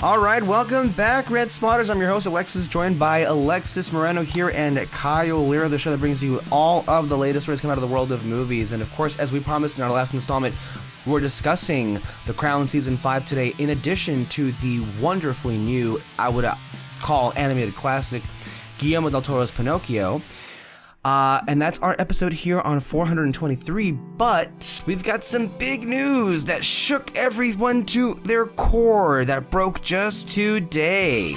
All right, welcome back, Red Spotters. I'm your host, Alexis, joined by Alexis Moreno here and Kyle Lira, the show that brings you all of the latest stories coming out of the world of movies. And of course, as we promised in our last installment, we're discussing The Crown Season 5 today, in addition to the wonderfully new, I would call animated classic, Guillermo del Toro's Pinocchio. And that's our episode here on 423, but we've got some big news that shook everyone to their core that broke just today.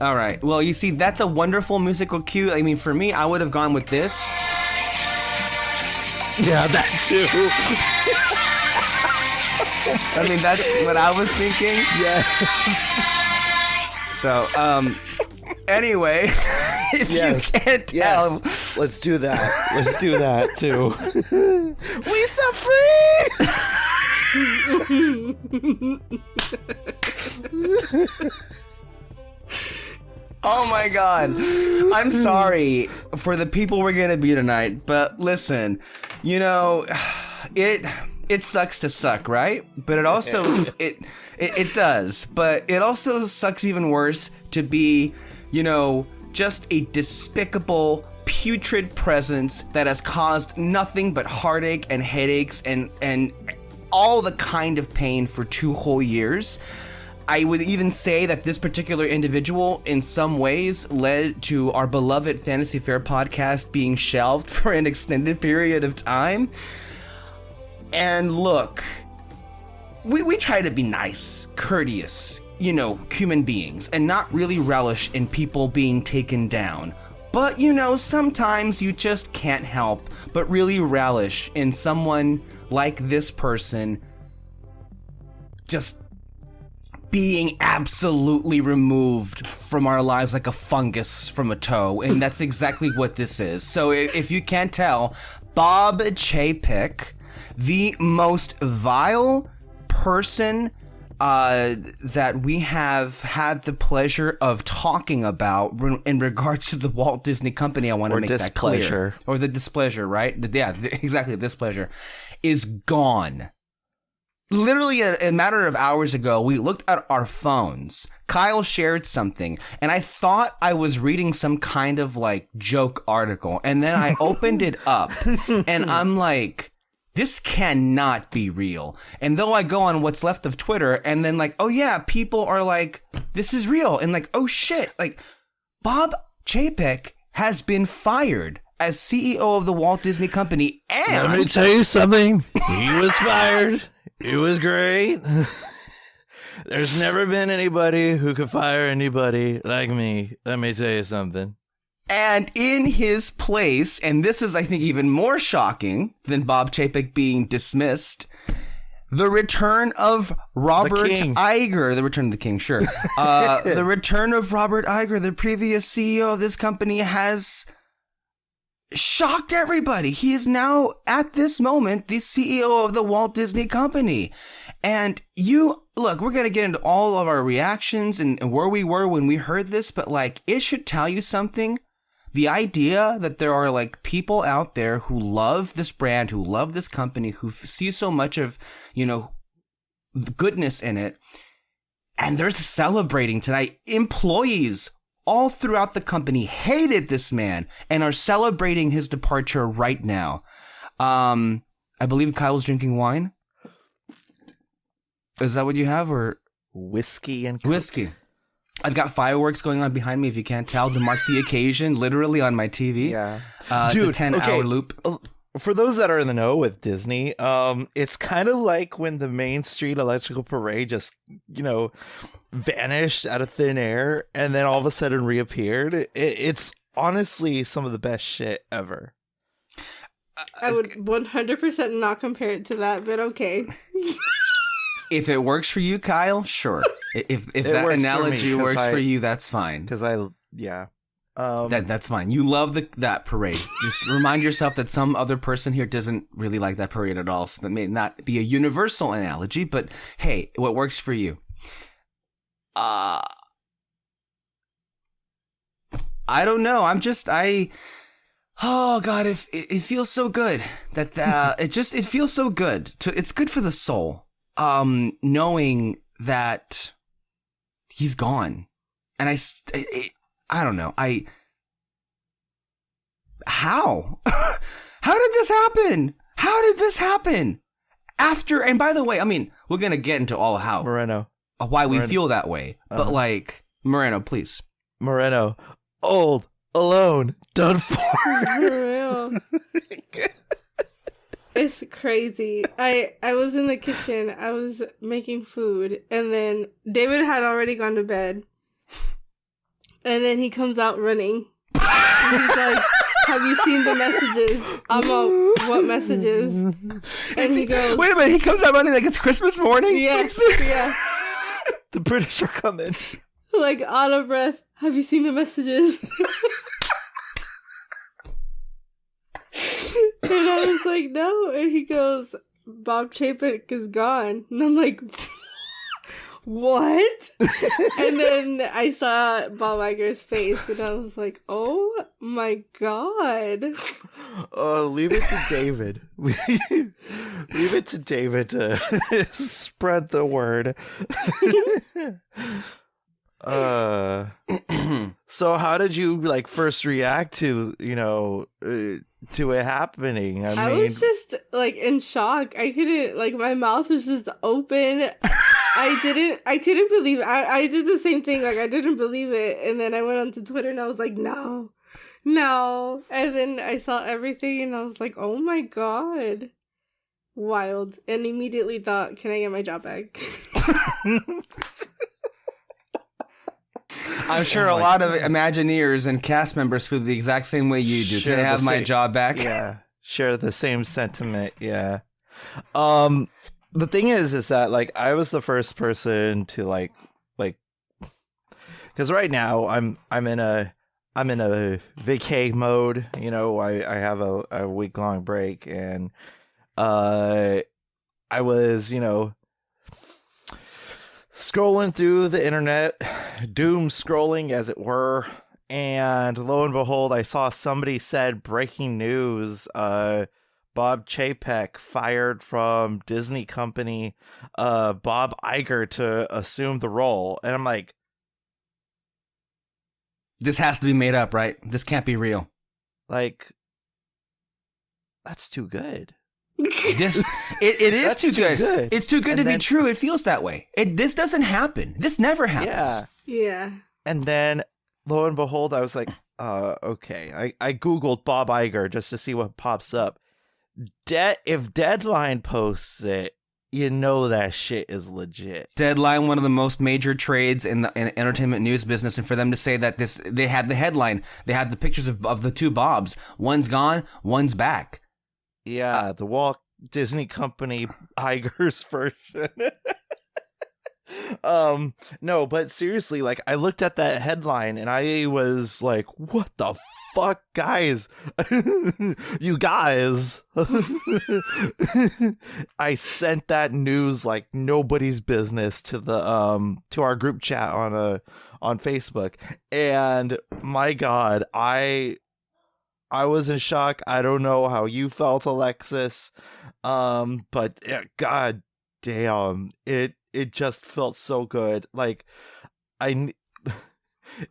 All right. Well, you see, that's a wonderful musical cue. I mean, for me, I would have gone with this. Yeah, that too. I mean, that's what I was thinking. Yes. So, anyway, if you can't tell. Yes. Let's do that. Let's do that too. We set free! Oh my god. I'm sorry for the people we're gonna be tonight, but listen, you know, it sucks to suck, right? But it also it does, but it also sucks even worse to be, you know, just a despicable, putrid presence that has caused nothing but heartache and headaches and all the kind of pain for 2 whole years. I would even say that this particular individual in some ways led to our beloved Fantasy Fair podcast being shelved for an extended period of time. And look, we try to be nice, courteous, you know, human beings, and not really relish in people being taken down. But, you know, sometimes you just can't help but really relish in someone like this person just being absolutely removed from our lives like a fungus from a toe, and that's exactly what this is. So if you can't tell, Bob Chapek, the most vile person that we have had the pleasure of talking about in regards to the Walt Disney Company, I want to make that clear. Or the displeasure, right? Exactly, the displeasure is gone. Literally a matter of hours ago, we looked at our phones. Kyle shared something, and I thought I was reading some kind of like joke article. And then I opened it up, and I'm like, this cannot be real. And though I go on what's left of Twitter, and then like, oh yeah, people are like, this is real. And like, oh shit, like Bob Chapek has been fired as CEO of the Walt Disney Company. And let me tell you something. He was fired. It was great. There's never been anybody who could fire anybody like me. Let me tell you something. And in his place, and this is, I think, even more shocking than Bob Chapek being dismissed, the return of Robert Iger. The return of the king, sure. The return of Robert Iger, the previous CEO of this company, has shocked everybody. He is now, at this moment, the CEO of the Walt Disney Company. And look, we're going to get into all of our reactions and where we were when we heard this, but like, it should tell you something. The idea that there are like people out there who love this brand, who love this company, who see so much of, you know, the goodness in it, and they're celebrating tonight. Employees all throughout the company hated this man and are celebrating his departure right now. I believe Kyle's drinking wine. Is that what you have, or whiskey and Coke? Whiskey? I've got fireworks going on behind me, if you can't tell, to mark the occasion, literally on my TV. Yeah. Dude, it's a 10-hour loop. For those that are in the know with Disney, it's kind of like when the Main Street Electrical Parade just, you know, vanished out of thin air and then all of a sudden reappeared. It's honestly some of the best shit ever. I would 100% not compare it to that, but okay. If it works for you, Kyle, sure. If that analogy works for you, that's fine. Because That's fine. You love that parade. Just remind yourself that some other person here doesn't really like that parade at all. So that may not be a universal analogy, but hey, what works for you? I don't know. Oh God, it feels so good that it feels so good. It's good for the soul. Knowing that he's gone, and I don't know. How? How did this happen? How did this happen? After, and by the way, I mean, we're going to get into all how. Moreno. Why we feel that way. But like, Moreno, please. Moreno. Old, alone, done for. For real. It's crazy. I was in the kitchen. I was making food. And then David had already gone to bed. And then he comes out running. And he's like, have you seen the messages? I'm all, what messages? And he goes, wait a minute, he comes out running like it's Christmas morning? Yes, yeah. The British are coming. Like, out of breath, have you seen the messages? And I was like, no. And he goes, Bob Chapek is gone. And I'm like, what? And then I saw Bob Iger's face, and I was like, oh my God. Leave it to David. Leave it to David to spread the word. So how did you like first react to to it happening? I mean, was just like in shock. I couldn't, like, my mouth was just open. I couldn't believe it. I did the same thing. Like, I didn't believe it. And then I went onto Twitter and I was like, no. And then I saw everything and I was like, oh my God. Wild. And immediately thought, can I get my job back? I'm sure a lot of Imagineers and cast members feel the exact same way you do. Can I have my job back? Yeah. Share the same sentiment. Yeah. The thing is that like I was the first person to like because right now I'm in a vacay mode. I have a week-long break, and I was scrolling through the internet, doom scrolling as it were, and lo and behold, I saw somebody said breaking news. Bob Chapek fired from Disney company, Bob Iger to assume the role. And I'm like, this has to be made up, right? This can't be real. Like, that's too good. It is too good. It's too good to be true. It feels that way. This doesn't happen. This never happens. Yeah. And then, lo and behold, I was like, okay. I Googled Bob Iger just to see what pops up. If Deadline posts it, that shit is legit. Deadline, one of the most major trades in the entertainment news business, and for them to say that they had the headline, they had the pictures of the two Bobs. One's gone, one's back. Yeah, the Walt Disney Company Iger's version. No, but seriously, like, I looked at that headline and I was like, what the fuck, guys? You guys. I sent that news like nobody's business to the to our group chat on Facebook, and my God, I was in shock. I don't know how you felt, Alexis, but yeah, God damn, it just felt so good. Like, it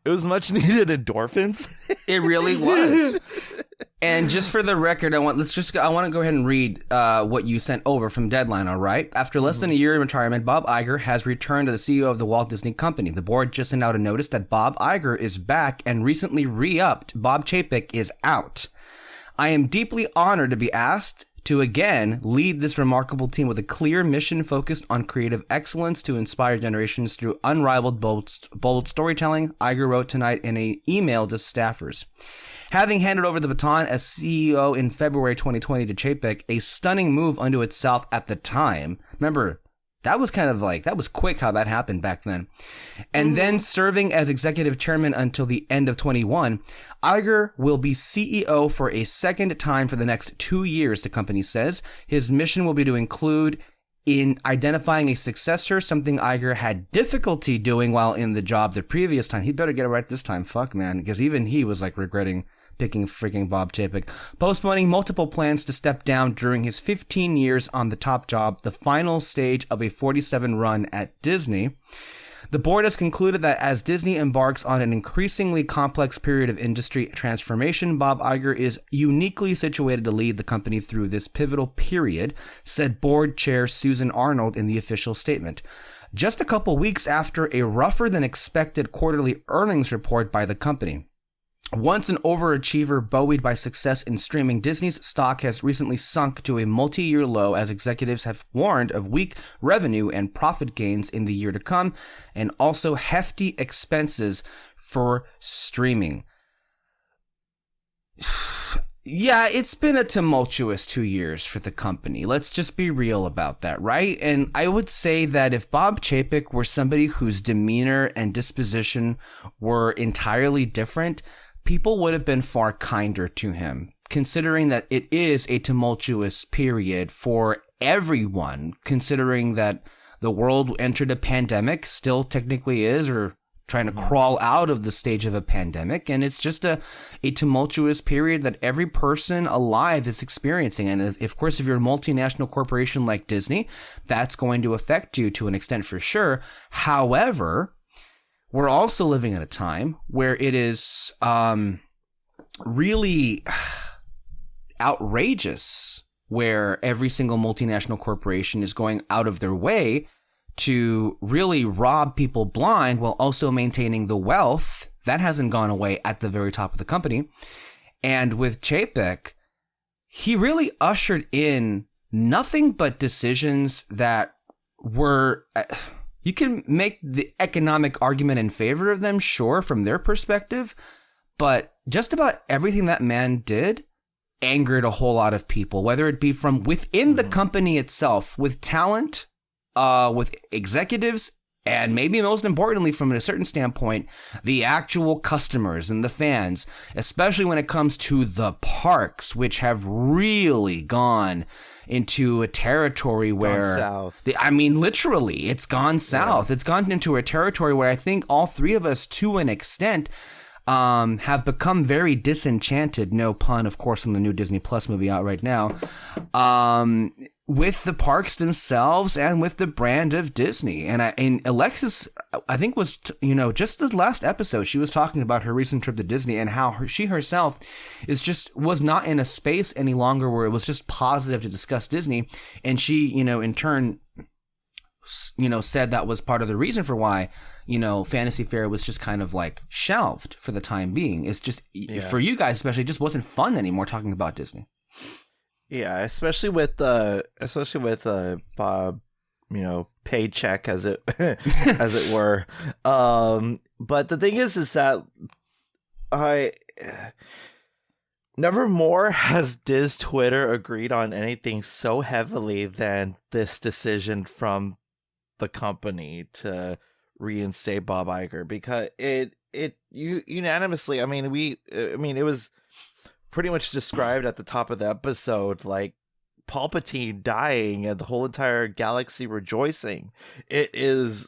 was much needed endorphins. It really was. And just for the record, I want to go ahead and read what you sent over from Deadline, all right? After less than a year in retirement, Bob Iger has returned to the CEO of the Walt Disney Company. The board just sent out a notice that Bob Iger is back and recently re-upped. Bob Chapek is out. I am deeply honored to be asked to again lead this remarkable team with a clear mission focused on creative excellence to inspire generations through unrivaled bold storytelling, Iger wrote tonight in an email to staffers. Having handed over the baton as CEO in February 2020 to Chapek, a stunning move unto itself at the time. Remember, That was kind of like, that was quick how that happened back then. And then serving as executive chairman until the end of 21, Iger will be CEO for a second time for the next 2 years, the company says. His mission will be to include in identifying a successor, something Iger had difficulty doing while in the job the previous time. He'd better get it right this time. Fuck, man. Because even he was like regretting picking freaking Bob Chapek, postponing multiple plans to step down during his 15 years on the top job, the final stage of a 47 run at Disney. The board has concluded that as Disney embarks on an increasingly complex period of industry transformation, Bob Iger is uniquely situated to lead the company through this pivotal period, said board chair Susan Arnold in the official statement. Just a couple weeks after a rougher than expected quarterly earnings report by the company. Once an overachiever buoyed by success in streaming, Disney's stock has recently sunk to a multi-year low as executives have warned of weak revenue and profit gains in the year to come, and also hefty expenses for streaming. Yeah, it's been a tumultuous 2 years for the company. Let's just be real about that, right? And I would say that if Bob Chapek were somebody whose demeanor and disposition were entirely different, people would have been far kinder to him, considering that it is a tumultuous period for everyone, considering that the world entered a pandemic, still technically is, or trying to crawl out of the stage of a pandemic. And it's just a tumultuous period that every person alive is experiencing. And of course, if you're a multinational corporation like Disney, that's going to affect you to an extent for sure. However, we're also living at a time where it is really outrageous, where every single multinational corporation is going out of their way to really rob people blind while also maintaining the wealth that hasn't gone away at the very top of the company. And with Chapek, he really ushered in nothing but decisions that were... You can make the economic argument in favor of them, sure, from their perspective, but just about everything that man did angered a whole lot of people, whether it be from within the company itself, with talent, with executives, and maybe most importantly, from a certain standpoint, the actual customers and the fans, especially when it comes to the parks, which have really gone into a territory where, south. I mean, literally, it's gone south. Yeah. It's gone into a territory where I think all three of us, to an extent, have become very disenchanted. No pun, of course, on the new Disney Plus movie out right now. With the parks themselves and with the brand of Disney. And Alexis, I think was, just the last episode, she was talking about her recent trip to Disney and how she herself was not in a space any longer where it was just positive to discuss Disney. And she, in turn, said that was part of the reason for why, Fantasy Fair was just kind of like shelved for the time being. It's just, for you guys especially, it just wasn't fun anymore talking about Disney. Yeah, especially with Bob, paycheck as it as it were. But the thing is that never more has Diz Twitter agreed on anything so heavily than this decision from the company to reinstate Bob Iger, because it unanimously. It was pretty much described at the top of the episode, like Palpatine dying and the whole entire galaxy rejoicing. It is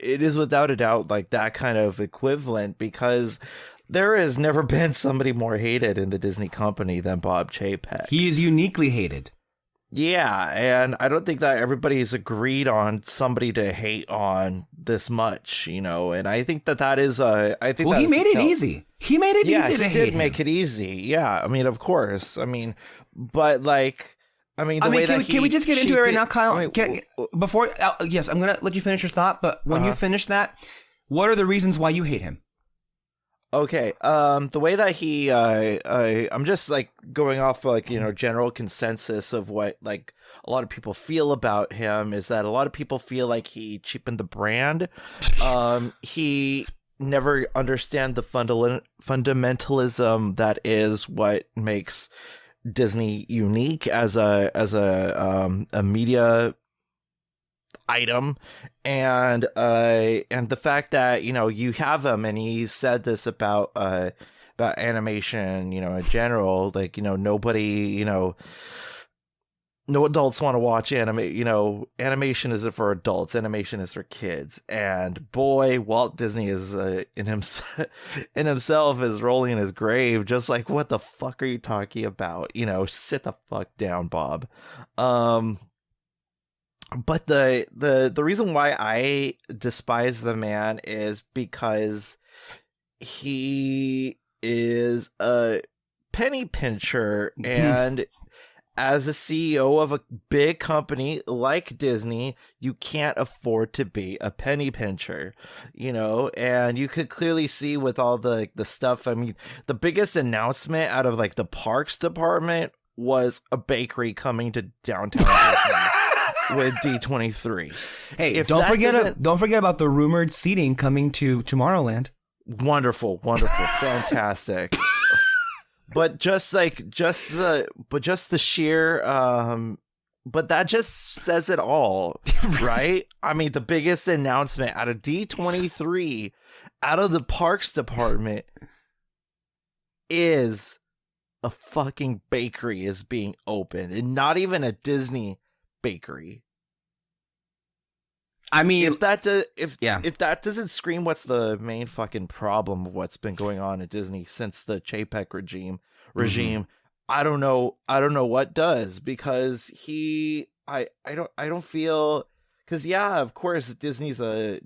without a doubt like that kind of equivalent, because there has never been somebody more hated in the Disney company than Bob Chapek. He is uniquely hated. Yeah, and I don't think that everybody's agreed on somebody to hate on this much, and I think that is he made it easy. He made it easy to hate him. He did make it easy. Yeah, of course. Can we just get into it right now, Kyle? Yes, I'm gonna let you finish your thought, but when you finish that, what are the reasons why you hate him? Okay, the way that he, I'm just like going off general consensus of what like a lot of people feel about him is that a lot of people feel like he cheapened the brand. He never understand the fundamentalism that is what makes Disney unique as a media item, and the fact that you have him, and he said this about animation, in general, like nobody, no adults want to watch animation isn't for adults, animation is for kids. And boy, Walt Disney is in himself is rolling in his grave, just like, what the fuck are you talking about? Sit the fuck down, Bob. But the reason why I despise the man is because he is a penny pincher, and as a CEO of a big company like Disney, you can't afford to be a penny pincher, and you could clearly see with all the stuff. I mean, the biggest announcement out of like the parks department was a bakery coming to downtown Disney with D23. Hey, don't forget about the rumored seating coming to Tomorrowland. Wonderful, fantastic. But just the sheer but that just says it all, right? I mean, the biggest announcement out of D23, out of the parks department, is a fucking bakery is being opened, and not even a Disney bakery. I mean, if that doesn't scream what's the main fucking problem of what's been going on at Disney since the Chapek regime, I don't know what does, because I don't feel, because of course Disney's a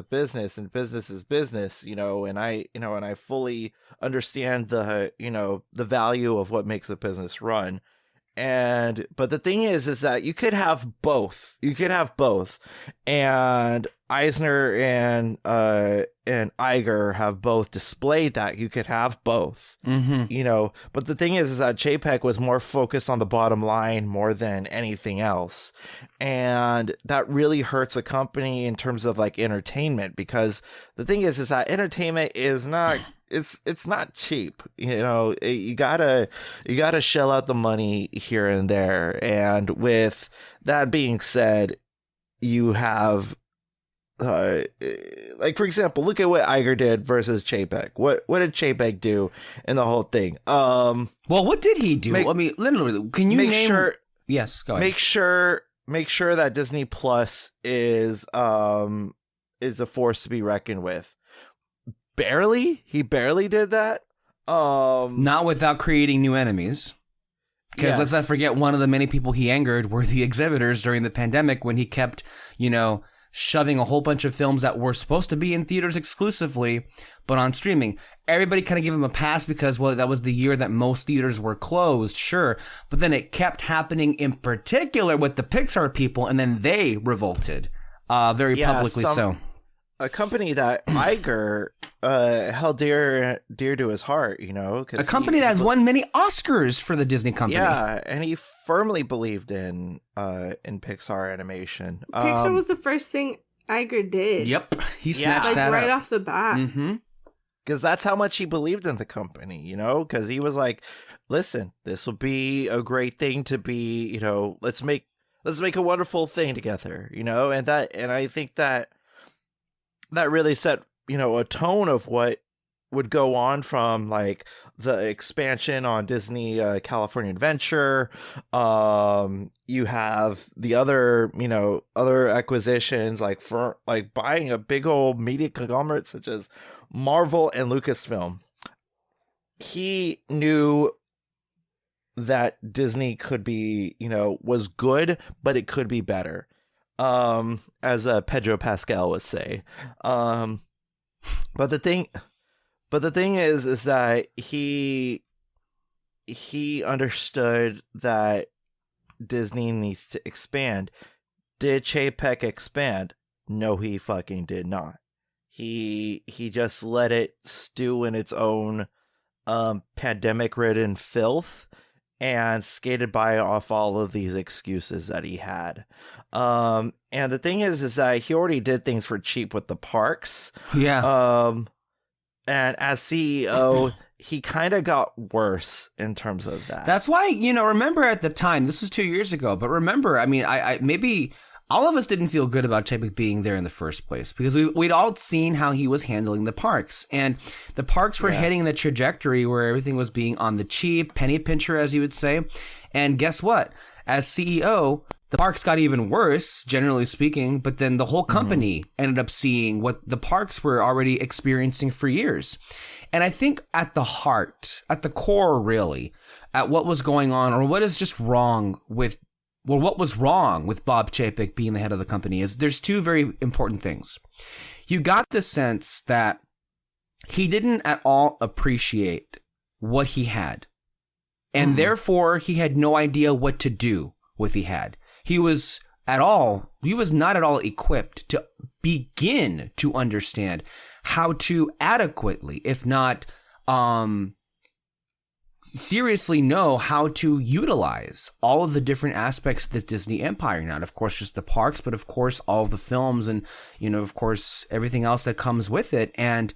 business, and business is business, and I fully understand the the value of what makes a business run. But the thing is that you could have both. And Eisner and Iger have both displayed that you could have both. But the thing is that Chapek was more focused on the bottom line more than anything else, and that really hurts a company in terms of like entertainment, because the thing is that entertainment is not. It's not cheap, you gotta shell out the money here and there. And with that being said, you have like, for example, look at what Iger did versus Chapek. What did Chapek do in the whole thing? Well, what did he do? I mean, literally, can you name? Sure, yes, go ahead. Make sure that Disney Plus is a force to be reckoned with. He barely did that. Not without creating new enemies. Because let's not forget, one of the many people he angered were the exhibitors during the pandemic, when he kept, shoving a whole bunch of films that were supposed to be in theaters exclusively, but on streaming. Everybody kind of gave him a pass because, well, that was the year that most theaters were closed, sure. But then it kept happening, in particular with the Pixar people, and then they revolted, very publicly so. A company that Iger held dear to his heart, a company that has won many Oscars for the Disney company. Yeah, and he firmly believed in Pixar animation. Pixar was the first thing Iger did. Yep, he snatched that right up off the bat. Because that's how much he believed in the company, because he was like, listen, this will be a great thing to be, let's make a wonderful thing together, and I think that really set, a tone of what would go on from like the expansion on Disney California Adventure. You have the other acquisitions, like buying a big old media conglomerate such as Marvel and Lucasfilm. He knew that Disney could be, was good, but it could be better. As Pedro Pascal would say. But the thing is that he understood that Disney needs to expand. Did Chapek expand? No, he fucking did not. He just let it stew in its own pandemic-ridden filth and skated by off all of these excuses that he had. And the thing is that he already did things for cheap with the parks. Yeah. And as CEO, he kind of got worse in terms of that. That's why, remember at the time, this was 2 years ago, but remember, I mean, I maybe all of us didn't feel good about Chapek being there in the first place because we'd all seen how he was handling the parks, and the parks were heading in the trajectory where everything was being on the cheap, penny pincher, as you would say. And guess what? As CEO, the parks got even worse, generally speaking, but then the whole company ended up seeing what the parks were already experiencing for years. And I think at the heart, at the core, really, at what was going on or what is just wrong with, well, what was wrong with Bob Chapek being the head of the company is there's two very important things. You got the sense that he didn't at all appreciate what he had. And therefore, he had no idea what to do with what he had. He was not at all equipped to begin to understand how to adequately, if not seriously know how to utilize all of the different aspects of the Disney empire. Not, of course, just the parks, but of course, all of the films and, of course, everything else that comes with it. And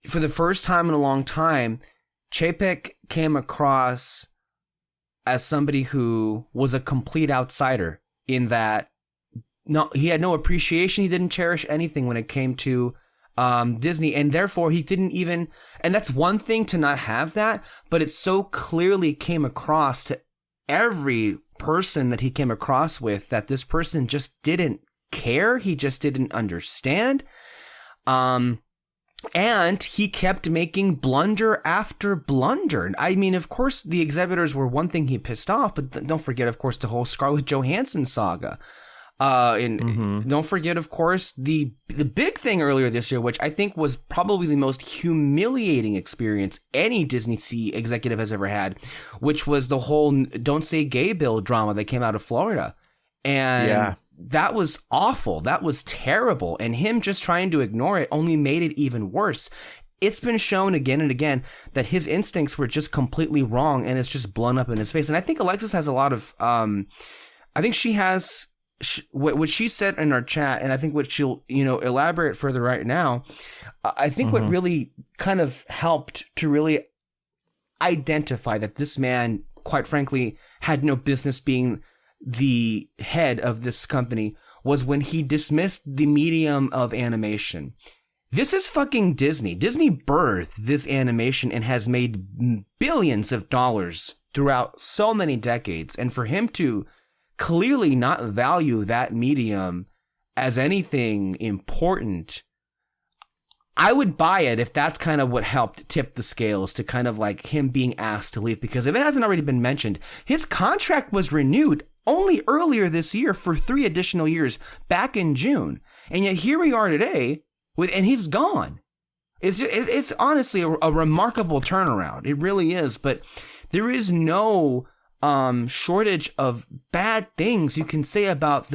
for the first time in a long time, Chapek came across as somebody who was a complete outsider in that he had no appreciation. He didn't cherish anything when it came to Disney, and therefore he didn't even, and that's one thing to not have that, but it so clearly came across to every person that he came across with that this person just didn't care. He just didn't understand. And he kept making blunder after blunder. I mean, of course, the exhibitors were one thing he pissed off, but don't forget, of course, the whole Scarlett Johansson saga. Don't forget, of course, the big thing earlier this year, which I think was probably the most humiliating experience any Disney executive has ever had, which was the whole Don't Say Gay bill drama that came out of Florida. And that was awful. That was terrible. And him just trying to ignore it only made it even worse. It's been shown again and again that his instincts were just completely wrong, and it's just blown up in his face. And I think Alexis has a lot of, I think she has what she said in our chat, and I think what she'll, elaborate further right now. I think what really kind of helped to really identify that this man, quite frankly, had no business being the head of this company was when he dismissed the medium of animation. This is fucking Disney. Disney birthed this animation and has made billions of dollars throughout so many decades. And for him to clearly not value that medium as anything important, I would buy it if that's kind of what helped tip the scales to kind of like him being asked to leave. Because if it hasn't already been mentioned, his contract was renewed only earlier this year for 3 additional years back in June. And yet here we are today and he's gone. It's honestly a remarkable turnaround. It really is. But there is no shortage of bad things you can say about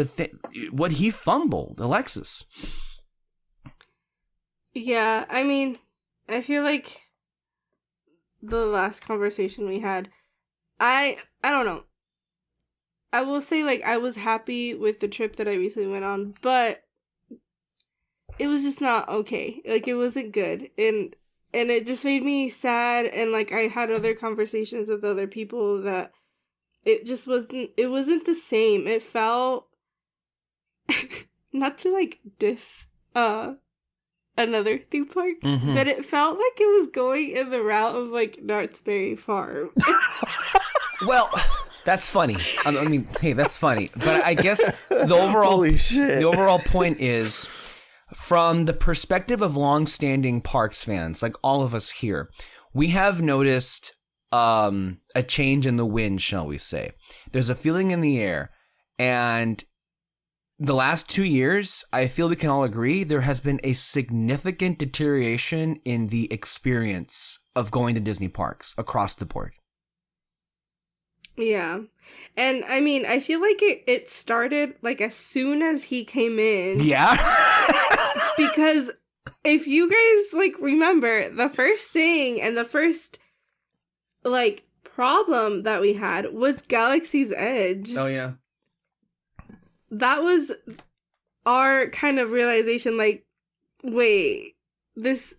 what he fumbled, Alexis. Yeah, I mean, I feel like the last conversation we had, I don't know. I will say, like, I was happy with the trip that I recently went on, but it was just not okay. Like, it wasn't good. And it just made me sad. And, like, I had other conversations with other people that it just wasn't the same. It felt, not to, like, diss, another theme park, but it felt like it was going in the route of, like, Knott's Berry Farm. Well, that's funny. I mean, hey, that's funny. But I guess the overall point is, from the perspective of long-standing parks fans, like all of us here, we have noticed a change in the wind, shall we say. There's a feeling in the air, and the last 2 years, I feel we can all agree, there has been a significant deterioration in the experience of going to Disney parks across the board. Yeah. And I mean, I feel like it started like as soon as he came in. Yeah. Because if you guys like remember, the first thing and the first like problem that we had was Galaxy's Edge. Oh yeah. That was our kind of realization, like, wait, this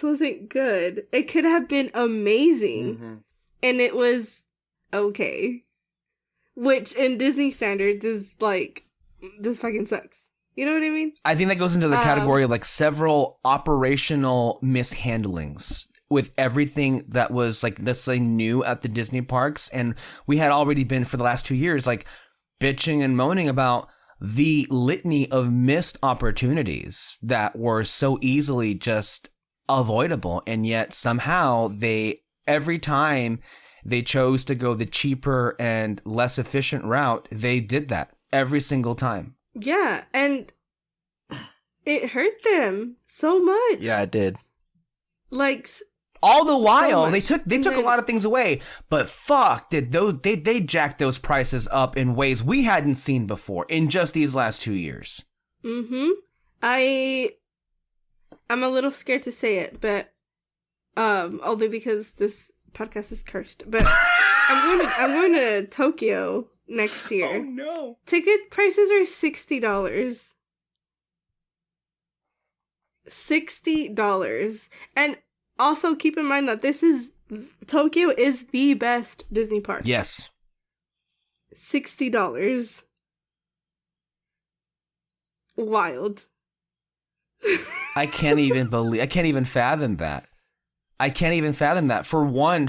wasn't good. It could have been amazing. And it was okay. which in Disney standards is like, this fucking sucks. You know what I mean? I think that goes into the category of like several operational mishandlings with everything that was like, let's say, new at the Disney parks. And we had already been for the last 2 years, like bitching and moaning about the litany of missed opportunities that were so easily just avoidable. And yet somehow every time they chose to go the cheaper and less efficient route, they did that every single time. Yeah, and it hurt them so much. Yeah, it did. Like, all the while, so they took a lot of things away, but fuck, did they jacked those prices up in ways we hadn't seen before in just these last 2 years. Mm-hmm. I'm a little scared to say it, but only because this podcast is cursed. But I'm going to Tokyo next year. Oh no. Ticket prices are $60. $60. And also keep in mind that Tokyo is the best Disney park. Yes. $60. Wild. I can't even fathom that.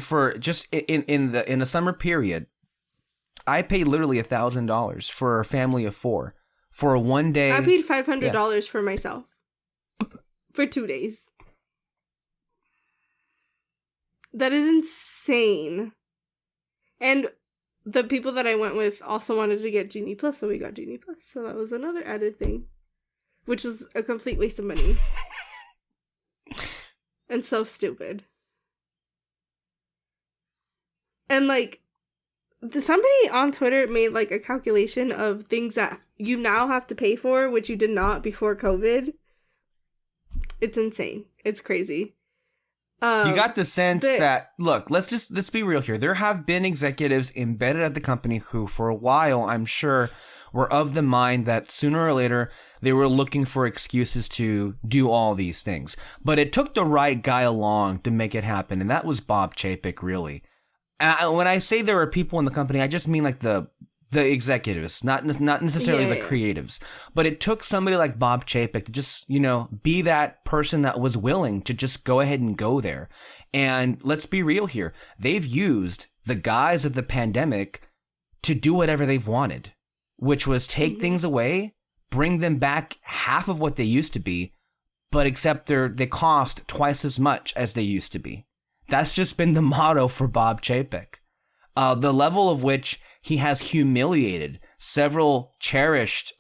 For just in the summer period, I paid literally $1,000 for a family of 4 for a 1 day. I paid $500 for myself for 2 days. That is insane. And the people that I went with also wanted to get Genie Plus, so we got Genie Plus. So that was another added thing, which was a complete waste of money. And so stupid. And like, somebody on Twitter made like a calculation of things that you now have to pay for, which you did not before COVID. It's insane. It's crazy. You got the sense that, look, let's be real here. There have been executives embedded at the company who, for a while, I'm sure, were of the mind that sooner or later they were looking for excuses to do all these things. But it took the right guy along to make it happen, and that was Bob Chapek, really. When I say there are people in the company, I just mean like the executives, not necessarily the creatives. But it took somebody like Bob Chapek to just, be that person that was willing to just go ahead and go there. And let's be real here. They've used the guise of the pandemic to do whatever they've wanted, which was take things away, bring them back half of what they used to be, but except they cost twice as much as they used to be. That's just been the motto for Bob Chapek. The level of which he has humiliated several cherished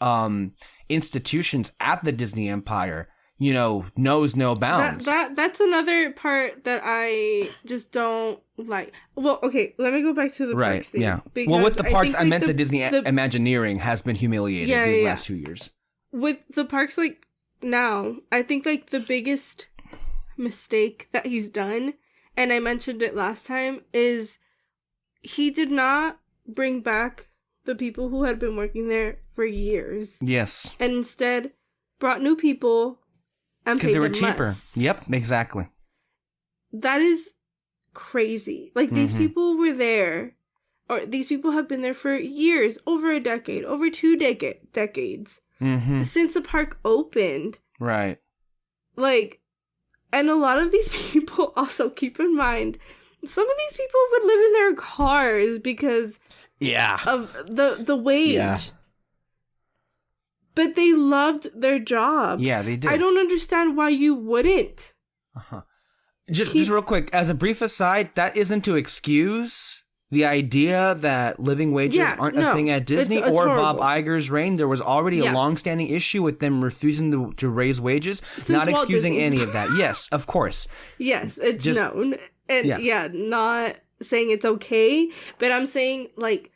institutions at the Disney Empire, knows no bounds. That's another part that I just don't like. Well, okay, let me go back to the parks thing. Yeah. Well, with the parks, I meant the Disney Imagineering has been humiliated these last 2 years. With the parks, like, now, I think, like, the biggest mistake that he's done, and I mentioned it last time, is he did not bring back the people who had been working there for years. Yes. And instead brought new people and paid them less. Because they were cheaper. Yep, exactly. That is crazy. Like, these people were there, or these people have been there for years, over a decade, over 2 decades, since the park opened. Right. Like, and a lot of these people, also keep in mind, some of these people would live in their cars because of the wage. Yeah. But they loved their job. Yeah, they did. I don't understand why you wouldn't. Just real quick, as a brief aside, that isn't to excuse the idea that living wages aren't a thing at Disney it's or horrible. Bob Iger's reign. There was already a long-standing issue with them refusing to raise wages. Since not Walt excusing Disney. any of that. Yes, of course. Yes, it's known. And not saying it's okay, but I'm saying, like,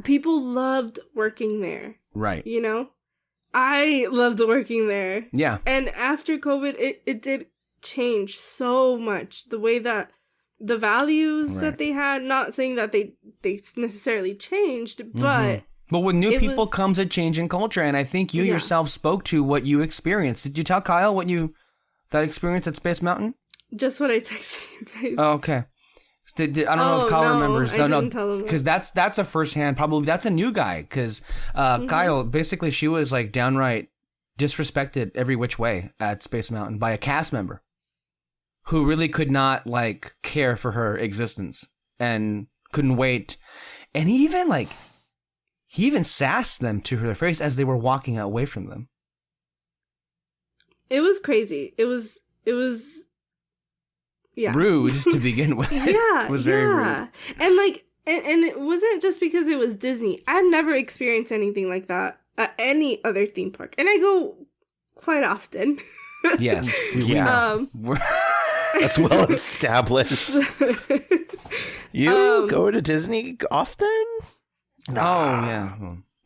people loved working there. Right. I loved working there. Yeah. And after COVID, it did change so much. The way that the values that they had, not saying that they necessarily changed, but with new people comes a change in culture, and I think you yourself spoke to what you experienced. Did you tell Kyle that experience at Space Mountain? Just what I texted you guys. Oh, okay. I don't know if Kyle remembers. I didn't tell him because that's a firsthand. Probably that's a new guy. Because Kyle, basically, she was like downright disrespected every which way at Space Mountain by a cast member who really could not like care for her existence and couldn't wait. And he even sassed them to her face as they were walking away from them. It was crazy. It was rude to begin with. Yeah, it was very rude. And like, and it wasn't just because it was Disney. I've never experienced anything like that at any other theme park, and I go quite often. Yes, that's well established. You go to Disney often? Nah. Oh yeah.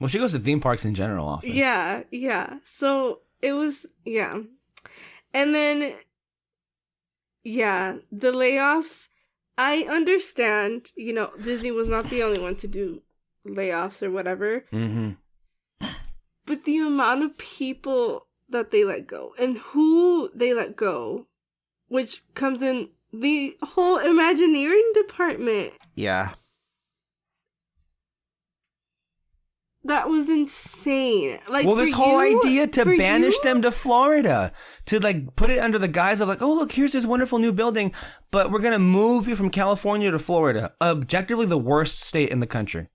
Well, she goes to theme parks in general often. Yeah. So it was and then. Yeah, the layoffs, I understand, Disney was not the only one to do layoffs or whatever. Mm-hmm. But the amount of people that they let go and who they let go, which comes in the whole Imagineering department. Yeah. That was insane. Like, well, this whole idea to banish them to Florida, to like put it under the guise of like, oh look, here's this wonderful new building, but we're gonna move you from California to Florida, objectively the worst state in the country.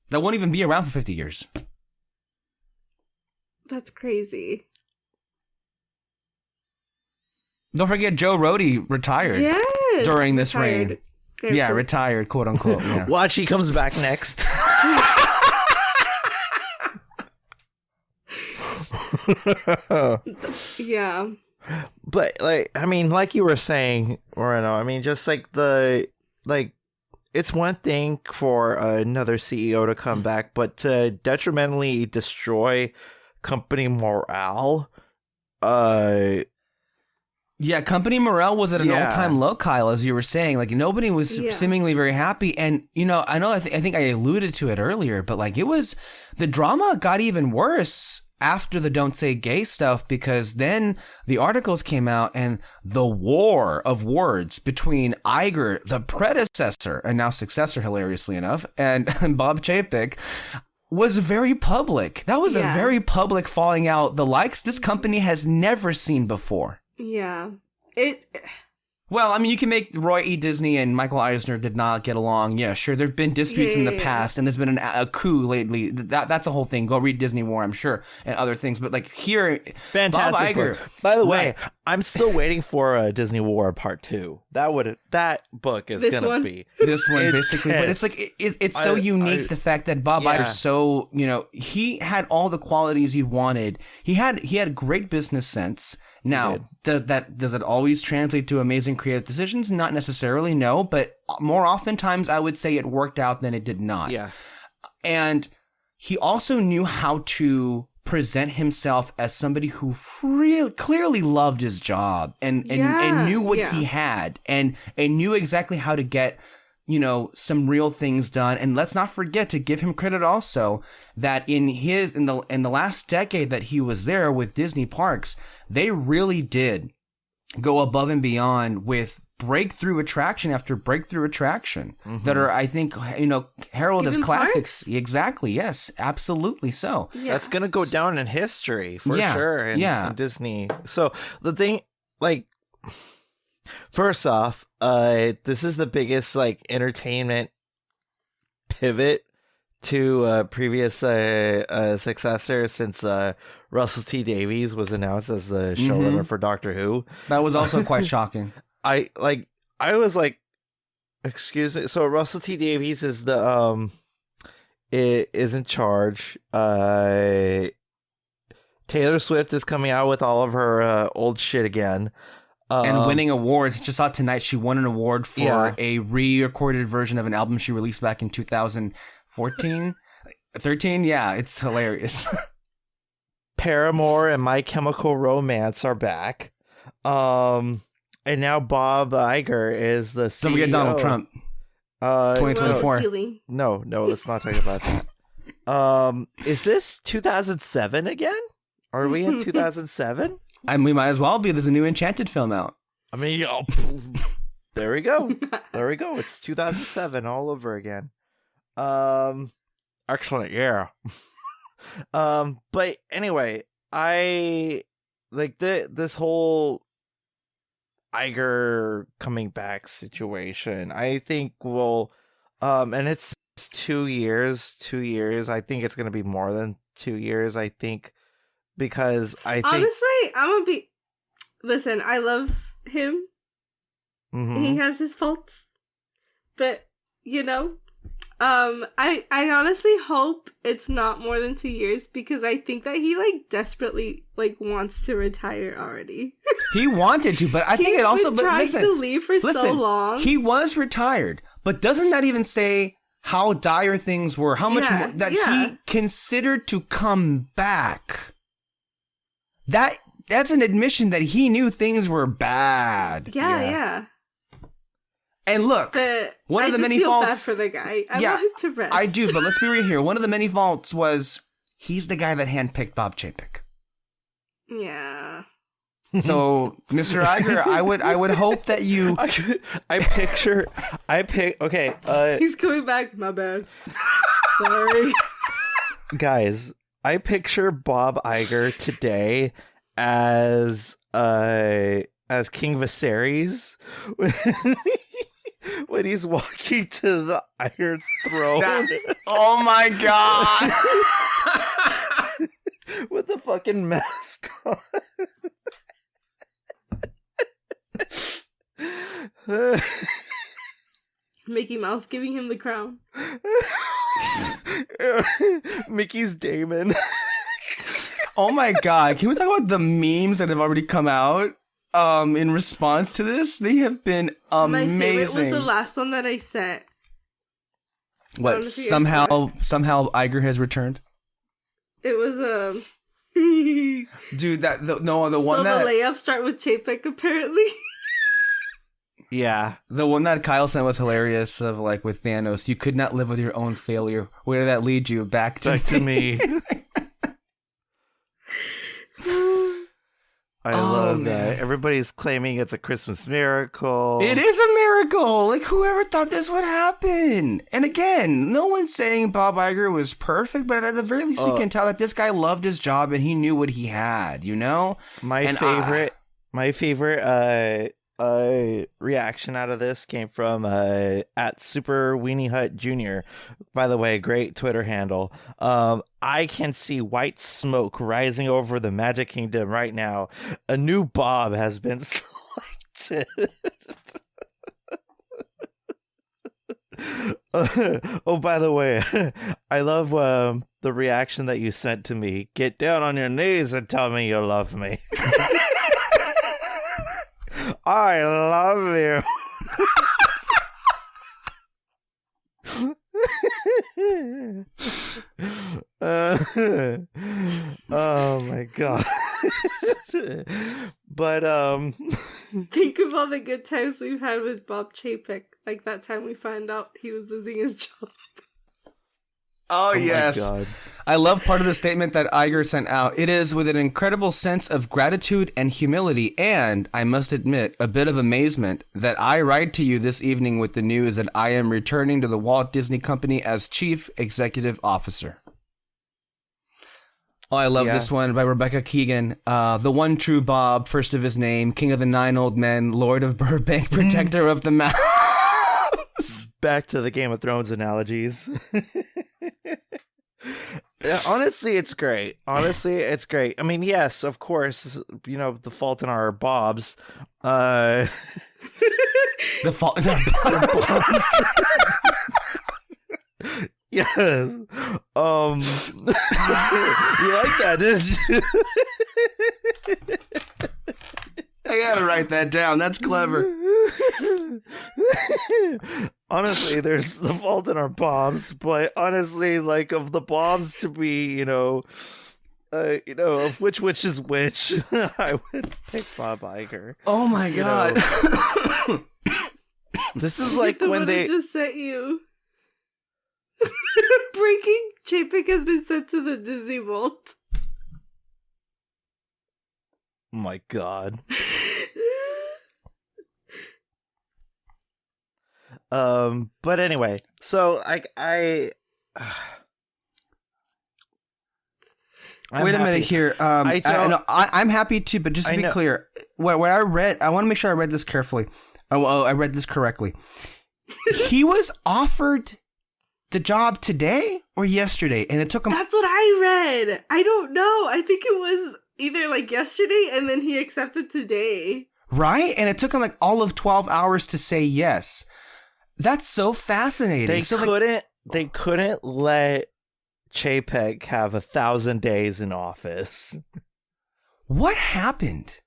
That won't even be around for 50 years. That's crazy. Don't forget Joe Rohde retired during this reign. Yeah, cool. Retired, quote unquote. Yeah. Watch, he comes back next. Yeah. But like, I mean, like you were saying, Moreno, I mean, just like it's one thing for another CEO to come back, but to detrimentally destroy company morale, yeah, company morale was at an all-time low, Kyle, as you were saying. Like, nobody was seemingly very happy. And, I think I alluded to it earlier, but, like, the drama got even worse after the Don't Say Gay stuff, because then the articles came out and the war of words between Iger, the predecessor, and now successor, hilariously enough, and Bob Chapek was very public. That was a very public falling out, the likes this company has never seen before. Yeah. Well, I mean, you can make Roy E. Disney and Michael Eisner did not get along. Yeah, sure. There've been disputes in the past, and there's been a coup lately. That's a whole thing. Go read Disney War, I'm sure, and other things. But like here, fantastic Bob Iger, book. By the way, I'm still waiting for Disney War Part 2. That book is gonna be this one basically. But it's like it's so unique, the fact that Bob Iger's so he had all the qualities you wanted. He had great business sense. Now, does it always translate to amazing creative decisions? Not necessarily, no. But more oftentimes, I would say it worked out than it did not. Yeah. And he also knew how to present himself as somebody who really clearly loved his job and knew what he had and knew exactly how to get some real things done. And let's not forget to give him credit also that in the last decade that he was there with Disney parks, they really did go above and beyond with breakthrough attraction after breakthrough attraction that are, I think, heralded as classics. Parks? Exactly. Yes, absolutely. So that's going to go down in history for sure. In Disney. So the thing, like, first off, this is the biggest entertainment pivot to previous successor since Russell T Davies was announced as the showrunner for Doctor Who. That was also quite shocking. I was like, excuse me. So Russell T Davies is the is in charge. Taylor Swift is coming out with all of her old shit again. And winning awards. Just saw tonight she won an award for a re-recorded version of an album she released back in 2014, 13. Yeah, it's hilarious. Paramore and My Chemical Romance are back. And now Bob Iger is the CEO. Don't forget Donald Trump. 2024. No, let's not talk about that. Is this 2007 again? Are we in 2007? We might as well be. There's a new Enchanted film out. I mean, there we go. There we go. It's 2007 all over again. Excellent, yeah. But anyway, I like this whole Iger coming back situation. I think and it's 2 years. 2 years. I think it's gonna be more than 2 years. I think because honestly, I'm gonna be. Listen, I love him. Mm-hmm. He has his faults, but I honestly hope it's not more than 2 years because I think that he desperately wants to retire already. He wanted to, but I think it also. But listen, to leave for so long. He was retired, but doesn't that even say how dire things were? How much more that he considered to come back? That's an admission that he knew things were bad. Yeah. And look, but one of the many feel faults. Bad for the guy. I want him to rest. I do, but let's be real here. One of the many faults was he's the guy that handpicked Bob Chapek. Yeah. So, Mr. Iger, I would hope that you. Okay. He's coming back. My bad. Sorry, guys. I picture Bob Iger today as King Viserys when he's walking to the Iron Throne. Oh my god! With the fucking mask on. Mickey Mouse giving him the crown. Mickey's Damon. Oh my god! Can we talk about the memes that have already come out in response to this? They have been amazing. My favorite was the last one that I sent. What? Somehow Iger has returned. It was dude. The one the that layups start with Chapek apparently. Yeah, the one that Kyle sent was hilarious. Of with Thanos, you could not live with your own failure. Where did that lead you? Back to me. I love that. Everybody's claiming it's a Christmas miracle. It is a miracle. Whoever thought this would happen? And again, no one's saying Bob Iger was perfect, but at the very least, you can tell that this guy loved his job and he knew what he had. My favorite reaction out of this came from at Super Weenie Hut Jr. By the way, great Twitter handle. I can see white smoke rising over the Magic Kingdom right now. A new Bob has been selected. Oh, by the way, I love the reaction that you sent to me. Get down on your knees and tell me you love me. I love you. Oh my god. But think of all the good times we've had with Bob Chapek. Like that time we found out he was losing his job. Oh yes. My God. I love part of the statement that Iger sent out. It is with an incredible sense of gratitude and humility, and I must admit, a bit of amazement, that I write to you this evening with the news that I am returning to the Walt Disney Company as Chief Executive Officer. Oh, I love this one by Rebecca Keegan. The one true Bob, first of his name, King of the Nine Old Men, Lord of Burbank, Protector of the Mouse. Back to the Game of Thrones analogies. Honestly, it's great. I mean, yes, of course, the fault in our Bobs. The fault in our Bobs. Yes. You like that, didn't you? I gotta write that down. That's clever. Honestly, there's the fault in our Bobs, but honestly, of the Bobs to be, of which is which, I would pick Bob Iger. Oh my god. This is like the when one they I just sent you. Breaking Chapek has been sent to the Disney Vault. Oh my god. But anyway, so Wait a minute here. I'm happy to, but just to be clear, what I read, I want to make sure I read this carefully. I read this correctly. He was offered the job today or yesterday, and it took him. That's what I read. I don't know. I think it was either like yesterday, and then he accepted today. Right, and it took him like all of 12 hours to say yes. That's so fascinating. They couldn't let Chapek have 1,000 days in office. What happened?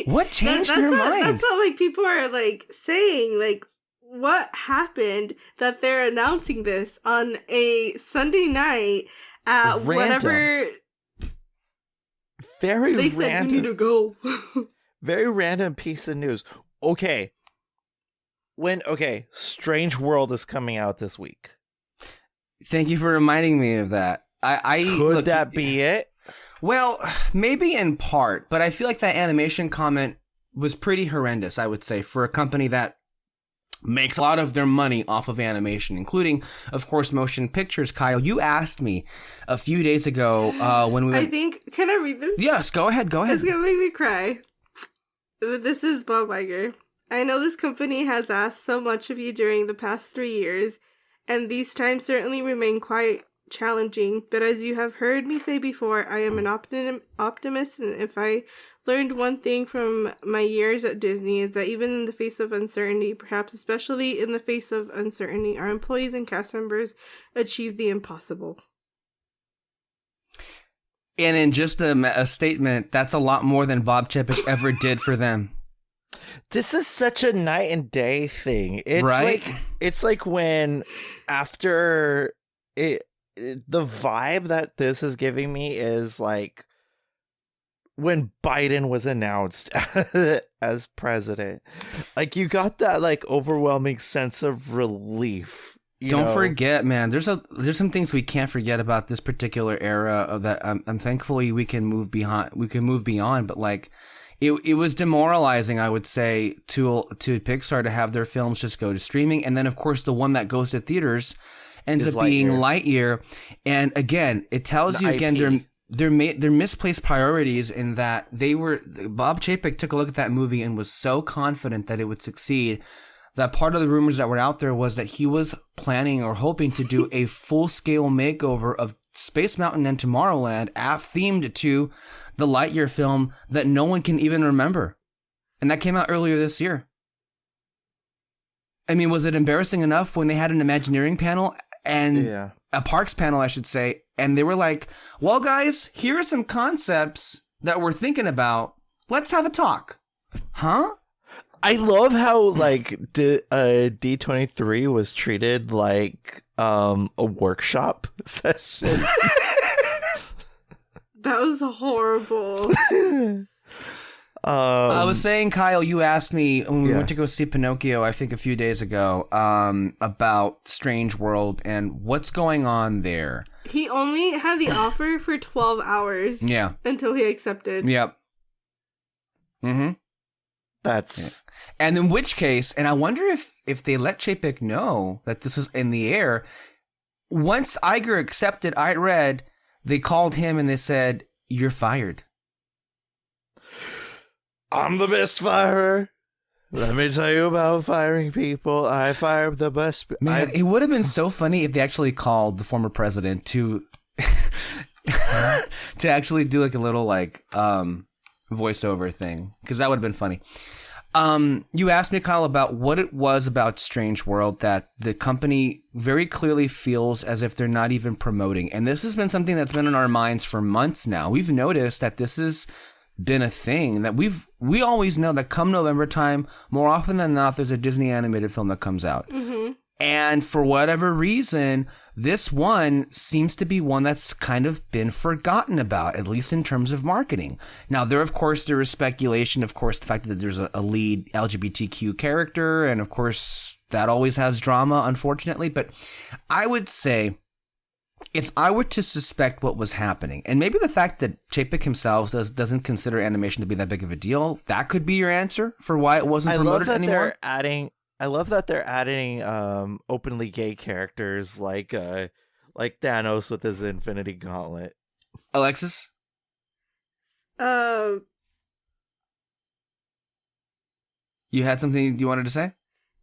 What changed their mind? That's what like people are like saying. Like, what happened that they're announcing this on a Sunday night at whatever? Very they random. said you need to go. Very random piece of news. Okay. Strange World is coming out this week. Thank you for reminding me of that. Could that be it? Well, maybe in part, but I feel like that animation comment was pretty horrendous, I would say, for a company that makes a lot of their money off of animation, including, of course, motion pictures. Kyle, you asked me a few days ago when we went... Can I read this? Yes, go ahead. It's going to make me cry. This is Bob Iger. I know this company has asked so much of you during the past 3 years, and these times certainly remain quite challenging, but as you have heard me say before, I am an optimist, and if I learned one thing from my years at Disney is that even in the face of uncertainty, perhaps especially in the face of uncertainty, our employees and cast members achieve the impossible. And in just a statement, that's a lot more than Bob Chapek ever did for them. This is such a night and day thing. It's right? It's like when after it, the vibe that this is giving me is like when Biden was announced as president. Like, you got that like overwhelming sense of relief. Don't forget, man. There's some things we can't forget about this particular era of that. I'm thankfully we can move beyond. But like, it was demoralizing, I would say, to Pixar to have their films just go to streaming, and then of course the one that goes to theaters ends up being Lightyear. And again, it tells you again they're misplaced priorities in that Bob Chapek took a look at that movie and was so confident that it would succeed. That part of the rumors that were out there was that he was planning or hoping to do a full-scale makeover of Space Mountain and Tomorrowland themed to the Lightyear film that no one can even remember. And that came out earlier this year. I mean, was it embarrassing enough when they had an Imagineering panel and a Parks panel, I should say, and they were like, well, guys, here are some concepts that we're thinking about. Let's have a talk. Huh? I love how like D23 was treated like a workshop session. That was horrible. I was saying, Kyle, you asked me when we went to go see Pinocchio, I think a few days ago, about Strange World and what's going on there. He only had the offer for 12 hours. Yeah. Until he accepted. Yep. Mm-hmm. And in which case, and I wonder if they let Chapek know that this was in the air. Once Iger accepted, I read, they called him and they said, "You're fired." I'm the best firer. Let me tell you about firing people. I fire the best. Man, it would have been so funny if they actually called the former president to to actually do like a little like voiceover thing, because that would have been funny. You asked me, Kyle, about what it was about Strange World that the company very clearly feels as if they're not even promoting. And this has been something that's been in our minds for months now. We've noticed that this has been a thing that we always know that come November time, more often than not, there's a Disney animated film that comes out. Mm-hmm. And for whatever reason, this one seems to be one that's kind of been forgotten about, at least in terms of marketing. Now, there is speculation, of course, the fact that there's a lead LGBTQ character, and of course, that always has drama, unfortunately. But I would say, if I were to suspect what was happening, and maybe the fact that Chapek himself doesn't consider animation to be that big of a deal, that could be your answer for why it wasn't promoted anymore. I love that they're adding openly gay characters like Thanos with his Infinity Gauntlet. Alexis? Um, You had something you wanted to say?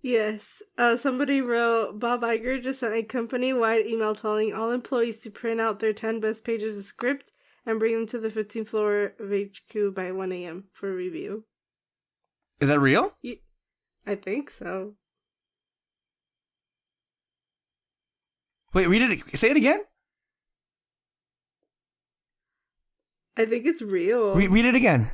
yes. Somebody wrote, Bob Iger just sent a company-wide email telling all employees to print out their 10 best pages of script and bring them to the 15th floor of HQ by 1 a.m. for review. Is that real? I think so. Wait, read it. Say it again. I think it's real. Read it again.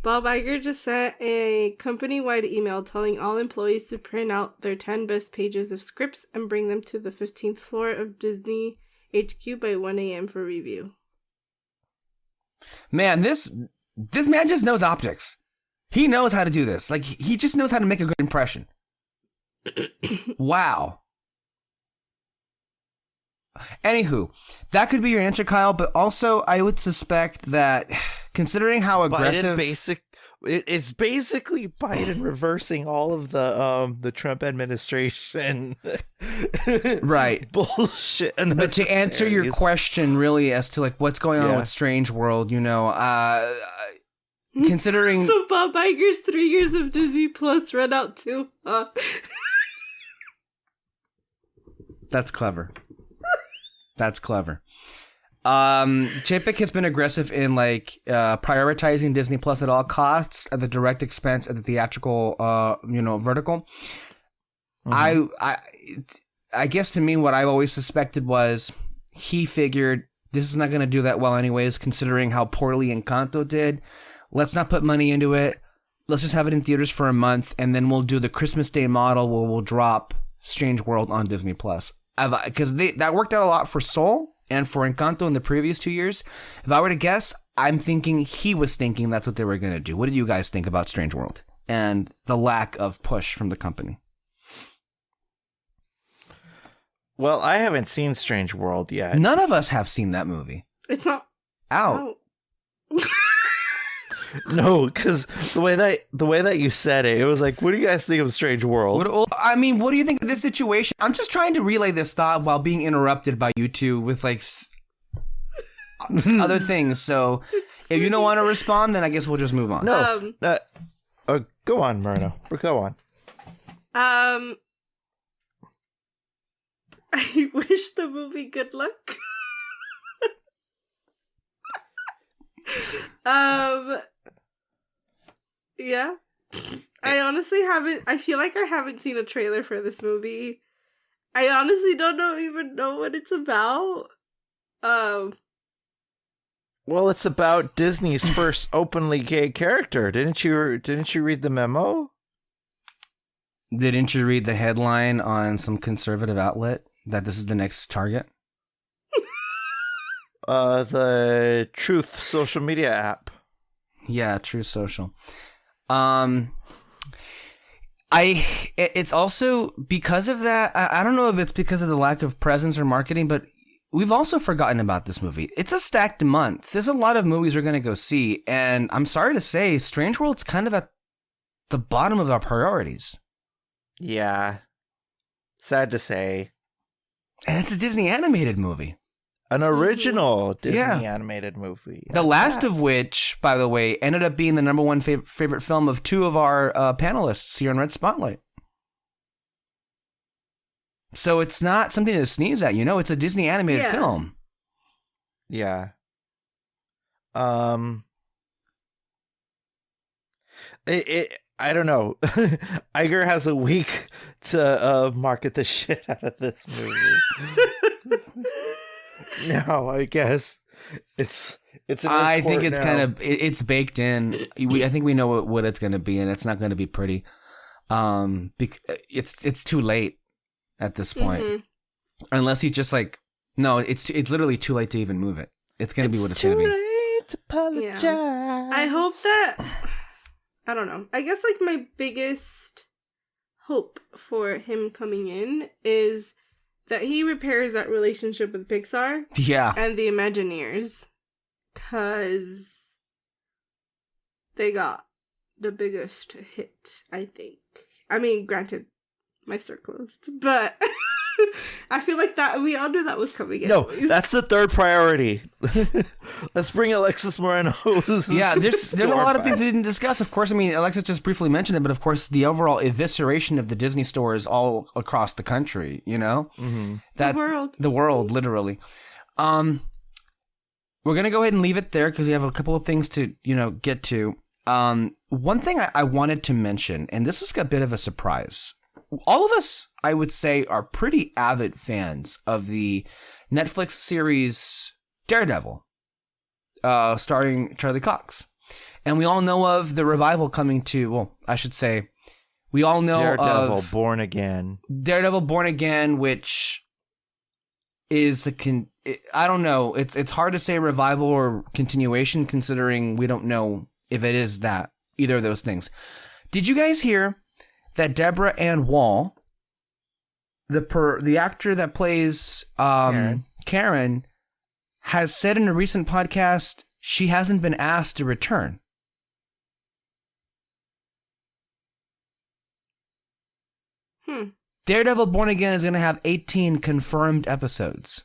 Bob Iger just sent a company-wide email telling all employees to print out their 10 best pages of scripts and bring them to the 15th floor of Disney HQ by 1 a.m. for review. Man, this man just knows optics. He knows how to do this. Like, he just knows how to make a good impression. Wow. Anywho, that could be your answer, Kyle, but also I would suspect that considering how aggressive... It's basically Biden reversing all of the Trump administration right bullshit. But to answer your question really as to like what's going on with Strange World, you know, considering... So Bob Iger's 3 years of Disney Plus run out too, huh? That's clever. That's clever. Chapek has been aggressive in like prioritizing Disney Plus at all costs at the direct expense of the theatrical vertical. Mm-hmm. I guess to me what I've always suspected was he figured this is not going to do that well anyways, considering how poorly Encanto did. Let's not put money into it. Let's just have it in theaters for a month, and then we'll do the Christmas Day model where we'll drop Strange World on Disney Plus. Because that worked out a lot for Soul and for Encanto in the previous 2 years. If I were to guess, I'm thinking he was thinking that's what they were going to do. What did you guys think about Strange World and the lack of push from the company? Well, I haven't seen Strange World yet. None of us have seen that movie. It's not out. No, because the way that you said it, it was like, what do you guys think of Strange World? What do you think of this situation? I'm just trying to relay this thought while being interrupted by you two with like other things. So if you don't want to respond, then I guess we'll just move on. No, go on, Myrna. Go on. I wish the movie good luck. Yeah. I honestly feel like I haven't seen a trailer for this movie. I honestly don't even know what it's about. Well, it's about Disney's first openly gay character. Didn't you read the memo? Didn't you read the headline on some conservative outlet that this is the next target? The Truth social media app. Yeah, Truth Social. It's also because of that. I don't know if it's because of the lack of presence or marketing, but we've also forgotten about this movie. It's a stacked month. There's a lot of movies we're going to go see, and I'm sorry to say, Strange World's kind of at the bottom of our priorities. Yeah. Sad to say. And it's a Disney animated movie. An original Disney animated movie. The last of which, by the way, ended up being the number one favorite film of two of our panelists here on Red Spotlight. So it's not something to sneeze at, you know? It's a Disney animated film. Yeah. I don't know. Iger has a week to market the shit out of this movie. No, I guess it's. I think it's kind of it's baked in. I think we know what it's going to be, and it's not going to be pretty. It's too late at this point, unless you just like it's literally too late to even move it. It's going to be what it's going to be. Too late to apologize. Yeah. I hope that. I don't know. I guess like my biggest hope for him coming in is that he repairs that relationship with Pixar. Yeah. And the Imagineers. Because they got the biggest hit, I think. I mean, granted, my store closed, but I feel like that we all knew that was coming. No, anyways. that's the third priority. Let's bring Alexis Moreno's. Yeah, there's a lot of things we didn't discuss. Of course, I mean, Alexis just briefly mentioned it, but of course, the overall evisceration of the Disney stores all across the country. You know, the world, literally. We're gonna go ahead and leave it there because we have a couple of things to get to. One thing I wanted to mention, and this is a bit of a surprise. All of us, I would say, are pretty avid fans of the Netflix series Daredevil, starring Charlie Cox. And we all know of the revival coming to, well, I should say, we all know Daredevil of Born Again. Daredevil Born Again, which is I don't know. It's hard to say revival or continuation considering we don't know if it is that, either of those things. Did you guys hear that Deborah Ann Wall, the actor that plays Karen, has said in a recent podcast she hasn't been asked to return? Daredevil Born Again is going to have 18 confirmed episodes.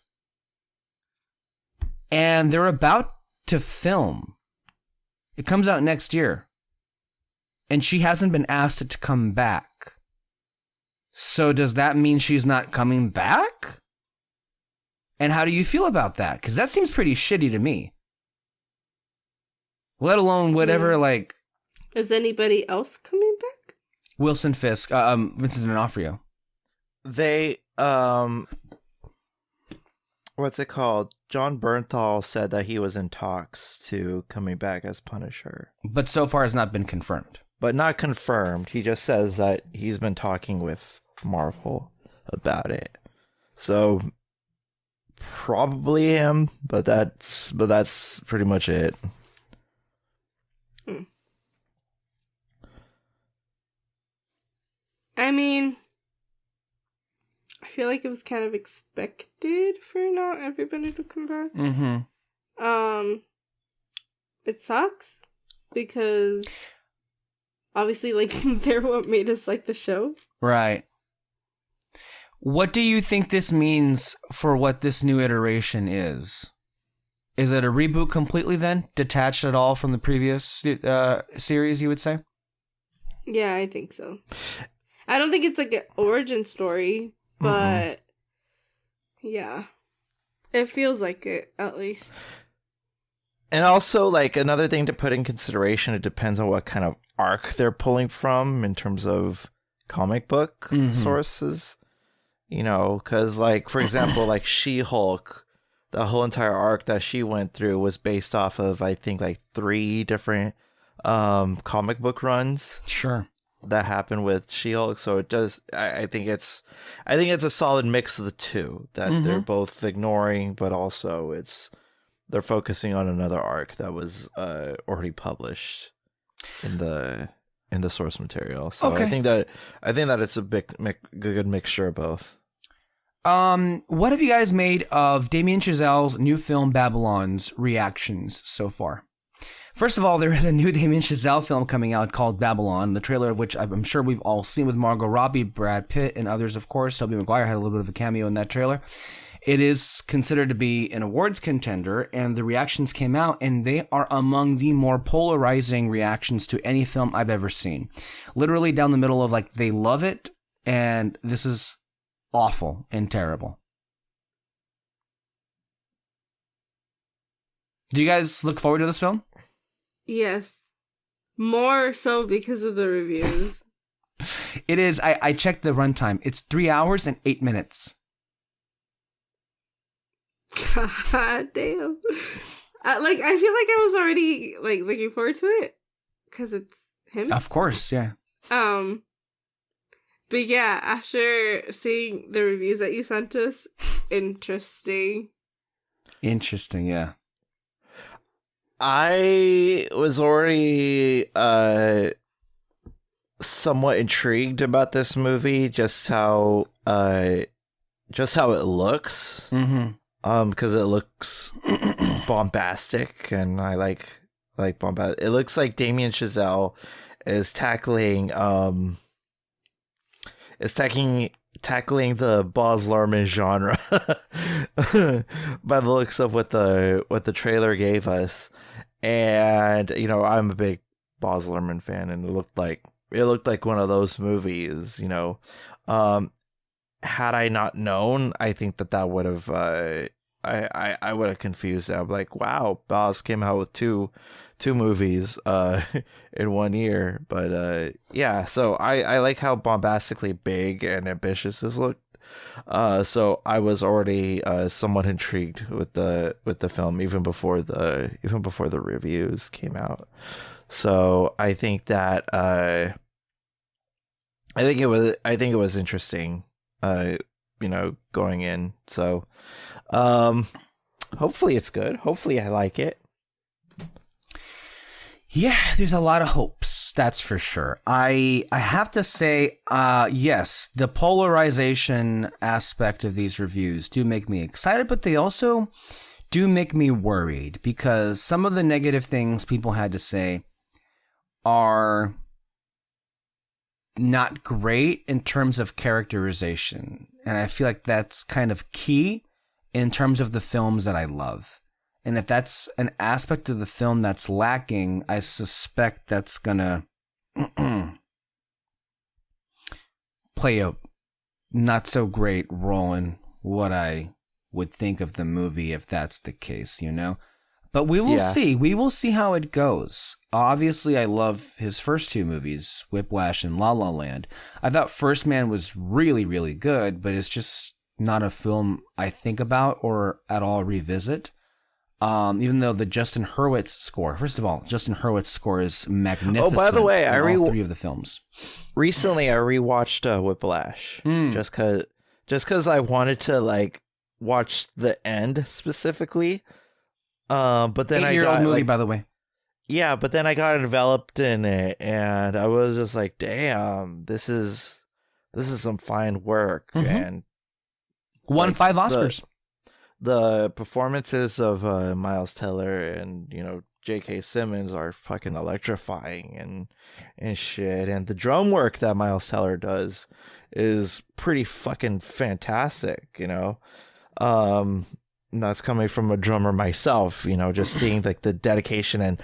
And they're about to film. It comes out next year. And she hasn't been asked to come back. So does that mean she's not coming back? And how do you feel about that? Because that seems pretty shitty to me. Let alone whatever, like... Is anybody else coming back? Wilson Fisk, Vincent D'Onofrio. They, what's it called? John Bernthal said that he was in talks to coming back as Punisher. But so far has not been confirmed. But not confirmed. He just says that he's been talking with Marvel about it. So probably him, but that's pretty much it. I mean, I feel like it was kind of expected for not everybody to come back. It sucks because obviously, like, they're what made us like the show. Right. What do you think this means for what this new iteration is? Is it a reboot completely then? Detached at all from the previous series, you would say? Yeah, I think so. I don't think it's like an origin story, but yeah. It feels like it, at least. And also, like, another thing to put in consideration, it depends on what kind of arc they're pulling from in terms of comic book sources. You know, because, like, for example, like She-Hulk, the whole entire arc that she went through was based off of, I think, like 3 different comic book runs. Sure. That happened with She-Hulk. So it does, I think it's a solid mix of the two that they're both ignoring, but also they're focusing on another arc that was already published in the source material. So okay. I think that it's a good mixture of both. What have you guys made of Damien Chazelle's new film Babylon's reactions so far? First of all, there is a new Damien Chazelle film coming out called Babylon, the trailer of which I'm sure we've all seen with Margot Robbie, Brad Pitt, and others, of course. Tobey Maguire had a little bit of a cameo in that trailer. It is considered to be an awards contender, and the reactions came out, and they are among the more polarizing reactions to any film I've ever seen. Literally down the middle of, like, they love it, and this is awful and terrible. Do you guys look forward to this film? Yes. More so because of the reviews. It is. I checked the runtime. It's 3 hours and 8 minutes. God damn. I feel like I was already, like, looking forward to it. Because it's him. Of course, yeah. But yeah, after seeing the reviews that you sent us, interesting. Interesting, yeah. I was already somewhat intrigued about this movie, just how it looks. Because it looks bombastic, and I like bombastic. It looks like Damien Chazelle is tackling tackling the Baz Luhrmann genre by the looks of what the trailer gave us. And I'm a big Baz Luhrmann fan, and it looked like one of those movies. Had I not known, I think that would have I would have confused it. I'm like, wow, Baz came out with two movies in 1 year. But yeah, so I like how bombastically big and ambitious this looked. So I was already somewhat intrigued with the film even before the reviews came out. So I think that I think it was interesting, going in. So hopefully it's good. Hopefully I like it. Yeah, there's a lot of hopes, that's for sure. I have to say, yes, the polarization aspect of these reviews do make me excited, but they also do make me worried, because some of the negative things people had to say are not great in terms of characterization. And I feel like that's kind of key in terms of the films that I love. And if that's an aspect of the film that's lacking, I suspect that's gonna play a not so great role in what I would think of the movie if that's the case, But we will see. We will see how it goes. Obviously, I love his first two movies, Whiplash and La La Land. I thought First Man was really, really good, but it's just not a film I think about or at all revisit. Even though the Justin Hurwitz score, first of all, Justin Hurwitz score is magnificent. Oh, by the way, all three of the films. Recently, I rewatched Whiplash just because I wanted to watch the end specifically. But then 8-year-old movie, by the way. Yeah, but then I got enveloped in it, and I was just like, "Damn, this is some fine work." Mm-hmm. And won 5 Oscars. The performances of Miles Teller and J.K. Simmons are fucking electrifying and shit, and the drum work that Miles Teller does is pretty fucking fantastic. And that's coming from a drummer myself, just seeing the dedication and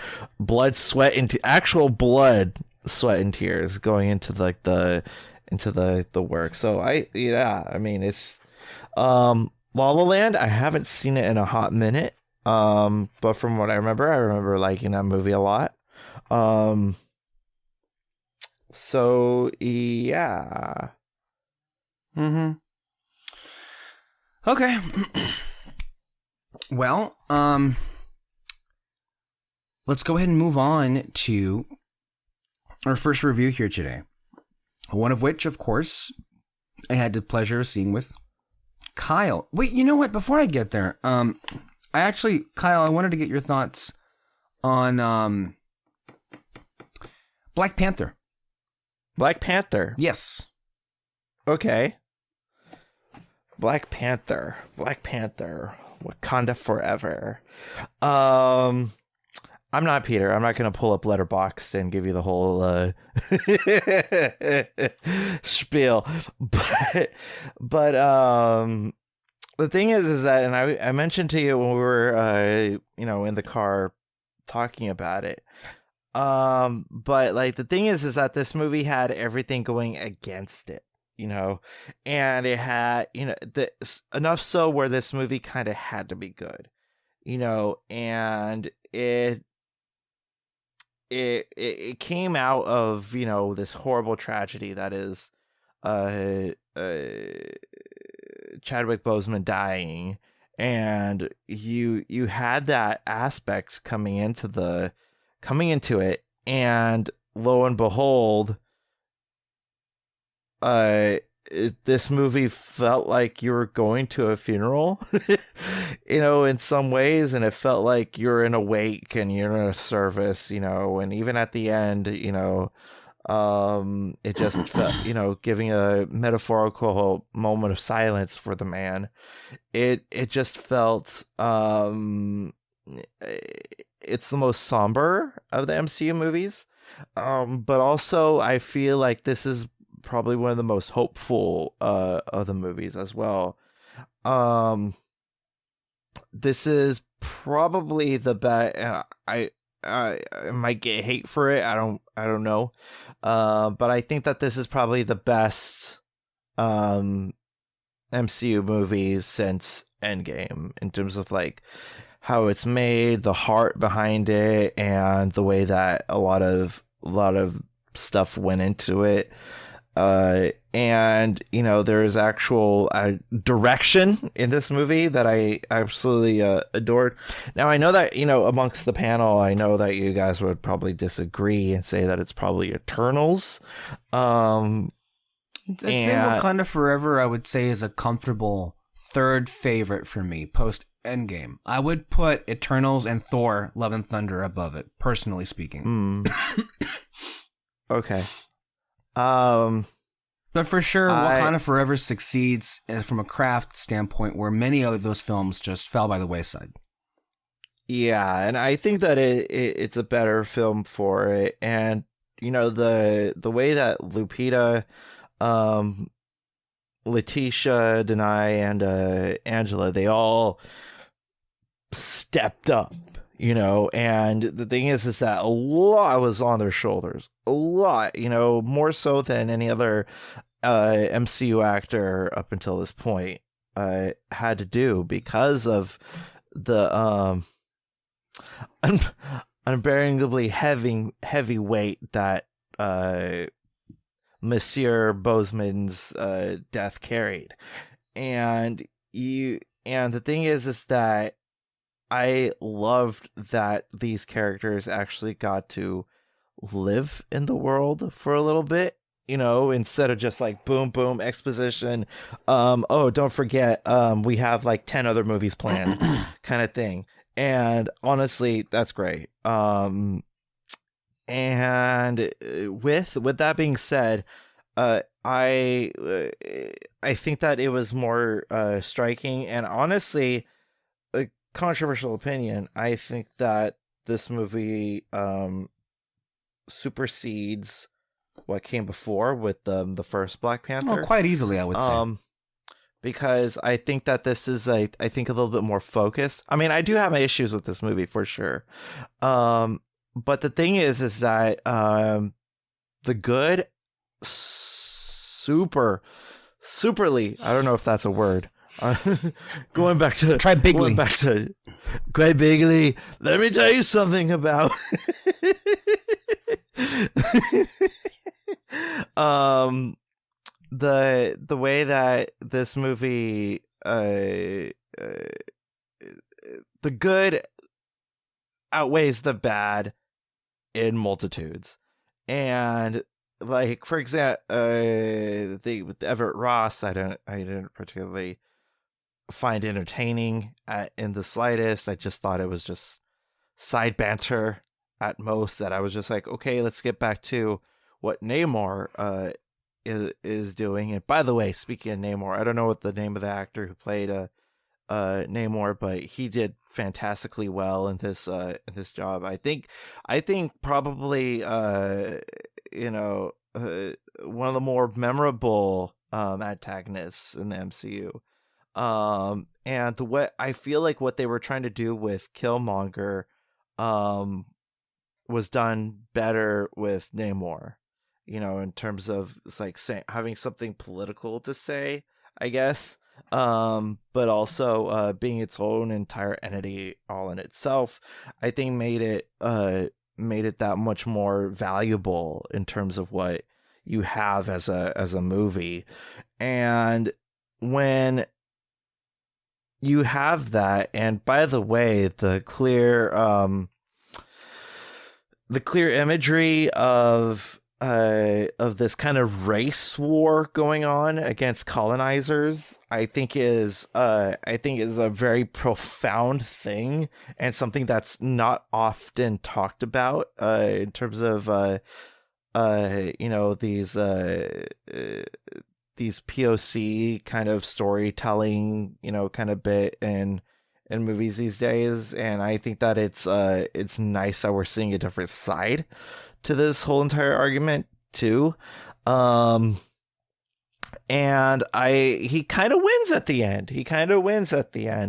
actual blood, sweat, and tears going into the work. So I mean, it's La La Land, I haven't seen it in a hot minute. But from what I remember liking that movie a lot. So yeah. Mm-hmm. Okay. Well, let's go ahead and move on to our first review here today. One of which, of course, I had the pleasure of seeing with Kyle. Wait, you know what? Before I get there, Kyle, I wanted to get your thoughts on Black Panther. Black Panther? Yes. Okay. Black Panther. Wakanda Forever. I'm not Peter. I'm not going to pull up Letterboxd and give you the whole spiel. But the thing is that, and I mentioned to you when we were in the car talking about it. But the thing is that this movie had everything going against it. And it had, enough so where this movie kind of had to be good, and it came out of, this horrible tragedy that is, Chadwick Boseman dying, and you had that aspect coming into it, and lo and behold, this movie felt like you were going to a funeral, in some ways, and it felt like you're in a wake and you're in a service, and even at the end, it just felt, giving a metaphorical moment of silence for the man. It just felt, it's the most somber of the MCU movies. But also I feel like this is probably one of the most hopeful of the movies as well. This is probably the best. I might get hate for it. I don't know. But I think that this is probably the best MCU movies since Endgame in terms of like how it's made, the heart behind it, and the way that a lot of stuff went into it. And you know, there's actual direction in this movie that I absolutely adored. Now I know that, you know, amongst the panel, I know that you guys would probably disagree and say that it's probably Eternals. I'd say Wakanda Forever, I would say, is a comfortable third favorite for me post Endgame. I would put Eternals and Thor: Love and Thunder above it, personally speaking. Okay. But for sure, Wakanda Forever succeeds from a craft standpoint where many of those films just fell by the wayside. Yeah, and I think that it's a better film for it. And, you know, the way that Lupita, Letitia, Denai, and Angela, they all stepped up, you know, and the thing is that a lot was on their shoulders. A lot, you know, more so than any other MCU actor up until this point had to do because of the unbearably heavy weight that Monsieur Boseman's death carried. And the thing is that I loved that these characters actually got to live in the world for a little bit, you know, instead of just like boom, boom, exposition. Oh, don't forget, we have like 10 other movies planned kind of thing. And honestly, that's great. And with that being said, I think that it was more striking, and honestly, a controversial opinion, I think that this movie supersedes what came before with the first Black Panther. Oh, quite easily, I would say. Because I think that this is I think a little bit more focused. I mean, I do have my issues with this movie for sure. But the thing is that the good superly, I don't know if that's a word. Going back to Greg Bigley. Let me tell you something about the way that this movie the good outweighs the bad in multitudes. And like, for example, with Everett Ross, I didn't particularly find entertaining in the slightest. I just thought it was just side banter at most, that I was just like, okay, let's get back to what Namor is doing. And by the way, speaking of Namor, I don't know what the name of the actor who played Namor, but he did fantastically well in this job. I think probably you know, one of the more memorable antagonists in the MCU. And what I feel like what they were trying to do with Killmonger was done better with Namor, you know, in terms of it's like having something political to say, I guess, but also being its own entire entity all in itself. I think made it that much more valuable in terms of what you have as a movie. And when you have that, and by the way, the clear imagery of this kind of race war going on against colonizers, I think is a very profound thing, and something that's not often talked about in terms of you know, these POC kind of storytelling, you know, kind of bit in movies these days. And I think that it's nice that we're seeing a different side to this whole entire argument too. And he kind of wins at the end.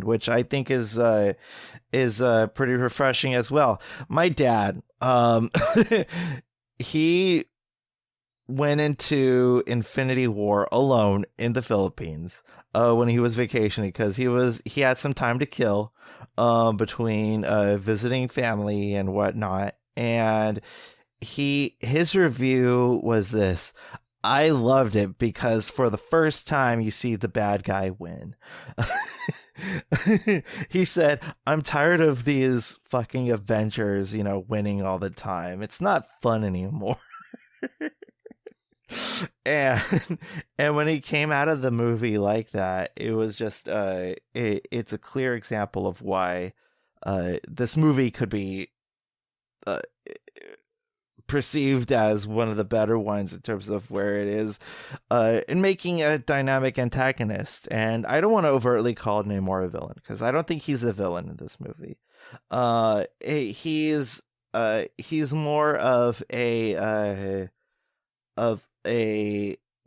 Which I think is pretty refreshing as well. My dad, he went into Infinity War alone in the Philippines when he was vacationing, because he had some time to kill between visiting family and whatnot. And his review was this: I loved it because for the first time you see the bad guy win. He said, I'm tired of these fucking Avengers, winning all the time. It's not fun anymore. And when he came out of the movie like that, it was just it's a clear example of why this movie could be perceived as one of the better ones in terms of where it is in making a dynamic antagonist. And I don't want to overtly call Namor a villain, because I don't think he's a villain in this movie. He's more of a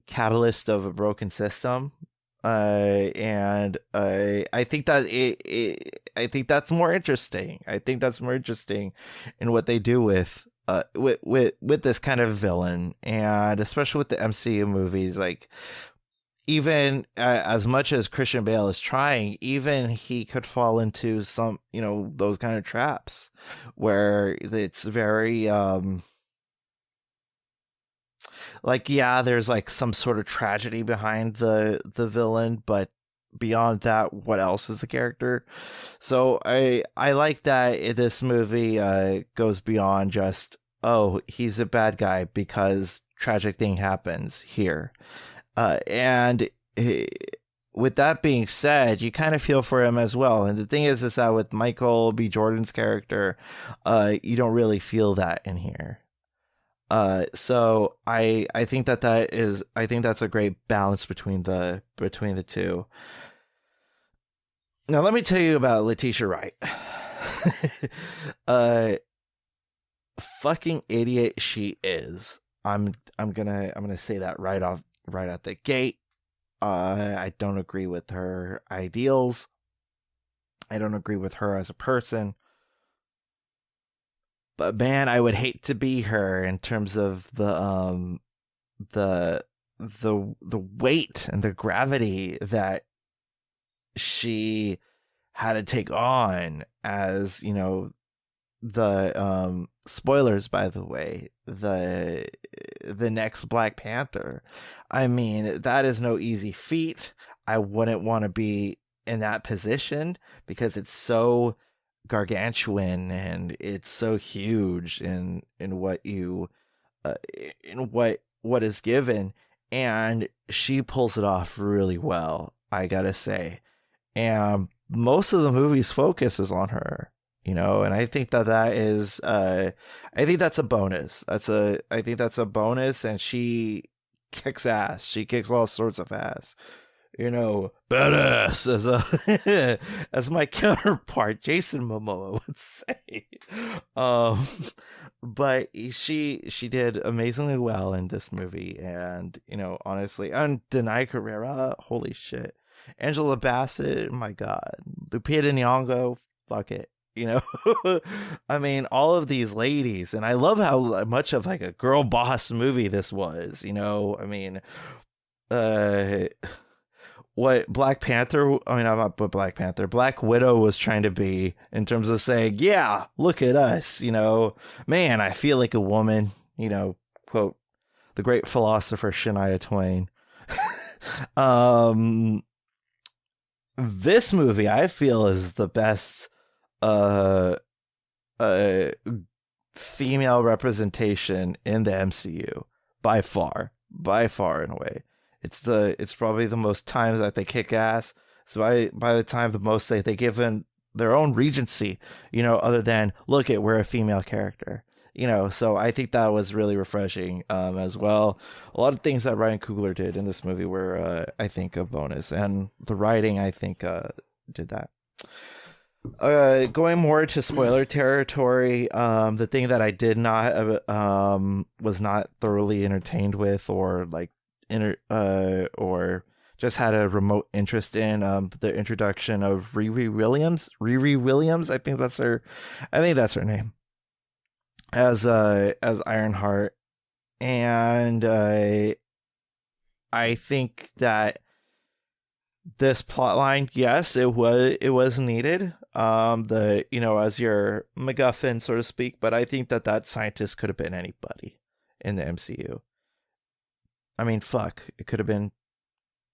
catalyst of a broken system, and I think that I think that's more interesting. I think that's more interesting in what they do with this kind of villain, and especially with the MCU movies. Like, even as much as Christian Bale is trying, even he could fall into some, those kind of traps where it's very there's like some sort of tragedy behind the villain, but beyond that, what else is the character? So I like that this movie goes beyond just, oh, he's a bad guy because tragic thing happens here. And with that being said, you kind of feel for him as well. And the thing is that with Michael B. Jordan's character, you don't really feel that in here. So I think I think that's a great balance between the two. Now let me tell you about Letitia Wright. Fucking idiot she is. I'm gonna say that right out the gate. I don't agree with her ideals. I don't agree with her as a person. But man, I would hate to be her in terms of the weight and the gravity that she had to take on as, the spoilers, by the way, the next Black Panther. I mean, that is no easy feat. I wouldn't want to be in that position because it's so gargantuan and it's so huge in what you in what is given, and she pulls it off really well, I gotta say. And most of the movie's focus is on her, and I think that is I think that's a bonus. I think that's a bonus, and she kicks ass. She kicks all sorts of ass. Badass, as my counterpart Jason Momoa would say. But she did amazingly well in this movie, and honestly, and Denai Carrera, holy shit, Angela Bassett, my god, Lupita Nyong'o, fuck it, I mean, all of these ladies, and I love how much of like a girl boss movie this was. I mean, what Black Widow was trying to be in terms of saying, yeah, look at us, man, I feel like a woman, quote the great philosopher Shania Twain. This movie I feel is the best female representation in the MCU by far and away. It's probably the most times that they kick ass. So by the time the most they give them their own regency, other than look at, we're a female character, so I think that was really refreshing as well. A lot of things that Ryan Coogler did in this movie were I think a bonus, and the writing I think did that. Going more to spoiler territory, the thing that I did not was not thoroughly entertained with, or like or just had a remote interest in, the introduction of Riri Williams. I think that's her name, as Ironheart. And I think that this plot line, yes, it was needed, as your MacGuffin, so to speak, but I think that scientist could have been anybody in the MCU. I mean, fuck, it could have been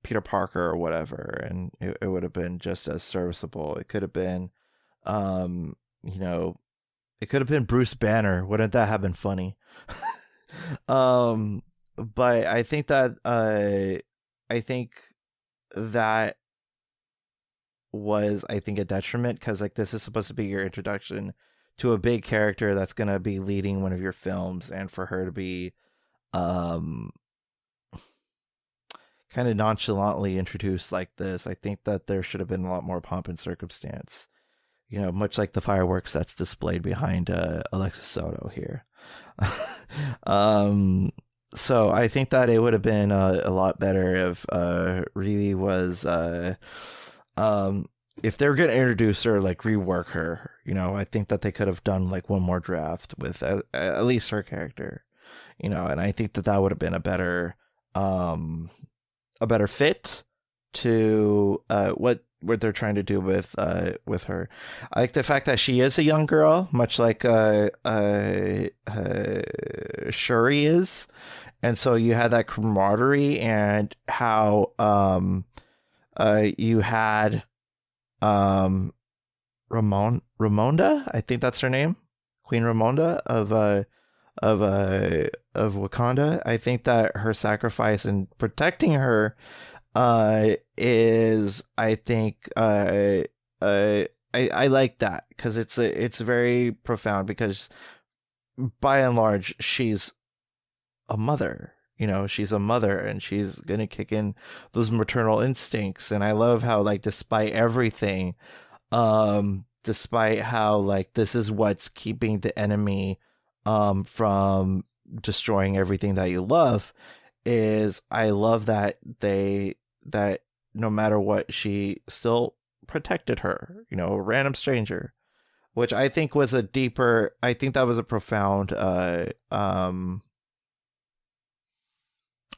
Peter Parker or whatever, and it would have been just as serviceable. It could have been, it could have been Bruce Banner. Wouldn't that have been funny? But I think that that was, a detriment, because like this is supposed to be your introduction to a big character that's gonna be leading one of your films, and for her to be kind of nonchalantly introduced like this, I think that there should have been a lot more pomp and circumstance, much like the fireworks that's displayed behind Alexis Soto here. So I think that it would have been a lot better if Riri was, if they were going to introduce her, like rework her, I think that they could have done like one more draft with at least her character, and I think that would have been a better fit to what they're trying to do with her. I like the fact that she is a young girl, much like Shuri is, and so you had that camaraderie, and how you had Ramonda, I think that's her name, Queen Ramonda of Wakanda. I think that her sacrifice in protecting her is, I think, I like that, because it's very profound, because by and large she's a mother. She's a mother, and she's gonna kick in those maternal instincts. And I love how, like, despite everything, despite how, like, this is what's keeping the enemy from destroying everything that you love, is I love that that no matter what, she still protected her, a random stranger, which I think was a profound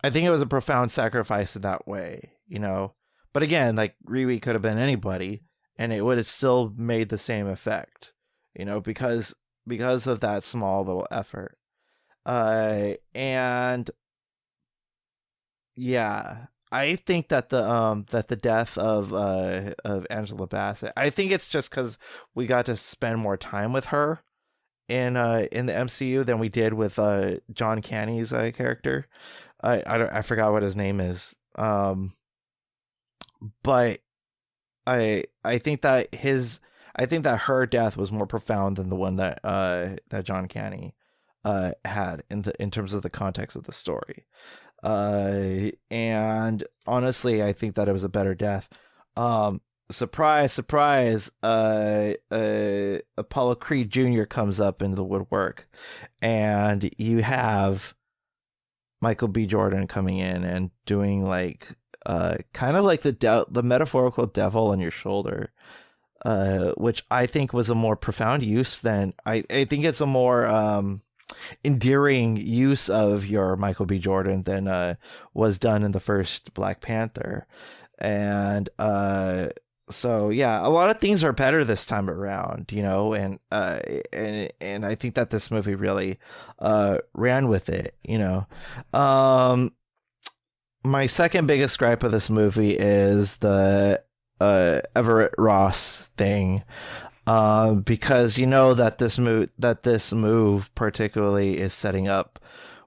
I think it was a profound sacrifice in that way, But again, like, Riri could have been anybody, and it would have still made the same effect, because of that small little effort. And yeah, I think that the death of Angela Bassett, I think it's just because we got to spend more time with her in the MCU than we did with John Candy's character. I forgot what his name is. But I think that her death was more profound than the one that John Candy had in terms of the context of the story. And honestly, I think that it was a better death. Surprise, surprise, Apollo Creed Jr. comes up into the woodwork, and you have Michael B. Jordan coming in and doing like kind of like the metaphorical devil on your shoulder, which I think was a more profound use than I think it's a more endearing use of your Michael B. Jordan than was done in the first Black Panther. And so yeah, a lot of things are better this time around, and I think that this movie really ran with it, My second biggest gripe of this movie is the Everett Ross thing, because that this move particularly is setting up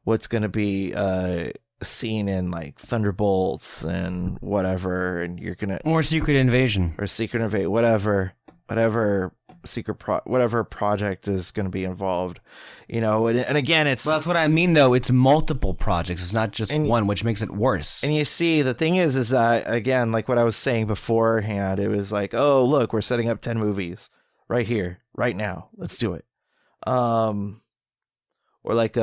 what's going to be seen in like Thunderbolts and whatever, and you're gonna, or Secret Invasion, whatever whatever project is going to be involved, and again, it's Well, that's what I mean, though. It's multiple projects. It's not just one, which makes it worse. And you see, the thing is that, again, like what I was saying beforehand, it was like, oh, look, we're setting up 10 movies right here, right now. Let's do it. Or like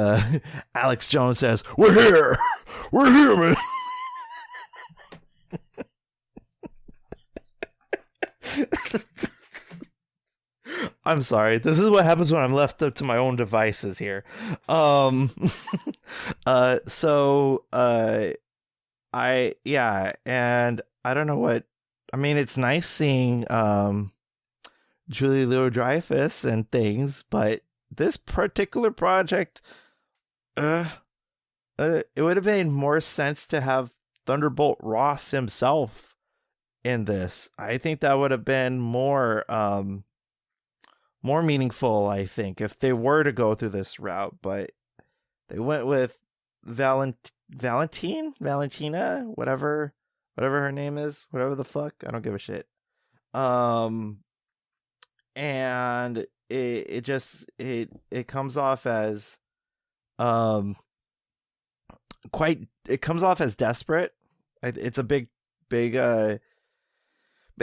Alex Jones says, we're here, man. I'm sorry. This is what happens when I'm left up to my own devices here. And I don't know what, I mean, it's nice seeing Julie Louis-Dreyfus and things, but this particular project, it would have made more sense to have Thunderbolt Ross himself in this. I think that would have been more meaningful, I think, if they were to go through this route, but they went with Valentina, whatever her name is, whatever the fuck, I don't give a shit. And it comes off as it comes off as desperate. It's a big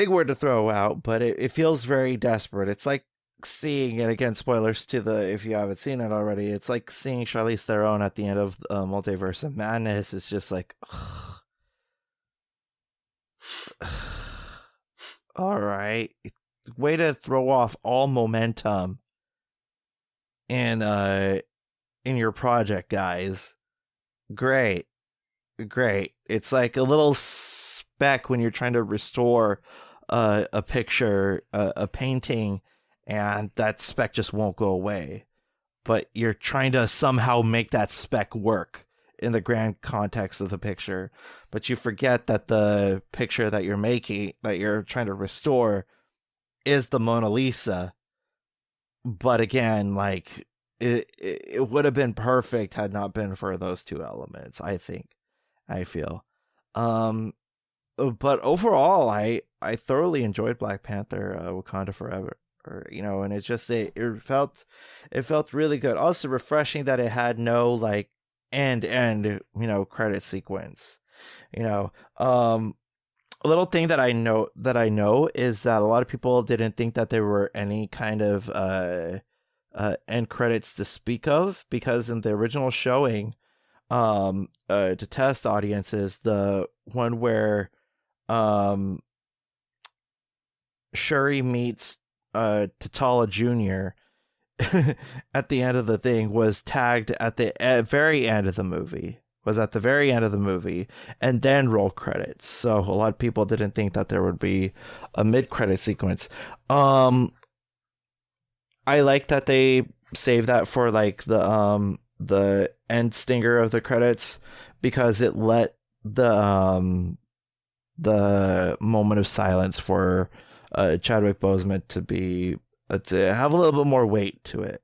word to throw out, but it feels very desperate. It's like seeing it, again, spoilers to if you haven't seen it already, it's like seeing Charlize Theron at the end of Multiverse of Madness. It's just like, all right, way to throw off all momentum in your project, guys. Great. It's like a little speck when you're trying to restore a picture, a painting, and that speck just won't go away. But you're trying to somehow make that speck work in the grand context of the picture. But you forget that the picture that you're making, that you're trying to restore, is the Mona Lisa. But again, like, it would have been perfect had not been for those two elements, I feel. But overall, I thoroughly enjoyed Black Panther, Wakanda Forever. And it's just it felt really good. Also refreshing that it had no like end credit sequence. A little thing that I know is that a lot of people didn't think that there were any kind of end credits to speak of, because in the original showing, to test audiences, the one where Shuri meets T'Challa Jr. at the end of the thing was tagged at the very end of the movie. And then roll credits. So a lot of people didn't think that there would be a mid-credit sequence. I like that they saved that for like the end stinger of the credits, because it let the moment of silence for Chadwick Boseman to have a little bit more weight to it.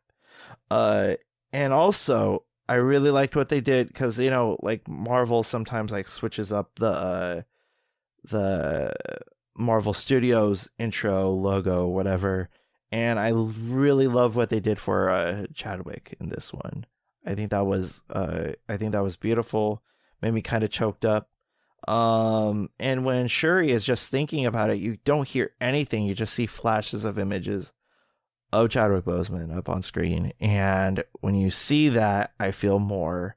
And also, I really liked what they did, because like Marvel sometimes like switches up the Marvel Studios intro logo, whatever. And I really love what they did for Chadwick in this one. I think that was beautiful. Made me kind of choked up. And when Shuri is just thinking about it, you don't hear anything. You just see flashes of images of Chadwick Boseman up on screen. And when you see that, I feel more,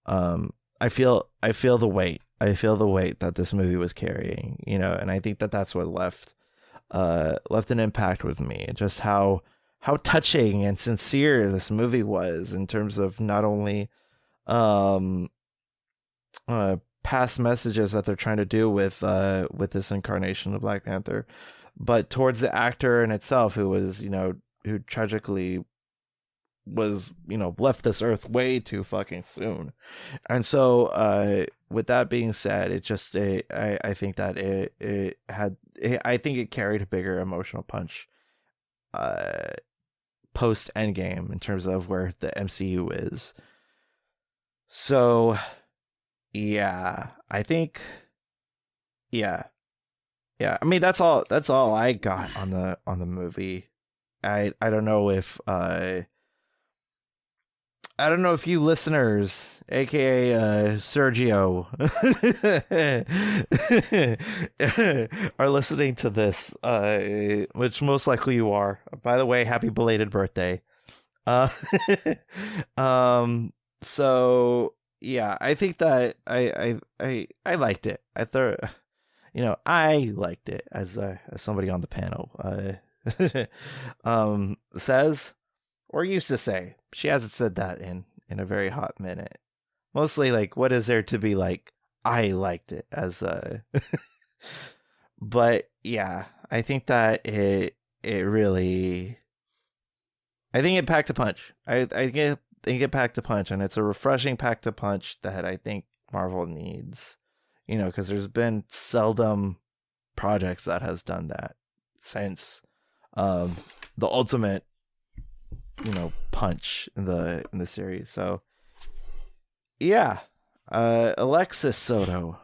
I feel the weight. I feel the weight that this movie was carrying, and I think that that's what left an impact with me. Just how touching and sincere this movie was, in terms of not only, past messages that they're trying to do with this incarnation of Black Panther, but towards the actor in itself, who was, who tragically was, left this earth way too fucking soon. And so, with that being said, it just, I think that I think it carried a bigger emotional punch, post Endgame, in terms of where the MCU is. So, yeah, I think, yeah. I mean, that's all I got on the movie. I don't know if you listeners, aka Sergio, are listening to this, which most likely you are. By the way, happy belated birthday. So yeah, I think that I liked it. I thought, I liked it as somebody on the panel says. Or used to say. She hasn't said that in a very hot minute. Mostly like, what is there to be like? I liked it as but yeah, I think that it really, I think it packed a punch. I think it packed a punch, and it's a refreshing packed a punch that I think Marvel needs. Because there's been seldom projects that has done that since the Ultimate punch in the series. So yeah, Alexis Soto,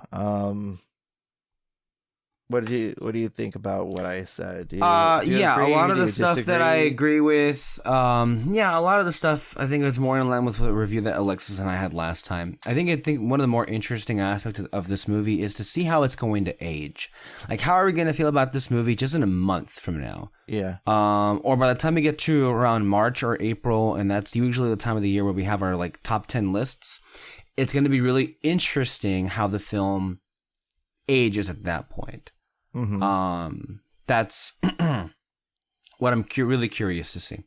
what do you think about what I said? Do you yeah, agree? a lot of Do the you stuff that I disagree? agree with, yeah, a lot of the stuff I think is more in line with the review that Alexis and I had last time. I think one of the more interesting aspects of this movie is to see how it's going to age. Like, how are we going to feel about this movie just in a month from now? Yeah. Or by the time we get to around March or April, and that's usually the time of the year where we have our like top 10 lists. It's going to be really interesting how the film ages at that point. Mm-hmm. That's what I'm really curious to see.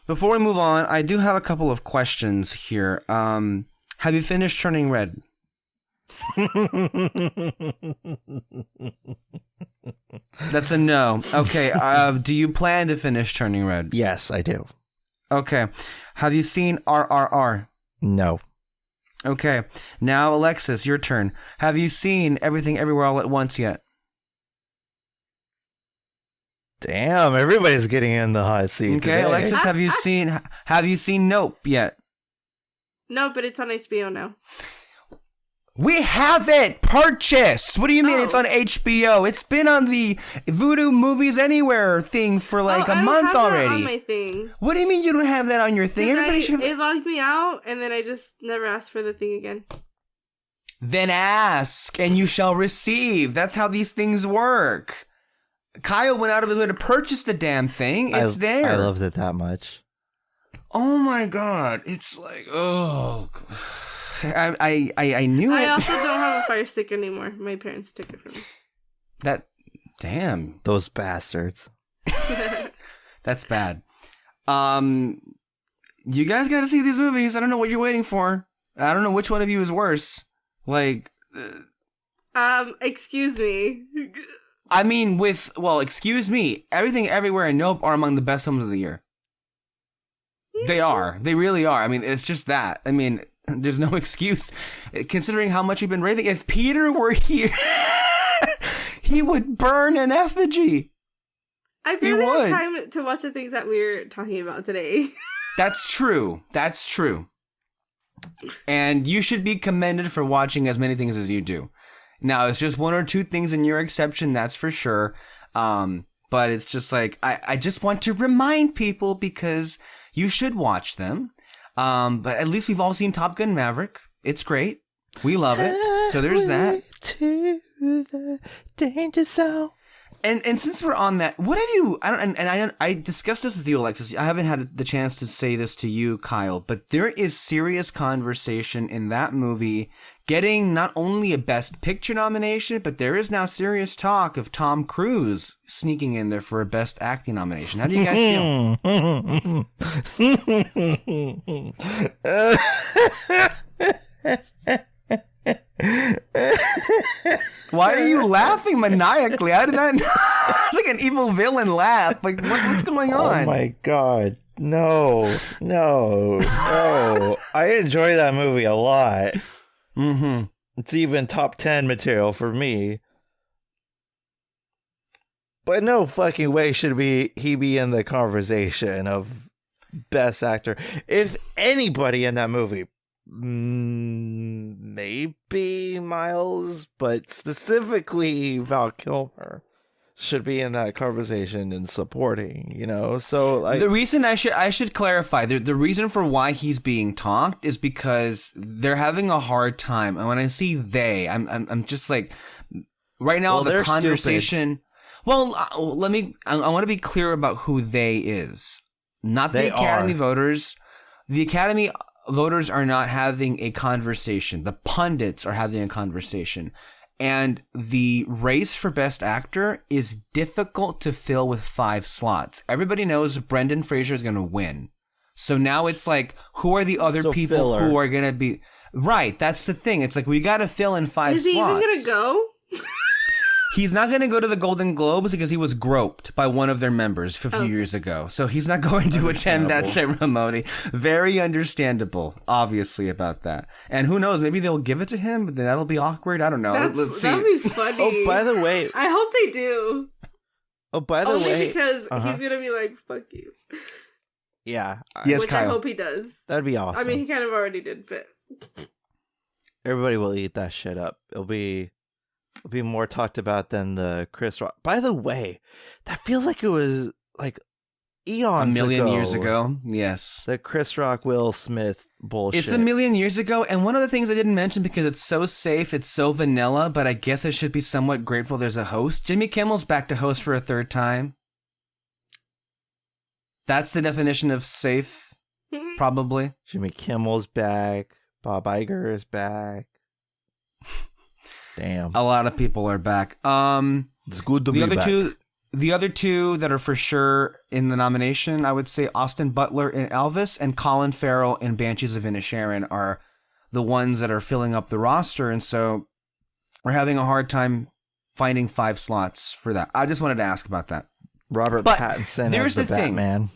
Before we move on, I do have a couple of questions here. Have you finished Turning Red? That's a no. Okay. Do you plan to finish Turning Red? Yes, I do. Okay. Have you seen RRR? No. Okay. Now, Alexis, your turn. Have you seen Everything Everywhere All at Once yet? Damn, everybody's getting in the hot seat. Okay, today. Alexis, have you seen Nope yet? No, but it's on HBO now. We have it purchased. What do you mean Oh. it's on HBO? It's been on the Voodoo Movies Anywhere thing for like a month I don't have already. that on my thing. What do you mean you don't have that on your thing? Everybody should have. It logged me out, and then I just never asked for the thing again. Then ask, and you shall receive. That's how these things work. Kyle went out of his way to purchase the damn thing. It's there. I loved it that much. Oh my god! It's like, oh, I knew it. I also don't have a Fire Stick anymore. My parents took it from me. That, damn, Those bastards. that's bad. You guys got to see these movies. I don't know what you're waiting for. I don't know which one of you is worse. Like, Excuse me. I mean, excuse me. Everything Everywhere and Nope are among the best films of the year. They are. They really are. I mean, it's just that. I mean, there's no excuse. Considering how much we've been raving. If Peter were here, he would burn an effigy. I barely have time to watch the things that we're talking about today. That's true. That's true. And you should be commended for watching as many things as you do. Now, it's just one or two things in your exception, that's for sure. But it's just like, I just want to remind people because you should watch them. But at least we've all seen Top Gun Maverick. It's great. We love it. So there's that. To the danger zone. And since we're on that, what have you? I discussed this with you, Alexis. I haven't had the chance to say this to you, Kyle. But there is serious conversation in that movie getting not only a Best Picture nomination, but there is now serious talk of Tom Cruise sneaking in there for a Best Acting nomination. How do you guys feel? Why are you laughing maniacally? How did that? It's like an evil villain laugh. Like, what's going on? Oh my god. No. I enjoy that movie a lot. Mm-hmm. It's even top 10 material for me. But no fucking way should he be in the conversation of best actor. If anybody in that movie, maybe Miles, but specifically Val Kilmer, should be in that conversation and supporting, you know? So like the reason I should clarify the reason for why he's being talked is because they're having a hard time. And when I see I'm just like right now Well, the they're conversation. Well, I want to be clear about who they is. Not the They Academy are. voters. The Academy voters are not having a conversation. The pundits are having a conversation. And the race for Best Actor is difficult to fill with 5 slots. Everybody knows Brendan Fraser is going to win. So now it's like, who are the other people filler. who are going to be... Right, that's the thing. It's like, we got to fill in 5 Is he slots. even gonna go? He's not going to go to the Golden Globes because he was groped by one of their members a few years ago. So he's not going to attend that ceremony. Very understandable, obviously, about that. And who knows, maybe they'll give it to him, but then that'll be awkward. I don't know. Let's see. That'd be funny. Oh, by the way, I hope they do. Only because he's gonna be like, "Fuck you." yeah, Yes, Which Kyle. I hope he does. that'd be awesome. I mean, he kind of already did, but Everybody will eat that shit up. It'll be more talked about than the Chris Rock. By the way, that feels like it was like eons A million years ago. Yes. The Chris Rock, Will Smith bullshit. It's a million years ago. And one of the things I didn't mention because it's so safe, it's so vanilla, but I guess I should be somewhat grateful there's a host. Jimmy Kimmel's back to host for a 3rd time. That's the definition of safe, probably. Jimmy Kimmel's back. Bob Iger is back. Damn. A lot of people are back. It's good to be back. The other two that are for sure in the nomination, I would say Austin Butler in Elvis and Colin Farrell in Banshees of Inisherin are the ones that are filling up the roster. And so we're having a hard time finding 5 slots for that. I just wanted to ask about that. Robert But Pattinson there's as the the thing. Batman.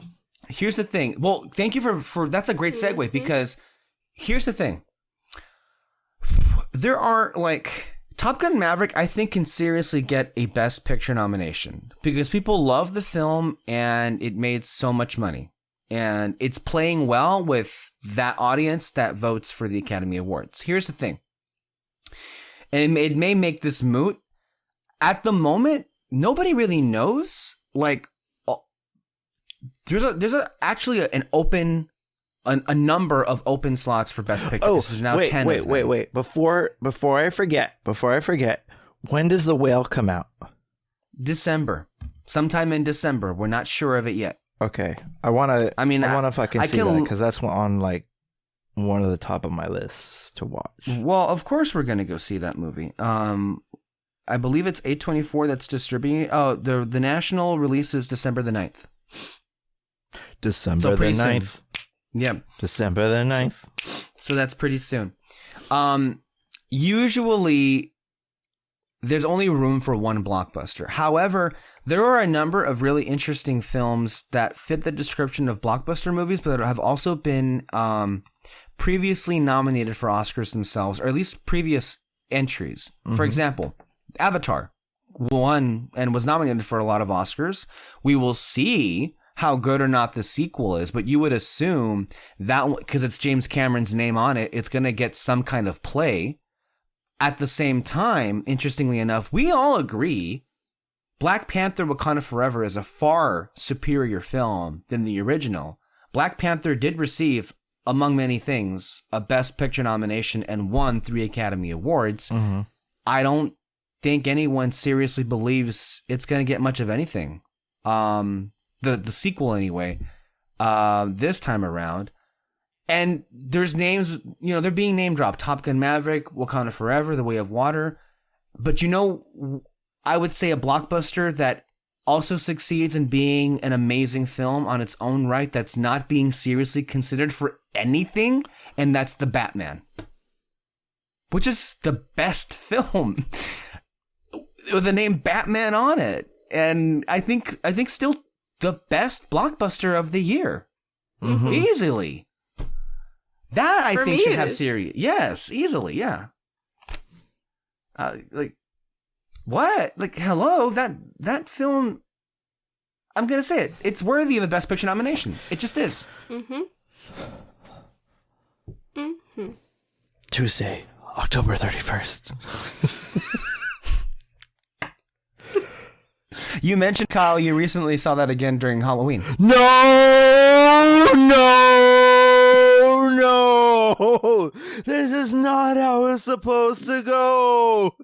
Here's the thing. Well, thank you for that's a great segue because here's the thing. There are like Top Gun Maverick, I think, can seriously get a Best Picture nomination because people love the film and it made so much money. And it's playing well with that audience that votes for the Academy Awards. Here's the thing. And it may make this moot. At the moment, nobody really knows. Like, there's actually a number of open slots for Best Picture. Oh, There's now wait, 10 of them. wait. Before I forget, when does The Whale come out? December. Sometime in December. We're not sure of it yet. Okay. I want to fucking I see can- that because that's on like one of the top of my lists to watch. Well, of course we're going to go see that movie. I believe it's A24 that's distributing. Oh, the national release is December the 9th. December So the pretty soon. 9th. Yeah. December the 9th. So that's pretty soon. Usually there's only room for one blockbuster. However, there are a number of really interesting films that fit the description of blockbuster movies, but that have also been previously nominated for Oscars themselves, or at least previous entries. For example, Avatar won and was nominated for a lot of Oscars. We will see how good or not the sequel is, but you would assume that because it's James Cameron's name on it, it's going to get some kind of play. At the same time, interestingly enough, we all agree Black Panther Wakanda Forever is a far superior film than the original. Black Panther did receive, among many things, a Best Picture nomination and won 3 Academy Awards. I don't think anyone seriously believes it's going to get much of anything. The sequel anyway, this time around. And there's names, they're being name dropped. Top Gun Maverick, Wakanda Forever, The Way of Water. But I would say a blockbuster that also succeeds in being an amazing film on its own right that's not being seriously considered for anything, and that's The Batman. Which is the best film with the name Batman on it. And I think still the best blockbuster of the year. Easily. That I For think me, should it have is. serious. Yes, easily, yeah. What? Hello, that film. I'm gonna say it. It's worthy of a Best Picture nomination. It just is. Tuesday, October 31st. You mentioned, Kyle, you recently saw that again during Halloween. No! This is not how it's supposed to go!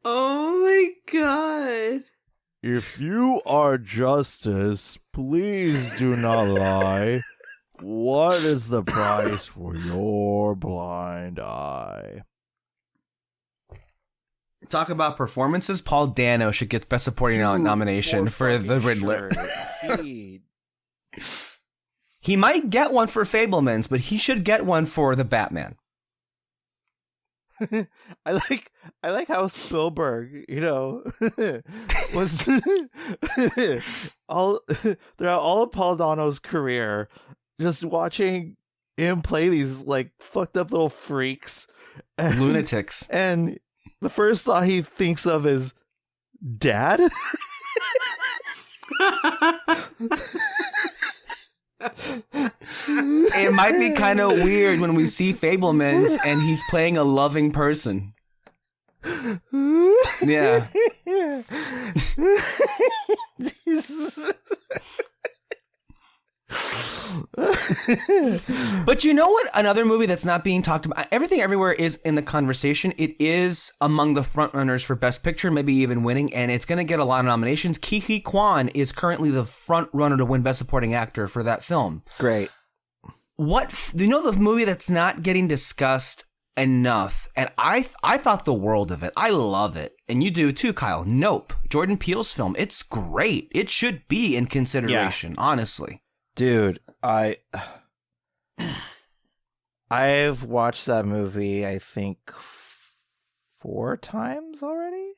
Oh my god. If you are justice, please do not lie. What is the price for your blind eye? Talk about performances. Paul Dano should get Best Supporting nomination for The Riddler. He might get one for Fabelmans, but he should get one for the Batman. I like how Spielberg, was all throughout all of Paul Dano's career, just watching him play these like fucked up little freaks, Lunatics, and the first thought he thinks of is Dad. It might be kind of weird when we see Fabelmans and he's playing a loving person. Yeah. But you know what? Another movie that's not being talked about. Everything Everywhere is in the conversation. It is among the frontrunners for Best Picture, maybe even winning, and it's going to get a lot of nominations. Ke Huy Quan is currently the front runner to win Best Supporting Actor for that film. Great. Do you know the movie that's not getting discussed enough? And I thought the world of it. I love it. And you do too, Kyle. Nope. Jordan Peele's film. It's great. It should be in consideration, honestly. Dude, I've watched that movie, I think, 4 times already.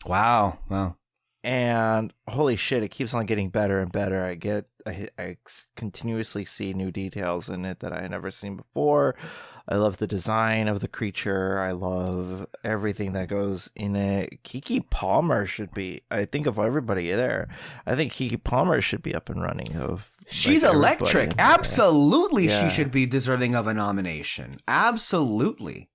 Wow. And holy shit, it keeps on getting better and better. I continuously see new details in it that I had never seen before. I love the design of the creature. I love everything that goes in it. Keke Palmer should be, I think of everybody there, I think Keke Palmer should be up and running. She's electric. Absolutely, yeah. She should be deserving of a nomination. Absolutely.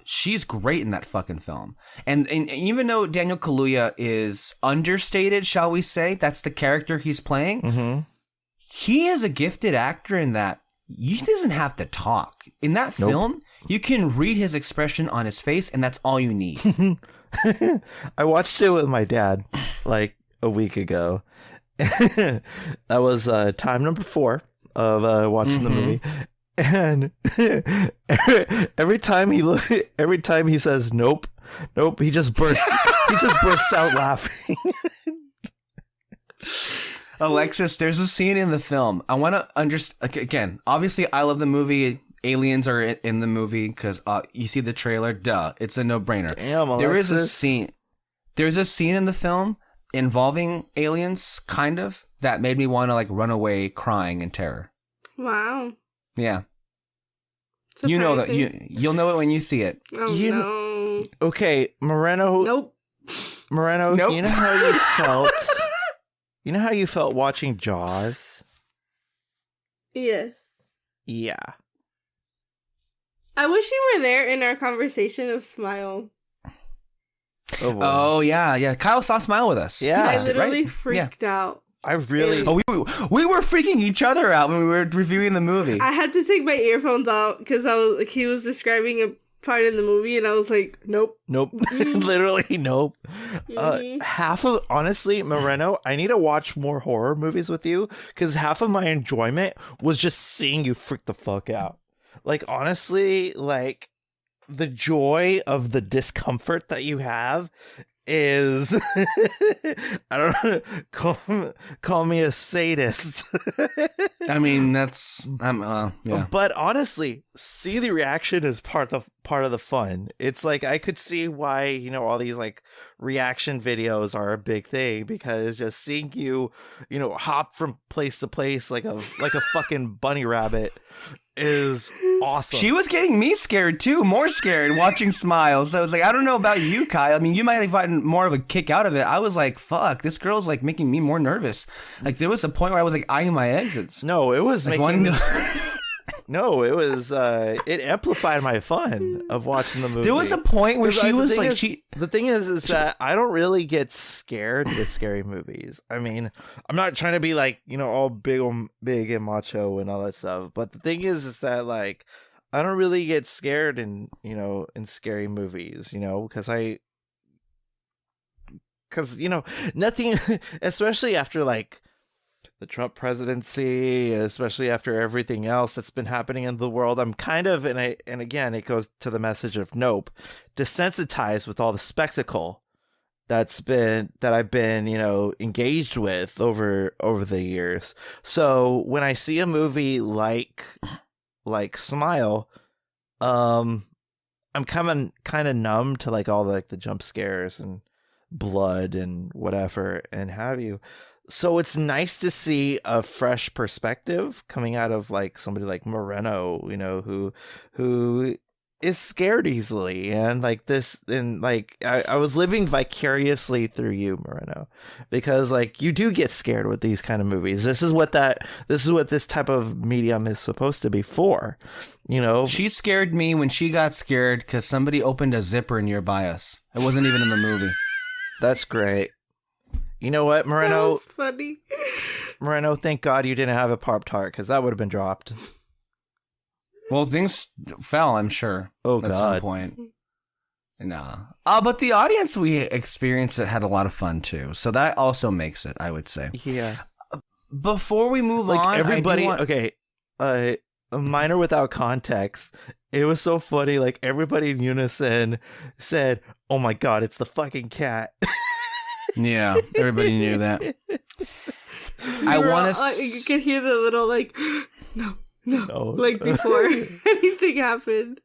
She's great in that fucking film. And even though Daniel Kaluuya is understated, shall we say, that's the character he's playing, mm-hmm. He is a gifted actor in that he doesn't have to talk. In that film, you can read his expression on his face, and that's all you need. I watched it with my dad like a week ago. That was time number 4 of watching the movie. And every time he says nope, he just bursts out laughing. Alexis, there's a scene in the film. I want to understand. Again, obviously, I love the movie. Aliens are in the movie because you see the trailer. Duh, it's a no-brainer. Damn, Alexis. There is a scene. There's a scene in the film involving aliens, kind of, that made me want to like run away, crying in terror. Wow. Yeah. Surprising. You know that you'll know it when you see it. Oh, no. Okay, Moreno. Nope. Moreno, nope. You know how you felt? You know how you felt watching Jaws? Yes. Yeah. I wish you were there in our conversation of Smile. Oh yeah. Kyle saw Smile with us. Yeah. I literally right? freaked out. I really... Oh, we were freaking each other out when we were reviewing the movie. I had to take my earphones out because he was describing a part in the movie and I was like, nope. Literally nope. Honestly, Moreno, I need to watch more horror movies with you because half of my enjoyment was just seeing you freak the fuck out. Like, honestly, like, the joy of the discomfort that you have is I don't know, call me a sadist. I mean, that's yeah. But honestly, see the reaction is part of the fun. It's like I could see why, all these like reaction videos are a big thing because just seeing you, hop from place to place like a fucking bunny rabbit is awesome. She was getting me scared too, more scared watching Smile. So I was like, I don't know about you, Kyle. I mean, you might have gotten more of a kick out of it. I was like, fuck, this girl's like making me more nervous. Like there was a point where I was like eyeing my exits. No, it was like making me... No, it was it amplified my fun of watching the movie. There was a point where she was like, the thing is that I don't really get scared with scary movies. I mean, I'm not trying to be like, all big and macho and all that stuff. But the thing is that like, I don't really get scared in scary movies, because nothing, especially after like the Trump presidency, especially after everything else that's been happening in the world, I'm kind of, and again, it goes to the message of Nope, desensitized with all the spectacle that I've been, engaged with over the years. So when I see a movie like Smile, I'm kind of numb to like all the jump scares and blood and whatever and have you. So it's nice to see a fresh perspective coming out of like somebody like Moreno, who is scared easily, and like this, and like I was living vicariously through you, Moreno, because like you do get scared with these kind of movies. This is what this type of medium is supposed to be for, She scared me when she got scared because somebody opened a zipper nearby us. It wasn't even in the movie. That's great. You know what, Moreno? That was funny. Moreno, thank God you didn't have a Pop-Tart, because that would have been dropped. Well, things fell, I'm sure. Oh, at God. some point. Nah. But the audience we experienced it had a lot of fun, too. So that also makes it, I would say. Yeah. Before we move like on, everybody, okay, a minor without context, it was so funny. Like, everybody in unison said, "Oh my God, it's the fucking cat." Yeah, everybody knew that. I want to. You could hear the little like, no, like before anything happened.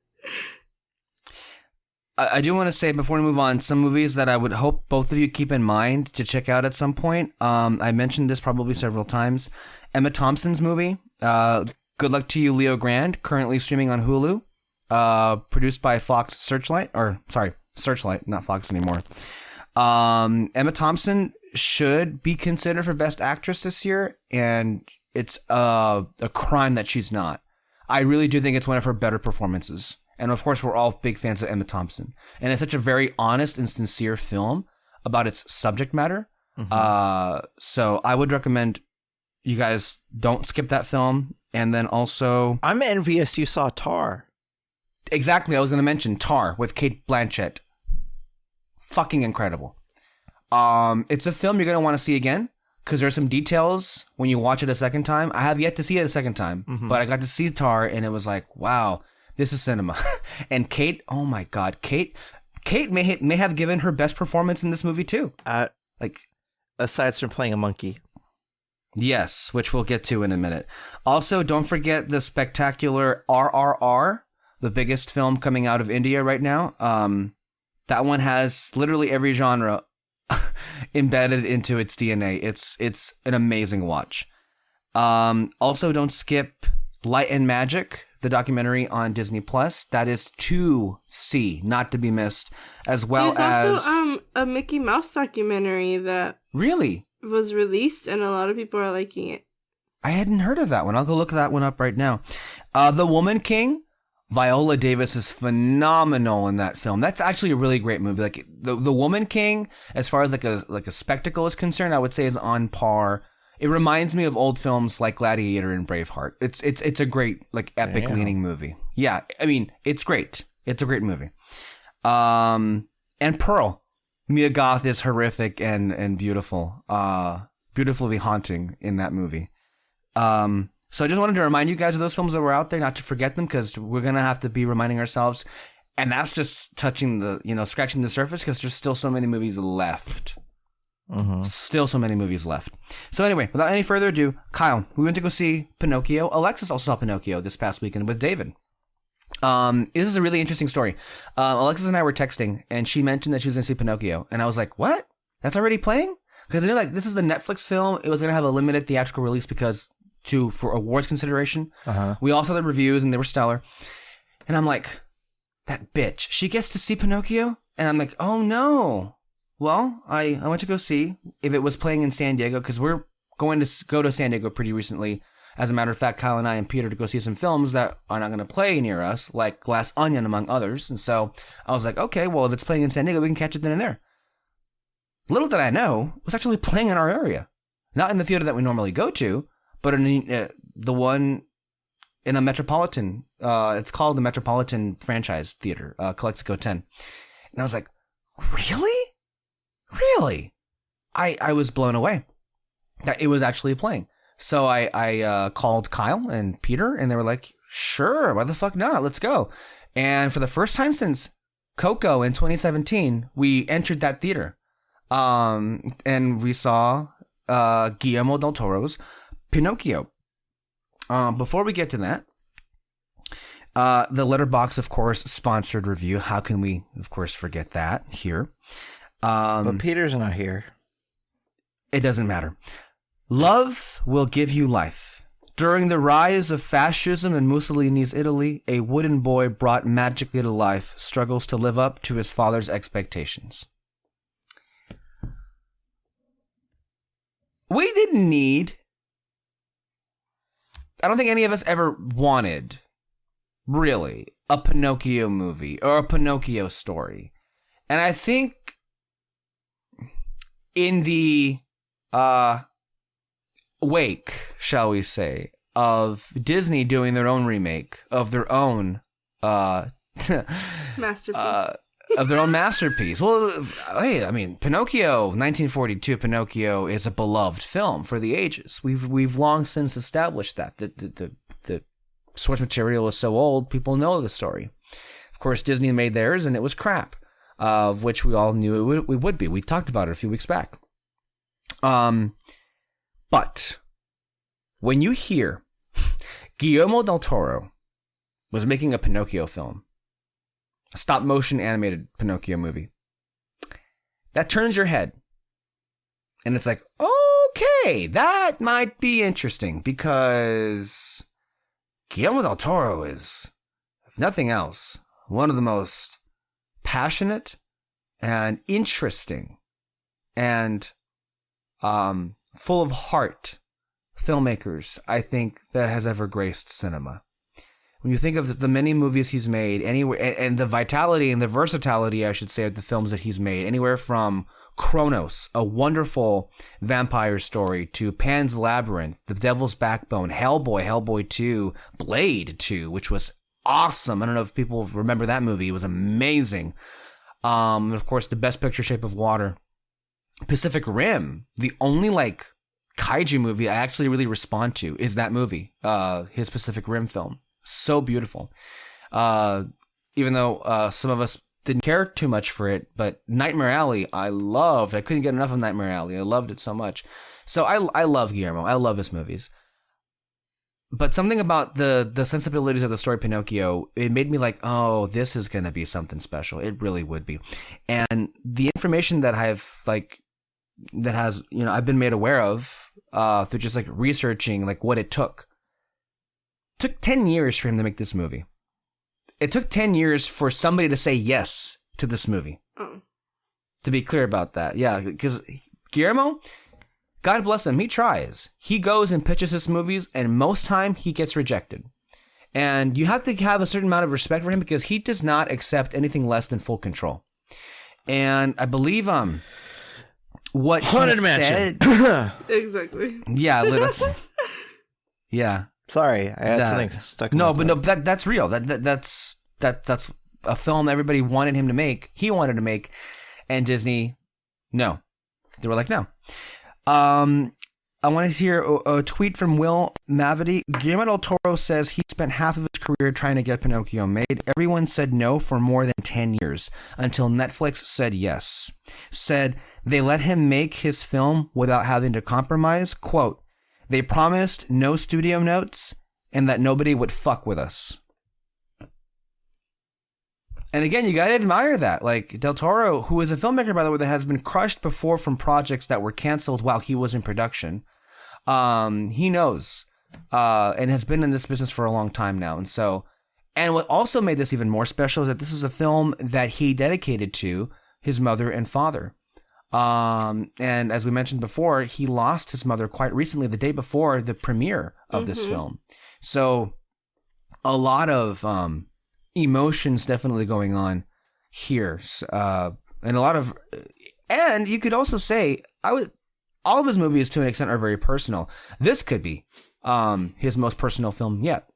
I do want to say before we move on, some movies that I would hope both of you keep in mind to check out at some point. I mentioned this probably several times. Emma Thompson's movie, Good Luck to You, Leo Grand, currently streaming on Hulu. Produced by Searchlight, not Fox anymore. Emma Thompson should be considered for Best Actress this year, and it's a crime that she's not. I really do think it's one of her better performances. And of course, we're all big fans of Emma Thompson. And it's such a very honest and sincere film about its subject matter. Mm-hmm. So I would recommend you guys don't skip that film. And then also... I'm envious you saw Tar. Exactly, I was going to mention Tar with Cate Blanchett. Fucking incredible. It's a film you're going to want to see again, because there's some details when you watch it a second time. I have yet to see it a second time, but I got to see Tar, and it was like, wow, this is cinema. And Cate, oh my God, Cate may have given her best performance in this movie too. Aside from playing a monkey. Yes, which we'll get to in a minute. Also, don't forget the spectacular RRR, the biggest film coming out of India right now. That one has literally every genre embedded into its DNA. It's an amazing watch. Also, don't skip Light and Magic, the documentary on Disney Plus. That is to see, not to be missed, as well There's also a Mickey Mouse documentary that really was released, and a lot of people are liking it. I hadn't heard of that one. I'll go look that one up right now. The Woman King. Viola Davis is phenomenal in that film. That's actually a really great movie. Like the Woman King, as far as like a spectacle is concerned, I would say is on par. It reminds me of old films like Gladiator and Braveheart. It's a great like epic leaning movie. Yeah, I mean it's great. It's a great movie. And Pearl, Mia Goth is horrific and beautiful, beautifully haunting in that movie. So I just wanted to remind you guys of those films that were out there, not to forget them, because we're going to have to be reminding ourselves. And that's just scratching the surface, because there's still so many movies left. Mm-hmm. Still so many movies left. So anyway, without any further ado, Kyle, we went to go see Pinocchio. Alexis also saw Pinocchio this past weekend with David. This is a really interesting story. Alexis and I were texting, and she mentioned that she was going to see Pinocchio. And I was like, what? That's already playing? Because I knew this is the Netflix film. It was going to have a limited theatrical release for awards consideration. We all saw the reviews and they were stellar. And I'm like, that bitch, she gets to see Pinocchio? And I'm like, oh no. Well, I went to go see if it was playing in San Diego, because we're going to go to San Diego pretty recently As a matter of fact, Kyle and I and Peter to go see some films that are not going to play near us, like Glass Onion, among others. And so I was like, okay, well, if it's playing in San Diego, we can catch it then and there. Little did I know, it was actually playing in our area. Not in the theater that we normally go to, but in the one in a Metropolitan. It's called the Metropolitan Franchise Theater, Calexico 10. And I was like, really? Really? I was blown away that it was actually playing. So I called Kyle and Peter, and they were like, sure, why the fuck not? Let's go. And for the first time since Coco in 2017, we entered that theater. And we saw Guillermo del Toro's Pinocchio. Before we get to that, the Letterboxd, of course, sponsored review. How can we, of course, forget that here? But Peter's not here. It doesn't matter. Love will give you life. During the rise of fascism in Mussolini's Italy, a wooden boy brought magically to life struggles to live up to his father's expectations. We didn't need, I don't think any of us ever wanted, really, a Pinocchio movie or a Pinocchio story. And I think in the wake, shall we say, of Disney doing their own remake of their own Masterpiece. Of their own masterpiece. Well, hey, I mean, Pinocchio, 1942 Pinocchio is a beloved film for the ages. We've long since established that the source material is so old, people know the story. Of course, Disney made theirs, and it was crap, of which we all knew it would be. We talked about it a few weeks back. But when you hear Guillermo del Toro was making a Pinocchio film, a stop-motion animated Pinocchio movie, that turns your head. And it's like, okay, that might be interesting, because Guillermo del Toro is, if nothing else, one of the most passionate and interesting and full of heart filmmakers, I think, that has ever graced cinema. When you think of the many movies he's made, anywhere, and the vitality and the versatility, I should say, of the films that he's made, anywhere from Kronos, a wonderful vampire story, to Pan's Labyrinth, The Devil's Backbone, Hellboy, Hellboy 2, Blade 2, which was awesome. I don't know if people remember that movie. It was amazing. Of course, the Best Picture, Shape of Water. Pacific Rim, the only kaiju movie I actually really respond to is that movie, his Pacific Rim film. So beautiful. Even though some of us didn't care too much for it, but Nightmare Alley I loved. I couldn't get enough of Nightmare Alley. I loved it so much. So I love Guillermo. I love his movies. But something about the sensibilities of the story Pinocchio, it made me like, oh, this is going to be something special. It really would be. And the information that I've that has, I've been made aware of through just researching what it took 10 years for him to make this movie. It took 10 years for somebody to say yes to this movie. Oh. To be clear about that. Yeah, because Guillermo, God bless him, he tries. He goes and pitches his movies, and most time he gets rejected. And you have to have a certain amount of respect for him, because he does not accept anything less than full control. And I believe what Haunted he Mansion. said. Exactly. Yeah, that's yeah. Sorry, I had something stuck in my throat. No, that's real. That's a film everybody wanted him to make. He wanted to make, and Disney, no, they were like, no. I want to hear a tweet from Will Mavity. Guillermo del Toro says he spent half of his career trying to get Pinocchio made. Everyone said no for more than 10 years until Netflix said yes. Said they let him make his film without having to compromise. Quote, they promised no studio notes and that nobody would fuck with us. And again, you gotta admire that. Del Toro, who is a filmmaker, by the way, that has been crushed before from projects that were canceled while he was in production. He knows, and has been in this business for a long time now. And what also made this even more special is that this is a film that he dedicated to his mother and father. And as we mentioned before, he lost his mother quite recently, the day before the premiere of this film. So a lot of emotions definitely going on here. And a lot of, and you could also say, all of his movies to an extent are very personal. This could be his most personal film yet.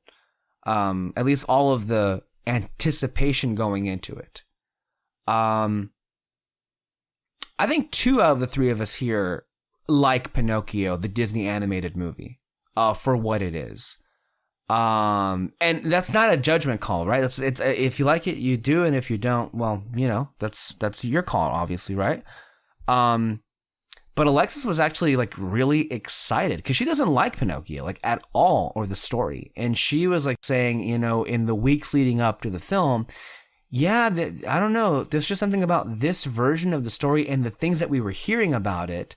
At least all of the anticipation going into it. I think 2 out of the 3 of us here like Pinocchio, the Disney animated movie, for what it is. And that's not a judgment call, right? It's if you like it, you do, and if you don't, well, that's your call, obviously, right? But Alexis was actually like really excited because she doesn't like Pinocchio like at all, or the story, and she was like saying, in the weeks leading up to the film, yeah, I don't know. There's just something about this version of the story and the things that we were hearing about it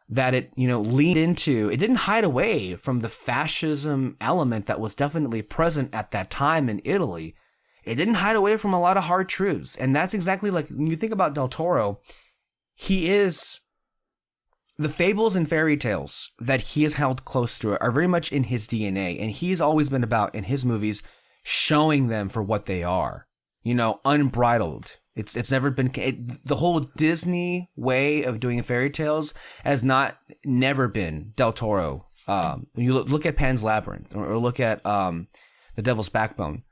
that it, leaned into. It didn't hide away from the fascism element that was definitely present at that time in Italy. It didn't hide away from a lot of hard truths. And that's exactly like when you think about Del Toro, he is the fables and fairy tales that he has held close to are very much in his DNA. And he's always been about, in his movies, showing them for what they are. Unbridled. It's never been the whole Disney way of doing fairy tales has never been Del Toro. When you look at Pan's Labyrinth or look at The Devil's Backbone,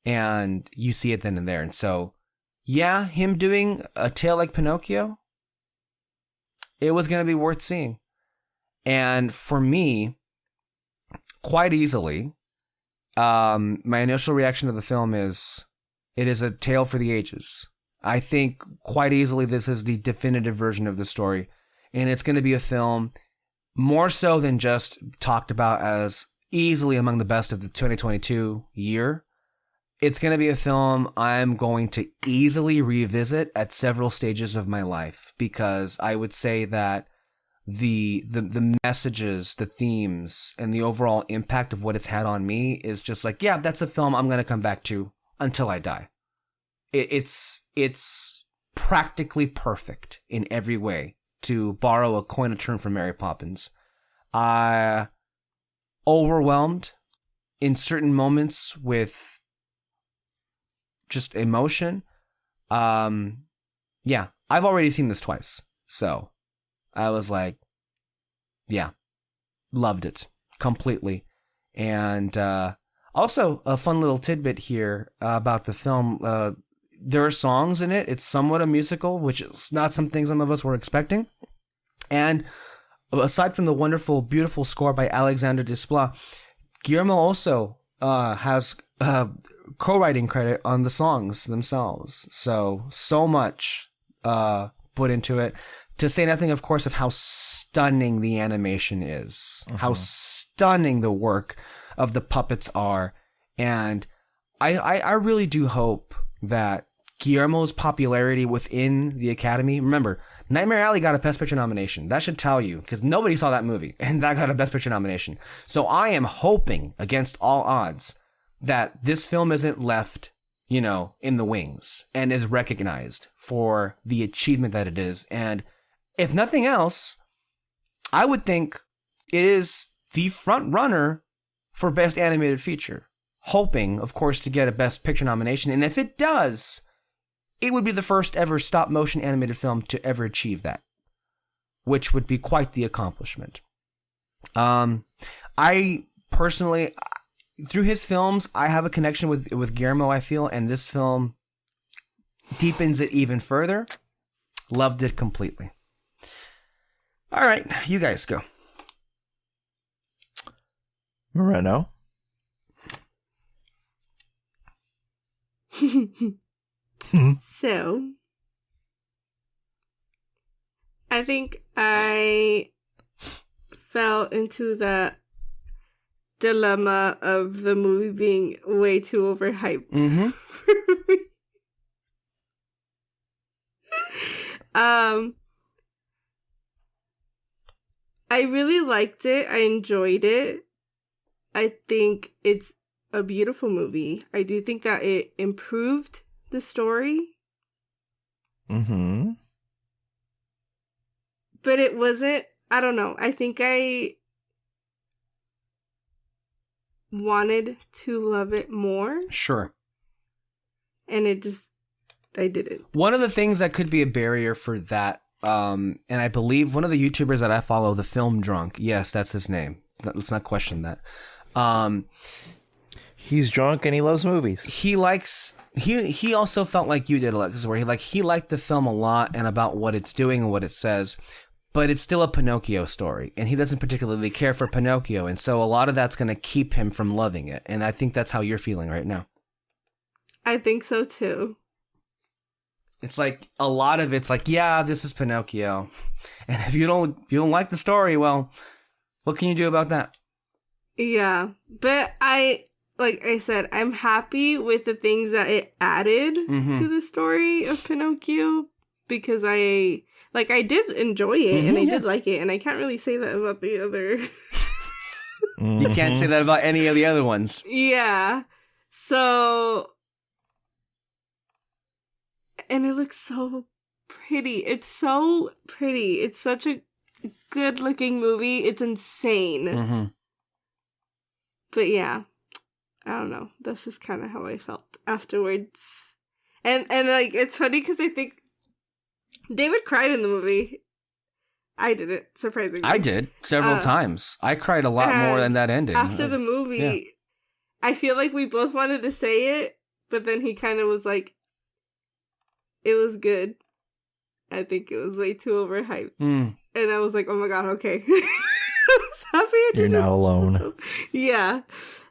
and you see it then and there. And so, yeah, him doing a tale like Pinocchio, it was going to be worth seeing. And for me, quite easily, my initial reaction to the film is, it is a tale for the ages. I think quite easily this is the definitive version of the story. And it's going to be a film more so than just talked about as easily among the best of the 2022 year. It's going to be a film I'm going to easily revisit at several stages of my life, because I would say that the messages, the themes, and the overall impact of what it's had on me is just like, yeah, that's a film I'm going to come back to until I die. It's practically perfect in every way, to borrow a coin of term from Mary Poppins. Overwhelmed in certain moments with just emotion. Yeah, I've already seen this twice, so I was like, yeah, loved it completely. And also, a fun little tidbit here about the film. There are songs in it. It's somewhat a musical, which is not something some of us were expecting. And aside from the wonderful, beautiful score by Alexander Desplat, Guillermo also has co-writing credit on the songs themselves. So much put into it. To say nothing, of course, of how stunning the animation is, how stunning the work of the puppets are. And I really do hope that Guillermo's popularity within the Academy, remember, Nightmare Alley got a Best Picture nomination. That should tell you, because nobody saw that movie, and that got a Best Picture nomination. So I am hoping, against all odds, that this film isn't left, in the wings, and is recognized for the achievement that it is. And if nothing else, I would think it is the front runner for Best Animated Feature, hoping, of course, to get a Best Picture nomination. And if it does, it would be the first ever stop-motion animated film to ever achieve that, which would be quite the accomplishment. I personally, through his films, I have a connection with Guillermo, I feel, and this film deepens it even further. Loved it completely. All right, you guys go. Moreno. So, I think I fell into the dilemma of the movie being way too overhyped for me. I really liked it. I enjoyed it. I think it's a beautiful movie. I do think that it improved the story. but it wasn't, I don't know. I think I wanted to love it more. Sure. And I didn't. One of the things that could be a barrier for that, and I believe one of the YouTubers that I follow, the Film Drunk, yes, that's his name. Let's not question that. He's drunk and he loves movies. He also felt like you did, Alexis, where he liked the film a lot and about what it's doing and what it says, but it's still a Pinocchio story, and he doesn't particularly care for Pinocchio, and so a lot of that's going to keep him from loving it, and I think that's how you're feeling right now. I think so too. It's like a lot of it's like, yeah, this is Pinocchio, and if you don't like the story, well, what can you do about that? Yeah, but like I said, I'm happy with the things that it added to the story of Pinocchio, because I did enjoy it and I did like it, and I can't really say that about the other. You can't say that about any of the other ones. Yeah. So, and it looks so pretty. It's so pretty. It's such a good looking movie. It's insane. Mm-hmm. But yeah, I don't know. That's just kind of how I felt afterwards. And like, it's funny because I think David cried in the movie. I didn't, surprisingly. I did several times. I cried a lot more than that ending. After the movie, I feel like we both wanted to say it, but then he kind of was like, it was good. I think it was way too overhyped. And I was like, oh my god, okay. I was happy I You're didn't. not alone. Yeah.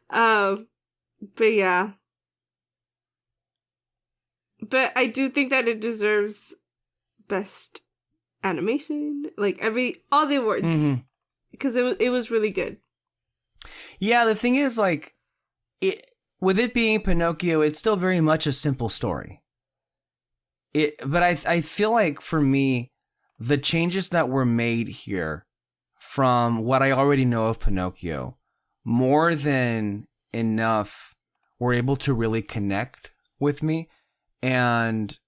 But yeah. But I do think that it deserves best animation, like all the awards, because it was really good. Yeah, the thing is, like, with it being Pinocchio, it's still very much a simple story. But I feel like for me, the changes that were made here from what I already know of Pinocchio, more than enough, were able to really connect with me. And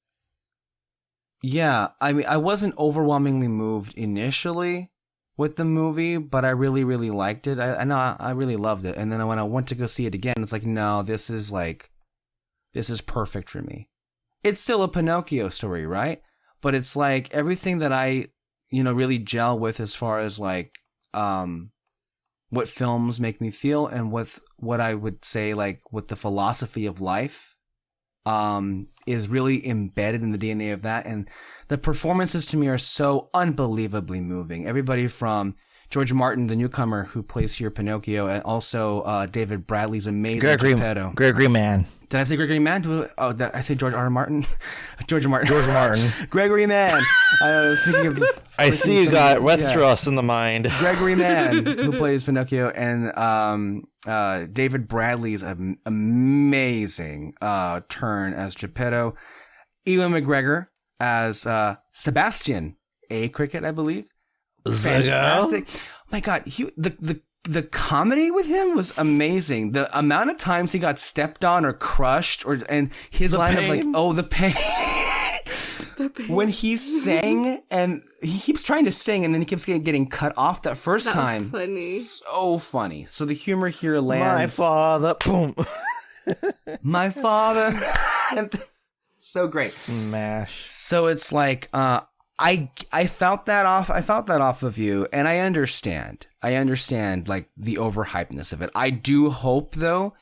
yeah, I mean, I wasn't overwhelmingly moved initially with the movie, but I really, really liked it. I really loved it. And then when I went to go see it again, it's like, no, this is perfect for me. It's still a Pinocchio story, right? But it's like everything that I, really gel with as far as like, what films make me feel, and with what I would say, like, with the philosophy of life, is really embedded in the DNA of that. And the performances to me are so unbelievably moving. Everybody from George Martin, the newcomer who plays here Pinocchio, and also David Bradley's amazing Geppetto. Gregory Mann. Did I say Gregory Mann? Did I say George R. Martin? George Martin. Gregory Mann. Speaking of, I see you got Westeros in the mind. Gregory Mann, who plays Pinocchio, and David Bradley's amazing turn as Geppetto. Ewan McGregor as Sebastian A. Cricket, I believe. Fantastic! Oh my God, the comedy with him was amazing. The amount of times he got stepped on or crushed, and his line of like, "Oh, the pain." When he sang, and he keeps trying to sing, and then he keeps getting cut off that first time. Funny. So funny. So the humor here lands. My father, boom. My father. So great. Smash. So it's like, I felt that off of you, and I understand like the overhypeness of it. I do hope though,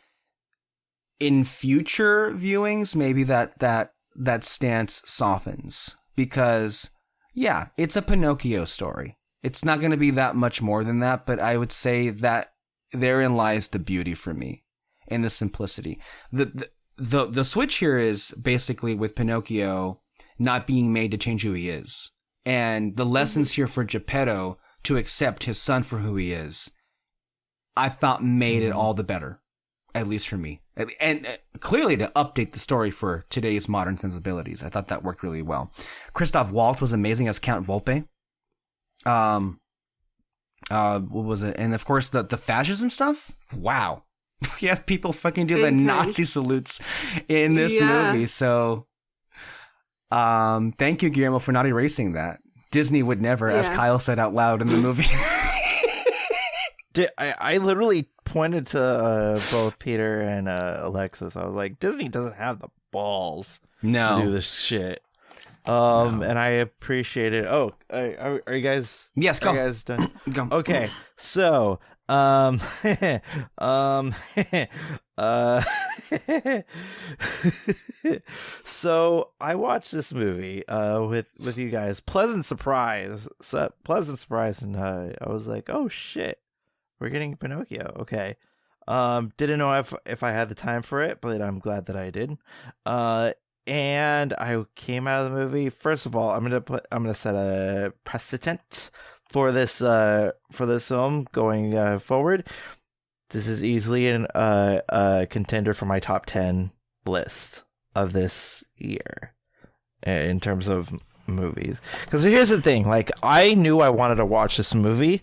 in future viewings, maybe that stance softens, because yeah, it's a Pinocchio story. It's not going to be that much more than that, but I would say that therein lies the beauty for me, and the simplicity. The switch here is basically with Pinocchio not being made to change who he is. And the lessons here for Geppetto to accept his son for who he is, I thought made it all the better, at least for me. And clearly to update the story for today's modern sensibilities. I thought that worked really well. Christoph Waltz was amazing as Count Volpe. What was it? And of course the fascism stuff. Wow. You have people fucking do the Nazi salutes in this movie. So thank you, Guillermo, for not erasing that, Disney would never, as Yeah. Kyle said out loud in the movie. I literally pointed to both Peter and Alexis. I was like, Disney doesn't have the balls to do No. this shit. And I appreciate it. Oh, are you guys? Yes, Are go. you guys done? Go. Okay, so so I watched this movie with you guys. Pleasant surprise, and I was like, oh shit, we're getting Pinocchio. Okay. Didn't know if I had the time for it, but I'm glad that I did. And I came out of the movie. First of all, I'm gonna set a precedent for this film going forward. This is easily a contender for my top 10 list of this year in terms of movies. Because here's the thing, like, I knew I wanted to watch this movie,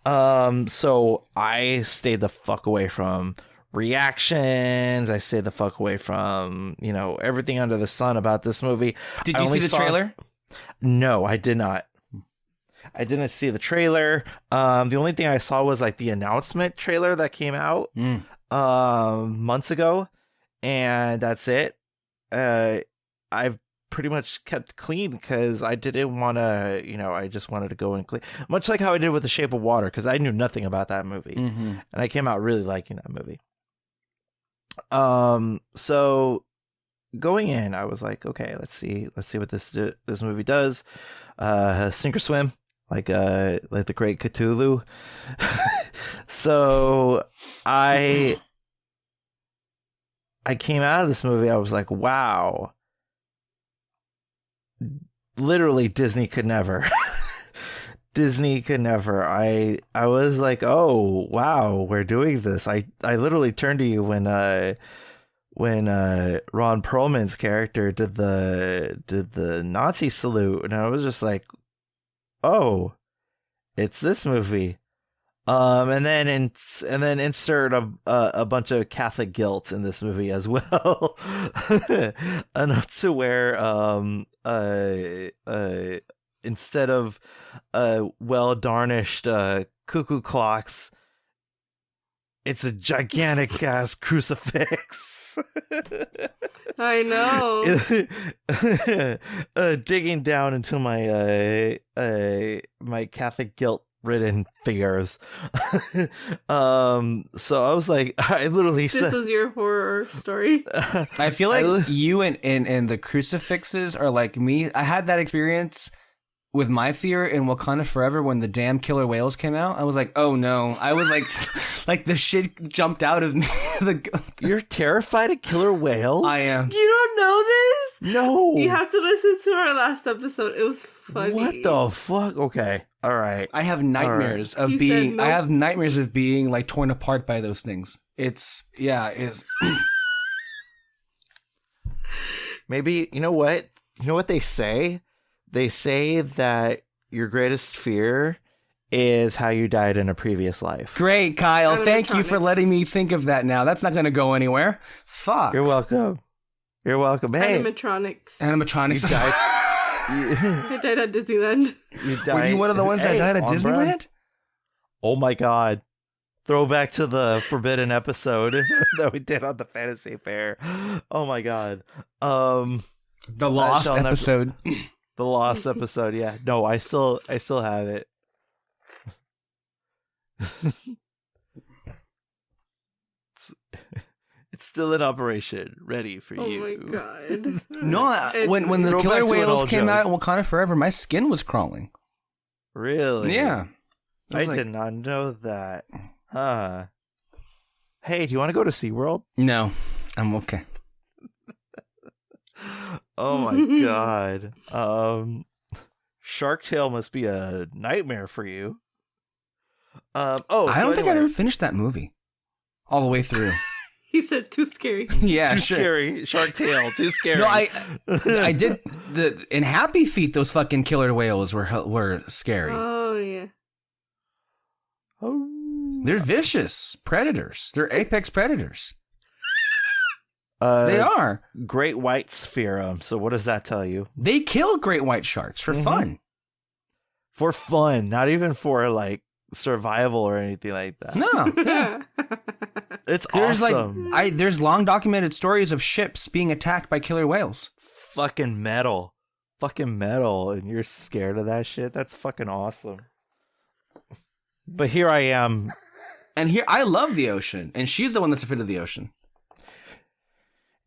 so I stayed the fuck away from reactions. I stayed the fuck away from, everything under the sun about this movie. Did I you only see the saw- trailer? No, I did not. I didn't see the trailer. The only thing I saw was like the announcement trailer that came out months ago, and that's it. I've pretty much kept clean because I didn't want to, I just wanted to go and clean, much like how I did with The Shape of Water, because I knew nothing about that movie, and I came out really liking that movie. So going in, I was like, okay, let's see what this movie does. Sink or swim, like the Great Cthulhu. So I came out of this movie, I was like, wow, literally Disney could never. Disney could never. I was like, oh wow, we're doing this. I literally turned to you when Ron Perlman's character did the Nazi salute, and I was just like, oh, it's this movie. And then insert a bunch of Catholic guilt in this movie as well, enough to where instead of well darnished cuckoo clocks, it's a gigantic ass crucifix. I know. Digging down into my my Catholic guilt ridden figures. So I was like, I literally This said, is your horror story. I feel like you and the crucifixes are like me. I had that experience with my fear in Wakanda Forever when the damn killer whales came out. I was like, oh no. I was like, like the shit jumped out of me. you're terrified of killer whales? I am. You don't know this? No. You have to listen to our last episode. It was funny. What the fuck? Okay. All right. I have nightmares of You being. said no. I have nightmares of being like torn apart by those things. It's. Maybe, you know what? You know what they say? They say that your greatest fear is how you died in a previous life. Great, Kyle. Thank you for Animatronics. letting me think of that now. That's not going to go anywhere. Fuck. You're welcome. You're welcome. Hey, Animatronics. Animatronics. you died. I died at Disneyland. You died. Were you one of the ones that Hey, died at on Disneyland? brand. Oh my god. Throwback to the forbidden episode that we did on the Fantasy Fair. Oh my god. The Lost shall never- episode. The Lost episode, yeah. No, I still have it. It's still in operation, ready for Oh you. my god. No, when the Go killer back to an whales old came joke. out in Wakanda Forever, my skin was crawling. Really? Yeah. I was like- did not know that. Huh. Hey, do you want to go to SeaWorld? No, I'm okay. Oh my god. Shark Tale must be a nightmare for you. I don't think I've ever finished that movie all the way through. He said too scary. Yeah, Too sure. scary. Shark Tale, too scary. No, I did in Happy Feet. Those fucking killer whales were scary. Oh yeah. Oh. They're vicious predators. They're apex predators. They They are. Great white sphere. So what does that tell you? They kill great white sharks for Mhm. fun. for fun, not even for like survival or anything like that. No, yeah. It's There's awesome. there's long documented stories of ships being attacked by killer whales. Fucking metal, and you're scared of that shit. That's fucking awesome. But here I am, and here I love the ocean, and she's the one that's afraid of the ocean.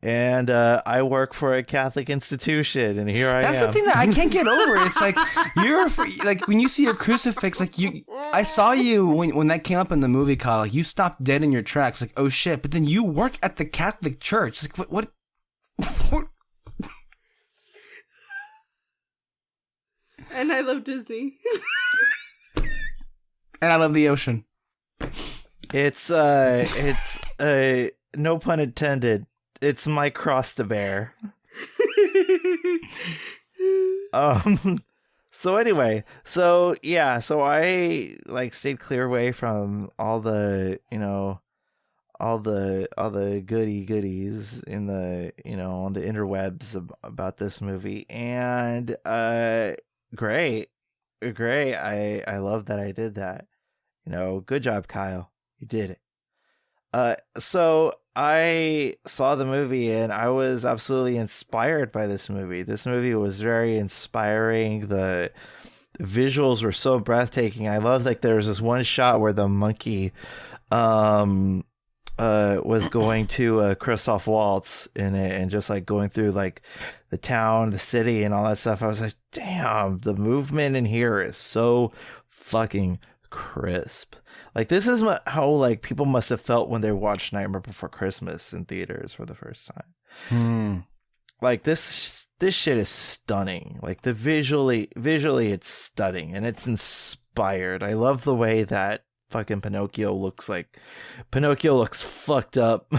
and I work for a Catholic institution, and here I am. That's the thing that I can't get over. It's like like when you see a crucifix, like I saw you when that came up in the movie, Kyle. Like you stopped dead in your tracks, like oh shit. But then you work at the Catholic Church. Like what? And I love Disney. And I love the ocean. It's no pun intended. It's my cross to bear. So anyway, so I like stayed clear away from all the, all the goodies in the, on the interwebs about this movie. And great. I love that I did that. Good job, Kyle. You did it. So I saw the movie and I was absolutely inspired by this movie. This movie was very inspiring. The visuals were so breathtaking. I love like there was this one shot where the monkey was going to Christoph Waltz in it and just like going through like the town, the city and all that stuff. I was like, damn, the movement in here is so fucking crisp. Like this is how like people must have felt when they watched Nightmare Before Christmas in theaters for the first time. Like this shit is stunning. Like the visually it's stunning and it's inspired. I love the way that fucking Pinocchio looks. Like Pinocchio looks fucked up.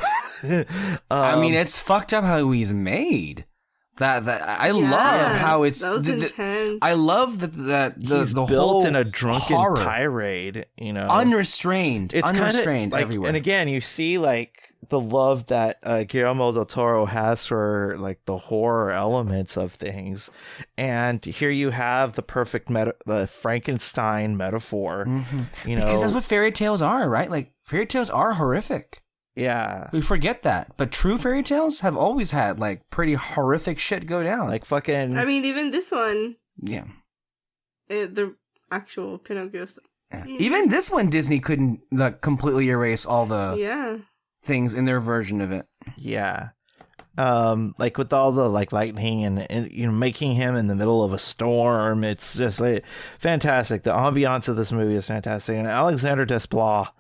I mean, it's fucked up how he's made. That I love how it's. That was intense. I love that he's the built whole in a drunken horror. Tirade. Unrestrained. It's unrestrained like, everywhere. and again, you see like the love that Guillermo del Toro has for like the horror elements of things, and here you have the perfect the Frankenstein metaphor. Because that's what fairy tales are, right? Like fairy tales are horrific. Yeah, we forget that, but true fairy tales have always had like pretty horrific shit go down. Like fucking. I mean, even this one. Yeah. The actual Pinocchio stuff. Yeah. Even this one, Disney couldn't like completely erase all the things in their version of it. Yeah. Like with all the like lightning and making him in the middle of a storm, it's just like fantastic. The ambiance of this movie is fantastic, and Alexander Desplat,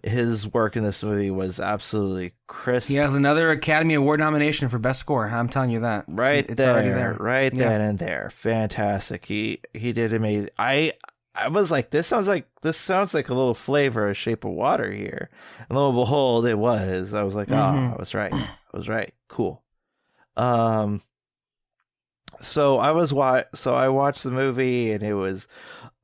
his work in this movie was absolutely crisp. He has another Academy Award nomination for Best Score. I'm telling you that. It's already there. Right then and there. Fantastic. He did amazing. I was like, this sounds like a little flavor of Shape of Water here. And lo and behold, it was. I was like, I was right. Cool. So I watched the movie and it was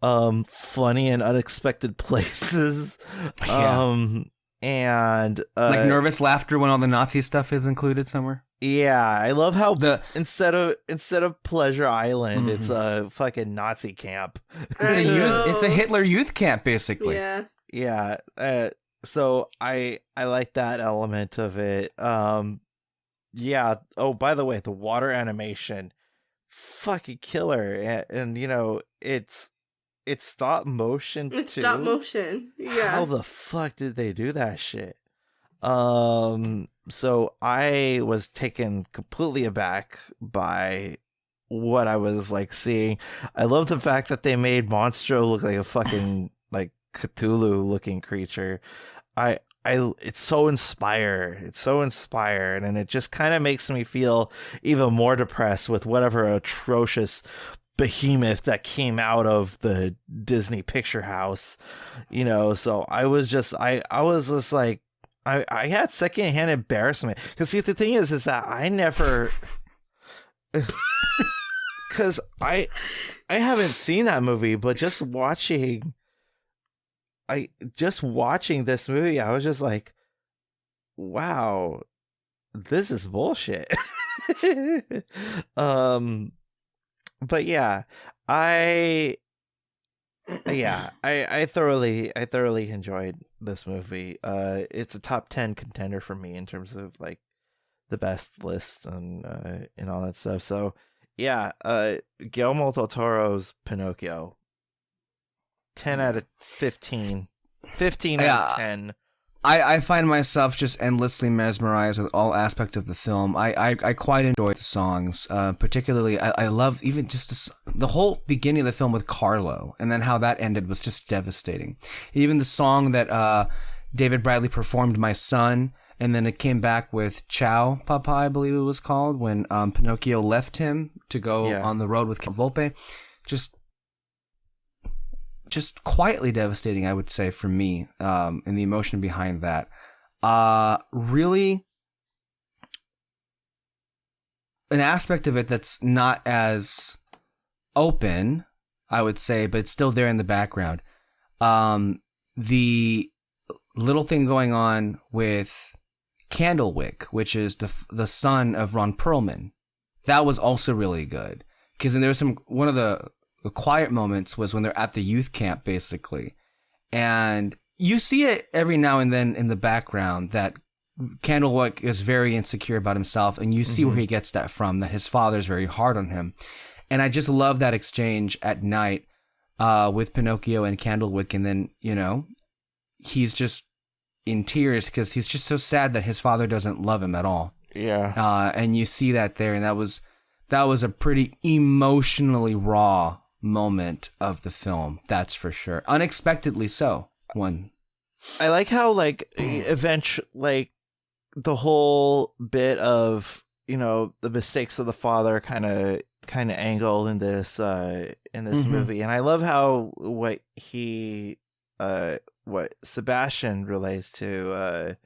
funny in unexpected places. And like nervous laughter when all the Nazi stuff is included somewhere. Yeah, I love how instead of Pleasure Island, it's a fucking Nazi camp. It's a Hitler youth camp, basically. Yeah. So I like that element of it. Yeah. Oh, by the way, the water animation, fucking killer, and it's stop motion. It's too. stop motion. Yeah. How the fuck did they do that shit? So I was taken completely aback by what I was like seeing. I love the fact that they made Monstro look like a fucking like Cthulhu looking creature. It's so inspired. And it just kind of makes me feel even more depressed with whatever atrocious behemoth that came out of the Disney picture house, so I was just like, I had secondhand embarrassment because see, the thing is that I never because I haven't seen that movie, but just watching this movie, I was just like, wow, this is bullshit. But yeah, I I thoroughly enjoyed this movie. It's a top 10 contender for me in terms of like the best lists and all that stuff. So yeah, Guillermo del Toro's Pinocchio, 10 out of 15, 15 out of 10. I find myself just endlessly mesmerized with all aspect of the film. I quite enjoy the songs, particularly I love even just the whole beginning of the film with Carlo, and then how that ended was just devastating. Even the song that David Bradley performed, My Son, and then it came back with Ciao Papa, I believe it was called, when Pinocchio left him to go on the road with Volpe. Just quietly devastating, I would say, for me, and the emotion behind that. Really, an aspect of it that's not as open, I would say, but it's still there in the background. The little thing going on with Candlewick, which is the son of Ron Perlman, that was also really good. Because there was one of the quiet moments was when they're at the youth camp, basically. And you see it every now and then in the background that Candlewick is very insecure about himself, and you see where he gets that from, that his father's very hard on him. And I just love that exchange at night with Pinocchio and Candlewick, and then, you know, he's just in tears because he's just so sad that his father doesn't love him at all. Yeah. And you see that there, and that was a pretty emotionally raw moment of the film, that's for sure. Unexpectedly so. I like how like eventually like the whole bit of, you know, the mistakes of the father kind of angled in this movie, and I love how what Sebastian relates to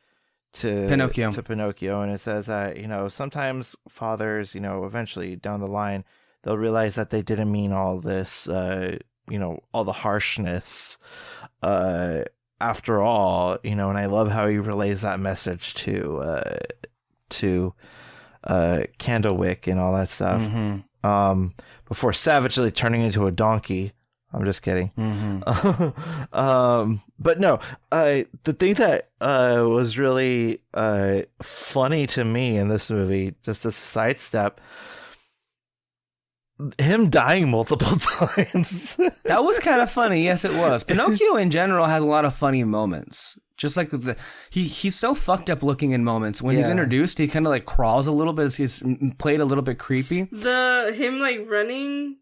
Pinocchio, and it says that, you know, sometimes fathers, you know, eventually down the line they'll realize that they didn't mean all this, you know, all the harshness after all, you know. And I love how he relays that message to Candlewick and all that stuff, before savagely turning into a donkey. I'm just kidding. But no, the thing that was really funny to me in this movie, just a sidestep, him dying multiple times. That was kind of funny. Yes, it was. Pinocchio in general has a lot of funny moments. Just like he's so fucked up looking in moments. When he's introduced, he kind of like crawls a little bit. He's played a little bit creepy. Him like running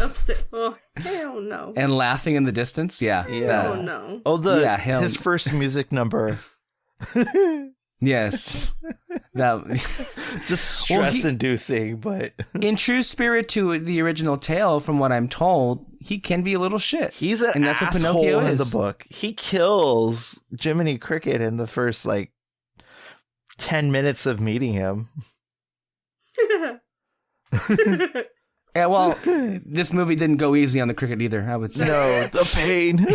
upstairs. Oh, hell no. And laughing in the distance. Yeah. Oh no. Oh, his first music number. Yes. That just stress-inducing, but in true spirit to the original tale, from what I'm told, he can be a little shit. He's an asshole what Pinocchio in the book. He kills Jiminy Cricket in the first like 10 minutes of meeting him. Yeah, well, this movie didn't go easy on the cricket either, I would say. No, the pain.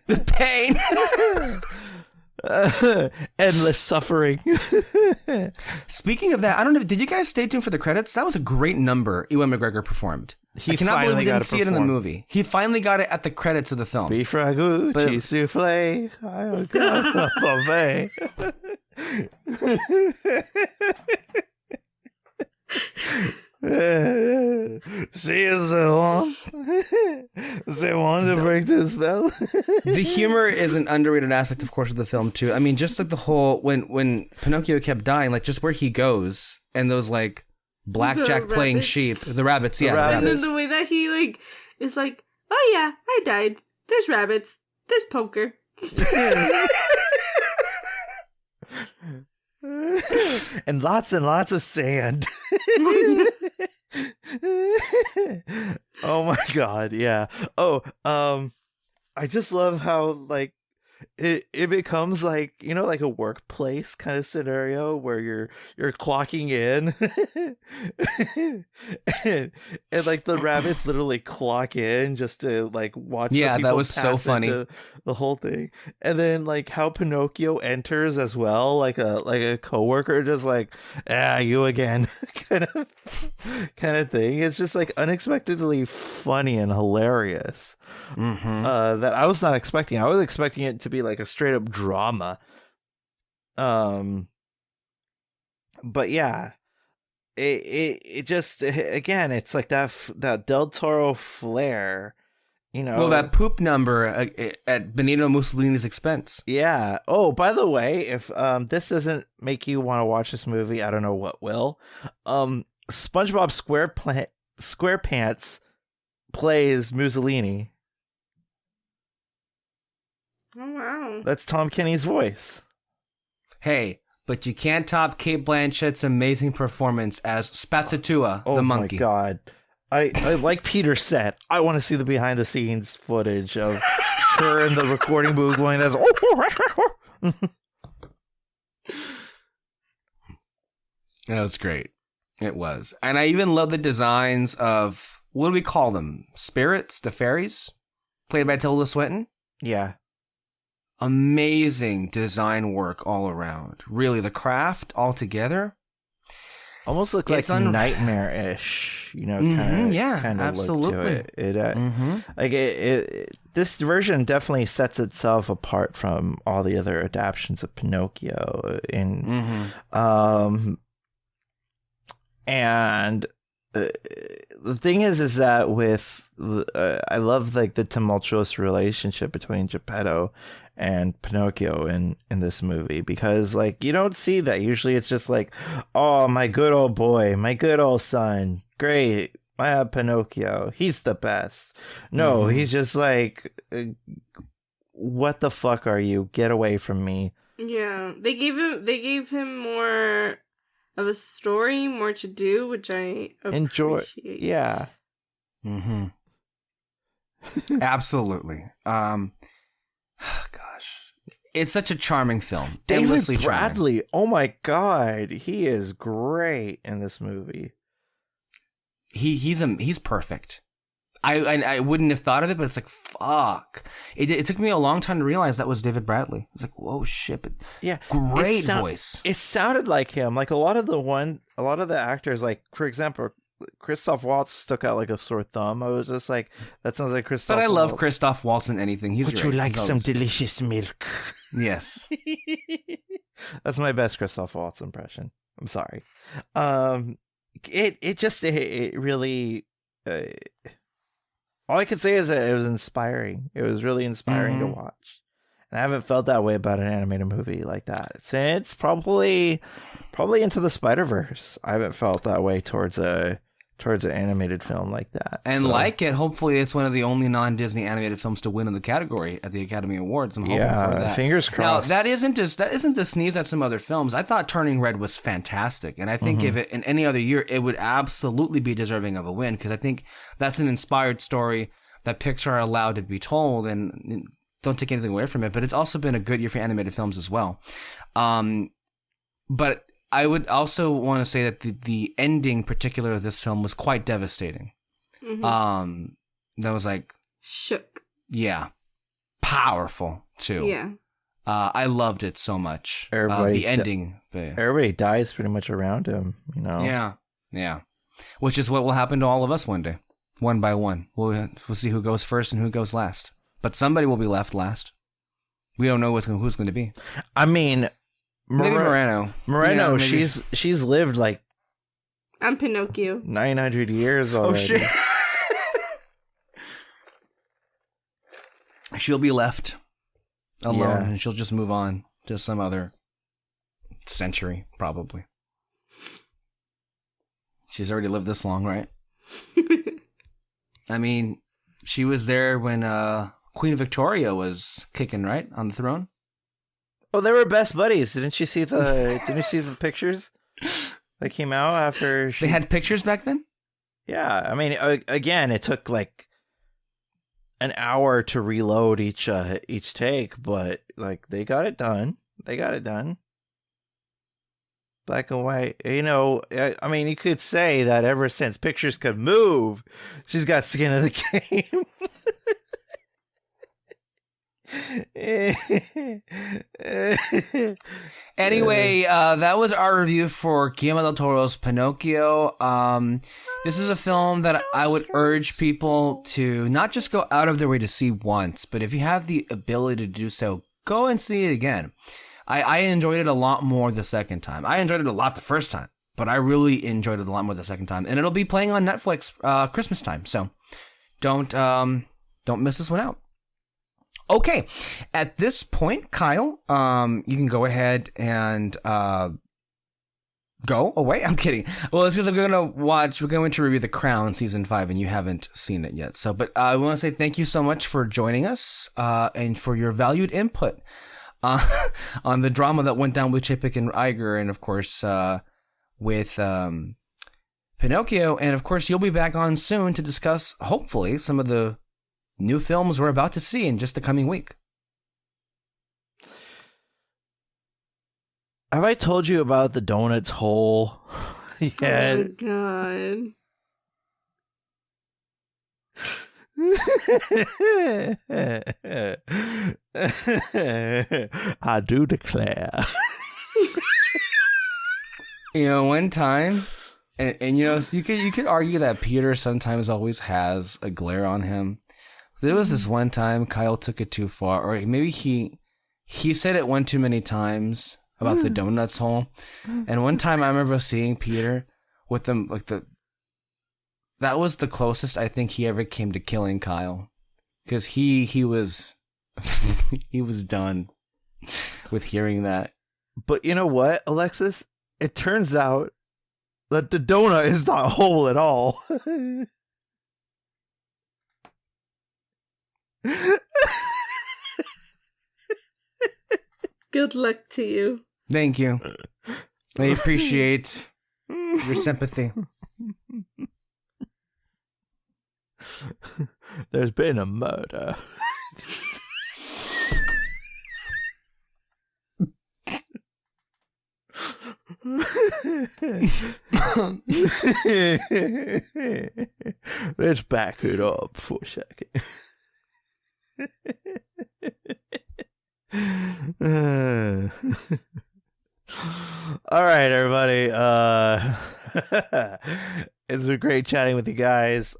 The pain. Endless suffering. Speaking of that, I don't know, did you guys stay tuned for the credits? That was a great number Ewan McGregor performed. I cannot believe we didn't see it in the movie. He finally got it at the credits of the film. Beef ragu, cheese souffle. Oh god, she is the one to break the spell. The humor is an underrated aspect, of course, of the film too. I mean, just like the whole when Pinocchio kept dying, like just where he goes and those like blackjack playing sheep, the rabbits, the rabbits. And then the way that he like is like, oh yeah, I died. There's rabbits. There's poker. And lots of sand. Oh my god, yeah. I just love how like it becomes like, you know, like a workplace kind of scenario where you're clocking in and like the rabbits literally clock in just to like watch the people that was so pass funny. into the whole thing. And then like how Pinocchio enters as well, like a coworker just like, you again kind of thing. It's just like unexpectedly funny and hilarious. That I was not expecting. I was expecting it to be like a straight up drama. But yeah, it just, again, it's like that Del Toro flair, you know. Well, that poop number at Benito Mussolini's expense. Yeah. Oh, by the way, if this doesn't make you want to watch this movie, I don't know what will. SpongeBob SquarePants plays Mussolini. Oh wow. That's Tom Kenny's voice. Hey, but you can't top Kate Blanchett's amazing performance as Spazzatua, the monkey. Oh my god. I like Peter said, I want to see the behind the scenes footage of her in the recording booth going, that's That was great. It was. And I even love the designs of, what do we call them? Spirits? The fairies? Played by Tilda Swinton? Yeah. Amazing design work all around. Really, the craft all together. Almost looked like nightmare-ish, you know, kind of absolutely. Look to it. This version definitely sets itself apart from all the other adaptations of Pinocchio. And the thing is that with I love like the tumultuous relationship between Geppetto and Pinocchio in this movie, because like you don't see that. Usually it's just like, oh, my good old boy, my good old son, great, I have Pinocchio, he's the best. No, he's just like, what the fuck are you? Get away from me. Yeah, they gave him more of a story, more to do, which I enjoy. Yeah. Absolutely. Gosh, it's such a charming film. David Bradley. Oh my god, he is great in this movie. He's perfect. I wouldn't have thought of it, but it's like, fuck. It took me a long time to realize that was David Bradley. It's like, whoa, shit. But yeah, great voice. It sounded like him. Like a lot of the actors, like for example, Christoph Waltz stuck out like a sore thumb. I was just like, that sounds like Christoph. But I love Christoph Waltz in anything. Would you like some delicious milk? Yes. That's my best Christoph Waltz impression. I'm sorry. It really. All I could say is that it was inspiring. It was really inspiring to watch. And I haven't felt that way about an animated movie like that since probably Into the Spider-Verse. I haven't felt that way towards an animated film like that. And hopefully it's one of the only non-Disney animated films to win in the category at the Academy Awards. I'm hoping for that. Fingers crossed. Now, that isn't to sneeze at some other films. I thought Turning Red was fantastic, and I think if it in any other year, it would absolutely be deserving of a win, because I think that's an inspired story that Pixar are allowed to be told, and don't take anything away from it. But it's also been a good year for animated films as well. But I would also want to say that the ending, particular of this film, was quite devastating. That was like shook. Yeah, powerful too. Yeah, I loved it so much. The ending. Everybody dies pretty much around him, you know. Yeah. Which is what will happen to all of us one day, one by one. We'll see who goes first and who goes last. But somebody will be left last. We don't know who's going to be. I mean, maybe Moreno. Yeah, she's lived like I'm Pinocchio. 900 years already. Oh shit. She'll be left alone, and she'll just move on to some other century, probably. She's already lived this long, right? I mean, she was there when Queen Victoria was kicking, right, on the throne. Oh, they were best buddies. Didn't you see the pictures that came out after they had pictures back then? Yeah, I mean, again, it took like an hour to reload each take, but like they got it done. They got it done. Black and white. You know, I mean, you could say that ever since pictures could move, she's got skin in the game. Anyway, that was our review for Guillermo del Toro's Pinocchio. This is a film that I would urge people to not just go out of their way to see once, but if you have the ability to do so, go and see it again. I enjoyed it a lot more the second time. I enjoyed it a lot the first time, but I really enjoyed it a lot more the second time. And it'll be playing on Netflix Christmas time, so don't miss this one out. Okay, at this point, Kyle, you can go ahead and go away. I'm kidding. Well, it's because we're going to review The Crown season 5, and you haven't seen it yet. So, but I want to say thank you so much for joining us and for your valued input on the drama that went down with Chapek and Iger, and of course with Pinocchio. And of course, you'll be back on soon to discuss, hopefully, some of the new films we're about to see in just the coming week. Have I told you about the donuts hole? Yeah. Oh God. I do declare. You know, one time, and you know, you could argue that Peter sometimes always has a glare on him. There was this one time Kyle took it too far, or maybe he said it one too many times about the donuts hole. And one time I remember seeing Peter with them, like that was the closest I think he ever came to killing Kyle, because he was he was done with hearing that. But you know what, Alexis? It turns out that the donut is not whole at all. Good luck to you. Thank you. I appreciate your sympathy. There's been a murder. Let's back it up for a second. All right, everybody. It's been great chatting with you guys.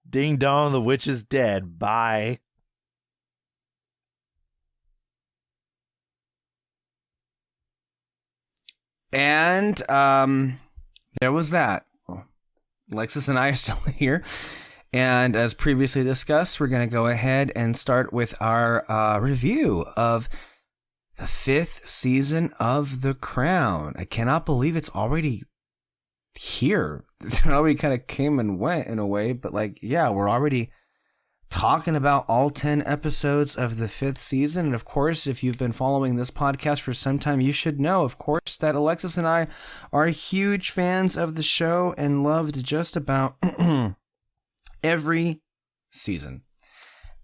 Ding dong, the witch is dead. Bye. And there was that. Alexis and I are still here. And as previously discussed, we're going to go ahead and start with our review of the 5th season of The Crown. I cannot believe it's already here. It already kind of came and went in a way, but like, yeah, we're already talking about all 10 episodes of the 5th season. And of course, if you've been following this podcast for some time, you should know, of course, that Alexis and I are huge fans of the show and loved just about every season.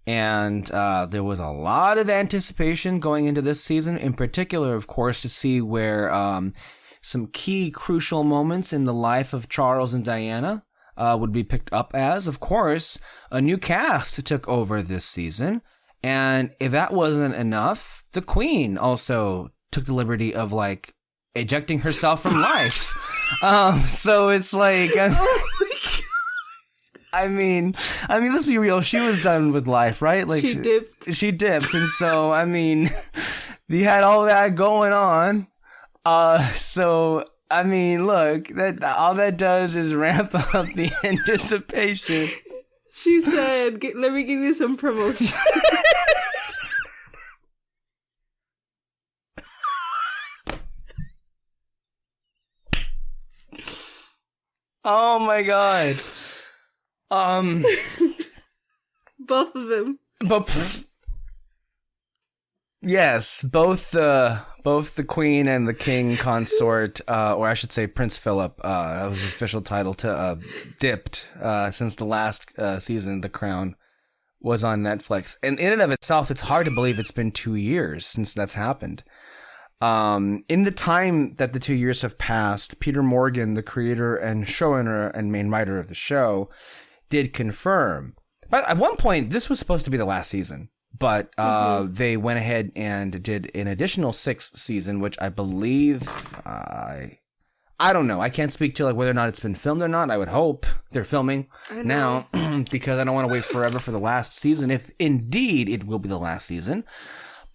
And there was a lot of anticipation going into this season, in particular, of course, to see where some key crucial moments in the life of Charles and Diana would be picked up as. Of course, a new cast took over this season. And if that wasn't enough, the Queen also took the liberty of, like, ejecting herself from life. So it's like... I mean, let's be real. She was done with life, right? Like She dipped. She dipped, and so I mean, you had all that going on. So I mean, look, that all that does is ramp up the anticipation. She said, "Let me give you some promotion." Oh my god. Both of them. But Yes, both the queen and the king consort, or I should say Prince Philip, that was his official title, to dipped since the last season. The Crown was on Netflix, and in and of itself, it's hard to believe it's been 2 years since that's happened. In the time that the 2 years have passed, Peter Morgan, the creator and showrunner and main writer of the show, did confirm. But at one point, this was supposed to be the last season. But they went ahead and did an additional 6th season, which I believe I don't know. I can't speak to like whether or not it's been filmed or not. I would hope they're filming now because I don't want to wait forever for the last season, if indeed it will be the last season.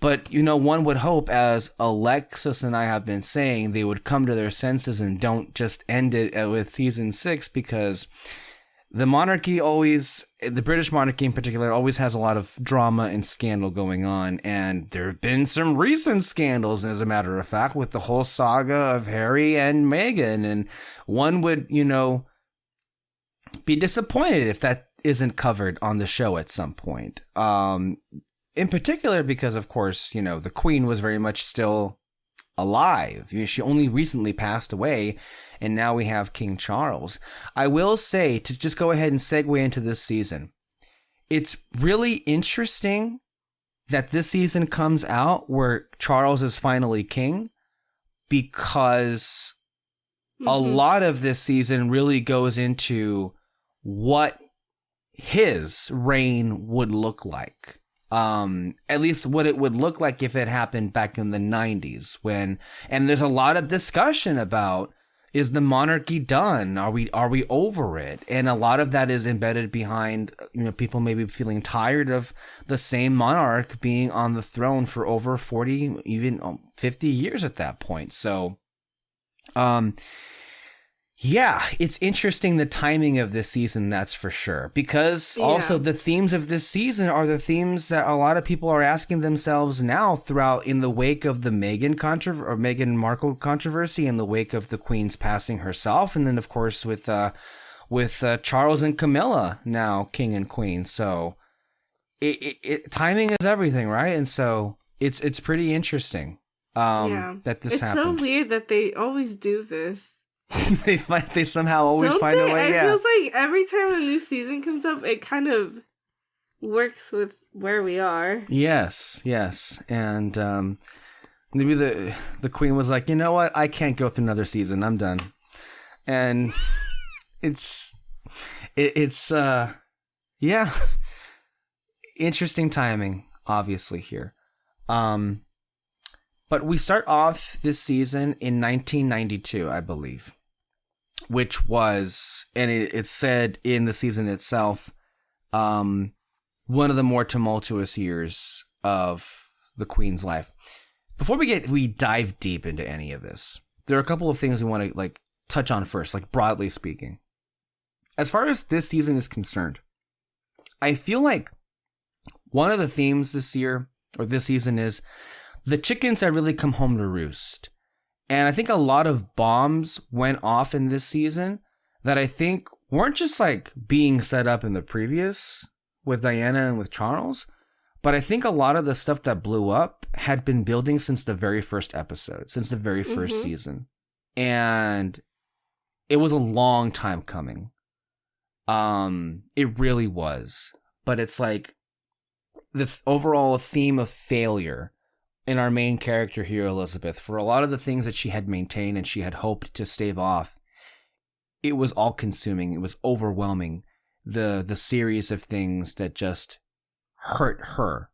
But, you know, one would hope, as Alexis and I have been saying, they would come to their senses and don't just end it with season 6, because the monarchy always, the British monarchy in particular, always has a lot of drama and scandal going on. And there have been some recent scandals, as a matter of fact, with the whole saga of Harry and Meghan. And one would, you know, be disappointed if that isn't covered on the show at some point. In particular, because, of course, you know, the Queen was very much still alive. She only recently passed away, and now we have King Charles. I will say, to just go ahead and segue into this season, it's really interesting that this season comes out where Charles is finally king, because a lot of this season really goes into what his reign would look like. At least what it would look like if it happened back in the 90s, and there's a lot of discussion about, is the monarchy done? Are we over it? And a lot of that is embedded behind, you know, people maybe feeling tired of the same monarch being on the throne for over 40, even 50 years at that point. So, yeah, it's interesting, the timing of this season, that's for sure. Because also the themes of this season are the themes that a lot of people are asking themselves now throughout, in the wake of the Meghan Markle controversy, in the wake of the Queen's passing herself, and then of course with Charles and Camilla now king and queen. So timing is everything, right? And so it's pretty interesting that this happened. It's so weird that they always do this. they somehow always find a way. It feels like every time a new season comes up, it kind of works with where we are. Yes, and maybe the Queen was like, you know what, I can't go through another season. I'm done. And it's interesting timing, obviously here. But we start off this season in 1992, I believe, which was, and it said in the season itself, one of the more tumultuous years of the Queen's life. Before we dive deep into any of this, there are a couple of things we want to touch on first, broadly speaking. As far as this season is concerned, I feel like one of the themes this season is, the chickens have really come home to roost. And I think a lot of bombs went off in this season that I think weren't just being set up in the previous with Diana and with Charles, but I think a lot of the stuff that blew up had been building since the very first episode, since the very first season. And it was a long time coming. It really was. But it's the overall theme of failure in our main character here, Elizabeth, for a lot of the things that she had maintained and she had hoped to stave off, it was all consuming. It was overwhelming. The series of things that just hurt her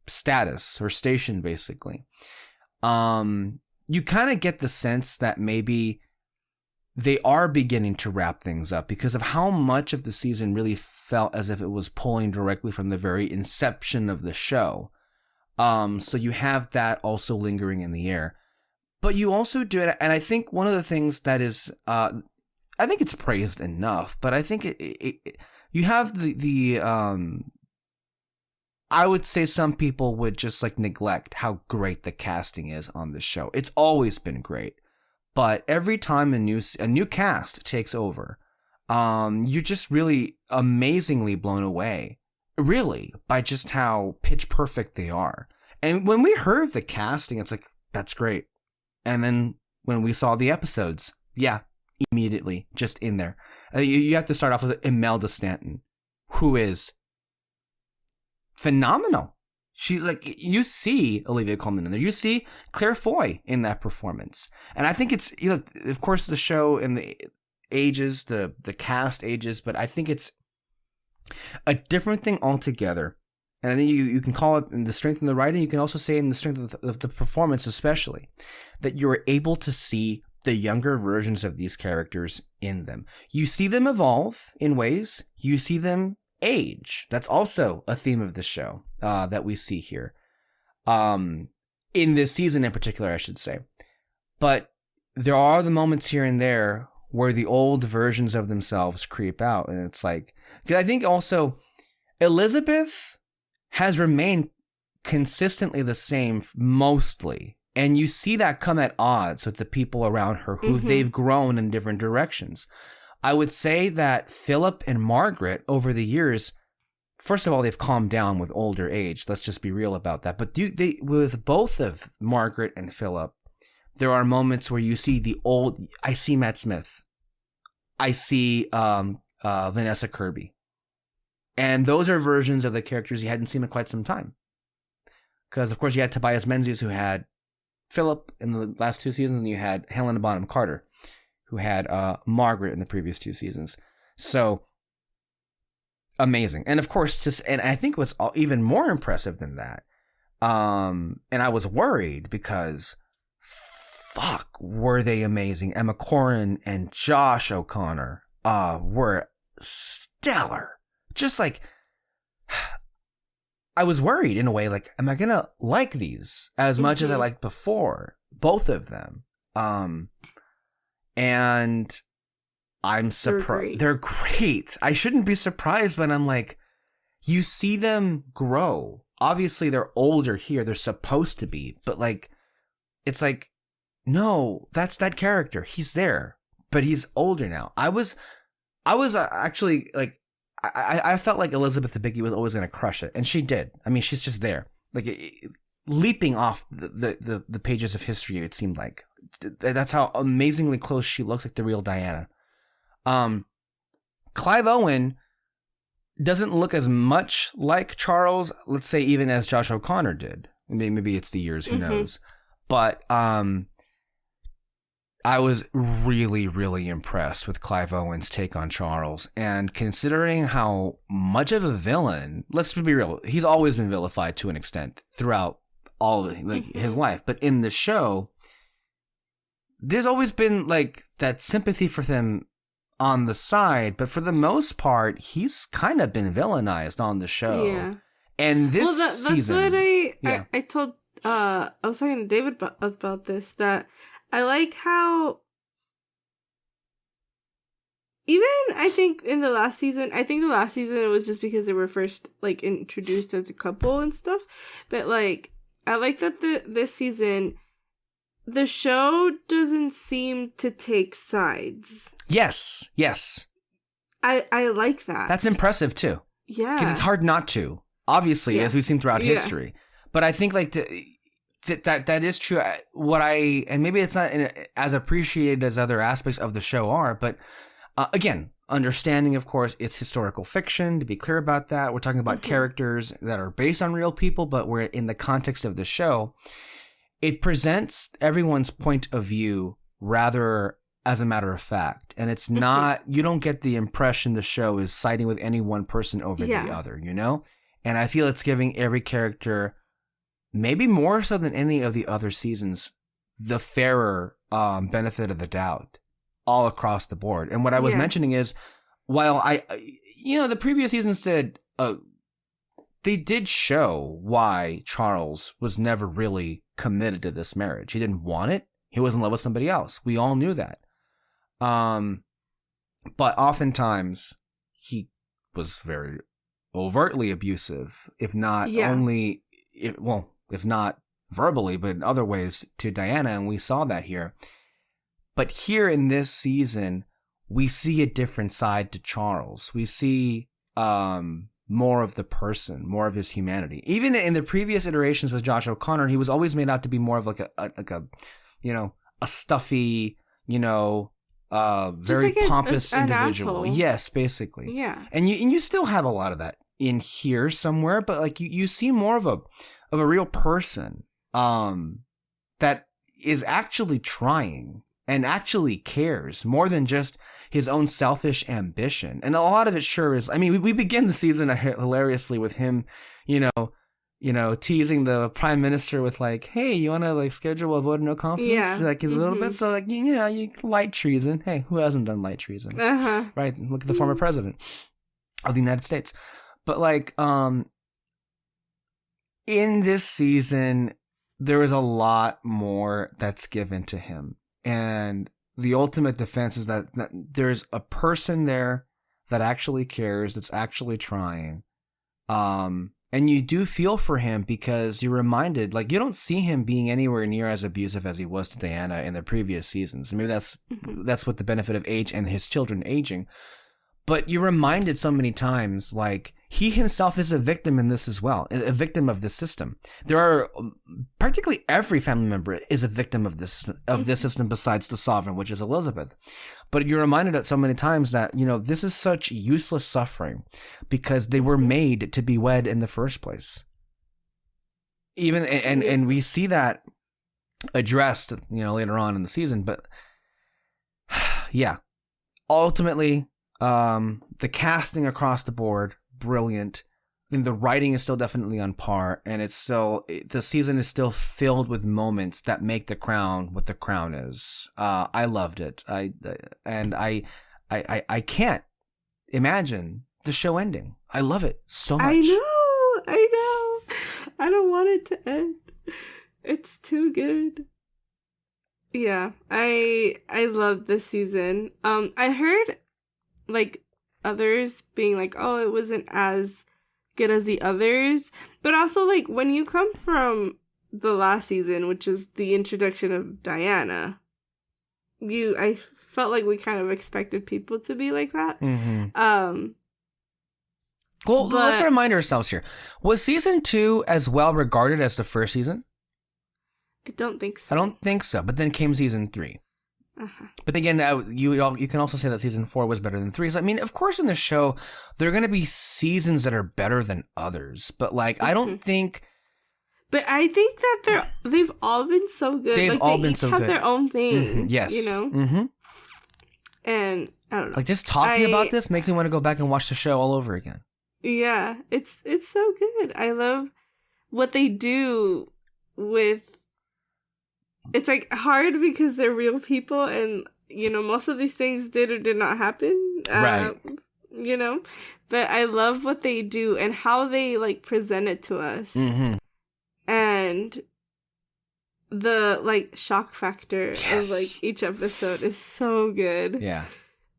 status, her station, basically. You kind of get the sense that maybe they are beginning to wrap things up because of how much of the season really felt as if it was pulling directly from the very inception of the show. So you have that also lingering in the air, but you also do it. And I think one of the things that is, I think it's praised enough, but I think you have I would say some people would just neglect how great the casting is on this show. It's always been great, but every time a new cast takes over, you're just really amazingly blown away. Really, by just how pitch perfect they are. And when we heard the casting, it's like, that's great. And then when we saw the episodes, yeah, immediately just in there. You have to start off with Imelda Stanton, who is phenomenal. She, like, you see Olivia Colman in there. You see Claire Foy in that performance. And I think it's, you know, of course, the show and the ages, the cast ages, but I think it's a different thing altogether. And I think you can call it in the strength in the writing. You can also say in the strength of the performance, especially, that you're able to see the younger versions of these characters in them. You see them evolve in ways. You see them age. That's also a theme of the show that we see here. In this season in particular, I should say. But there are the moments here and there where the old versions of themselves creep out. And it's like, because I think also Elizabeth has remained consistently the same mostly. And you see that come at odds with the people around her who they've grown in different directions. I would say that Philip and Margaret over the years, first of all, they've calmed down with older age. Let's just be real about that. But with both of Margaret and Philip, there are moments where you see the old. I see Matt Smith. I see Vanessa Kirby. And those are versions of the characters you hadn't seen in quite some time. Because, of course, you had Tobias Menzies, who had Philip in the last 2 seasons, and you had Helena Bonham Carter, who had Margaret in the previous 2 seasons. So, amazing. And, of course, and I think what's even more impressive than that, and I was worried because, fuck, were they amazing. Emma Corrin and Josh O'Connor were stellar. Just like, I was worried in a way, like, am I going to like these as much as I liked before? Both of them. And I'm surprised. They're great. I shouldn't be surprised, but I'm like, you see them grow. Obviously, they're older here. They're supposed to be. But, like, it's like, no, that's that character. He's there, but he's older now. I was actually, like, I felt like Elizabeth Debicki was always going to crush it, and she did. I mean, she's just there, like leaping off the pages of history. It seemed like that's how amazingly close she looks like the real Diana. Clive Owen doesn't look as much like Charles, let's say, even as Josh O'Connor did. Maybe it's the years, who knows? But I was really, really impressed with Clive Owen's take on Charles. And considering how much of a villain, let's be real, he's always been vilified to an extent throughout all of, like, his life. But in the show, there's always been, like, that sympathy for him on the side. But for the most part, he's kind of been villainized on the show. Yeah. And this season... That's what I told... I was talking to David about this, that... I like how even I think the last season it was just because they were first, like, introduced as a couple and stuff. But, like, I like that this season the show doesn't seem to take sides. Yes. I like that. That's impressive too. Yeah. 'Cause it's hard not to. Obviously, as we've seen throughout history. But I think, like, that is true. And maybe it's not as appreciated as other aspects of the show are, but again, understanding, of course, it's historical fiction, to be clear about that. We're talking about characters that are based on real people, but we're in the context of the show. It presents everyone's point of view rather as a matter of fact. And it's not, you don't get the impression the show is siding with any one person over the other, you know? And I feel it's giving every character, maybe more so than any of the other seasons, the fairer benefit of the doubt all across the board. And what I was mentioning is, while the previous seasons they did show why Charles was never really committed to this marriage. He didn't want it. He was in love with somebody else. We all knew that. But oftentimes he was very overtly abusive, if not if not verbally, but in other ways to Diana, and we saw that here. But here in this season, we see a different side to Charles. We see more of the person, more of his humanity. Even in the previous iterations with Josh O'Connor, he was always made out to be more of like a you know, a stuffy, you know, very like pompous an individual. asshole. Yes, basically. Yeah. And you still have a lot of that in here somewhere, but like you see more of a real person that is actually trying and actually cares more than just his own selfish ambition. And a lot of it sure is, I mean, we begin the season hilariously with him, you know, teasing the prime minister with like, hey, you want to like schedule a vote of no confidence? Yeah. Like a little bit. So like, yeah, you light treason. Hey, who hasn't done light treason? Right. Look at the former president of the United States. But like, in this season, there is a lot more that's given to him. And the ultimate defense is that there's a person there that actually cares, that's actually trying. And you do feel for him because you're reminded, like, you don't see him being anywhere near as abusive as he was to Diana in the previous seasons. Maybe that's with the benefit of age and his children aging. But you're reminded so many times, like, he himself is a victim in this as well, a victim of this system. There are practically every family member is a victim of this system besides the sovereign, which is Elizabeth. But you're reminded at so many times that, you know, this is such useless suffering because they were made to be wed in the first place. Even and we see that addressed, you know, later on in the season. But yeah, ultimately, the casting across the board, brilliant. I mean, the writing is still definitely on par, and the season is still filled with moments that make The Crown what The Crown is. I loved it. I can't imagine the show ending. I love it so much. I know. I don't want it to end. It's too good. Yeah, I love this season. I heard like others being like, oh, it wasn't as good as the others, but also like when you come from the last season, which is the introduction of Diana, I felt like we kind of expected people to be like that. Well, let's remind ourselves here. Was season 2 as well regarded as the first season? I don't think so. I don't think so, but then came season 3. But again, you can also say that season 4 was better than 3. So I mean, of course, in the show, there are going to be seasons that are better than others. But like, I don't think. But I think that they've all been so good. They've like, all they been each so have good. their own thing. Yes. You know. And I don't know. Like just talking about this makes me want to go back and watch the show all over again. Yeah, it's so good. I love what they do with. It's like hard because they're real people, and you know most of these things did or did not happen. Right. You know, but I love what they do and how they like present it to us, and the like shock factor of like each episode is so good. Yeah.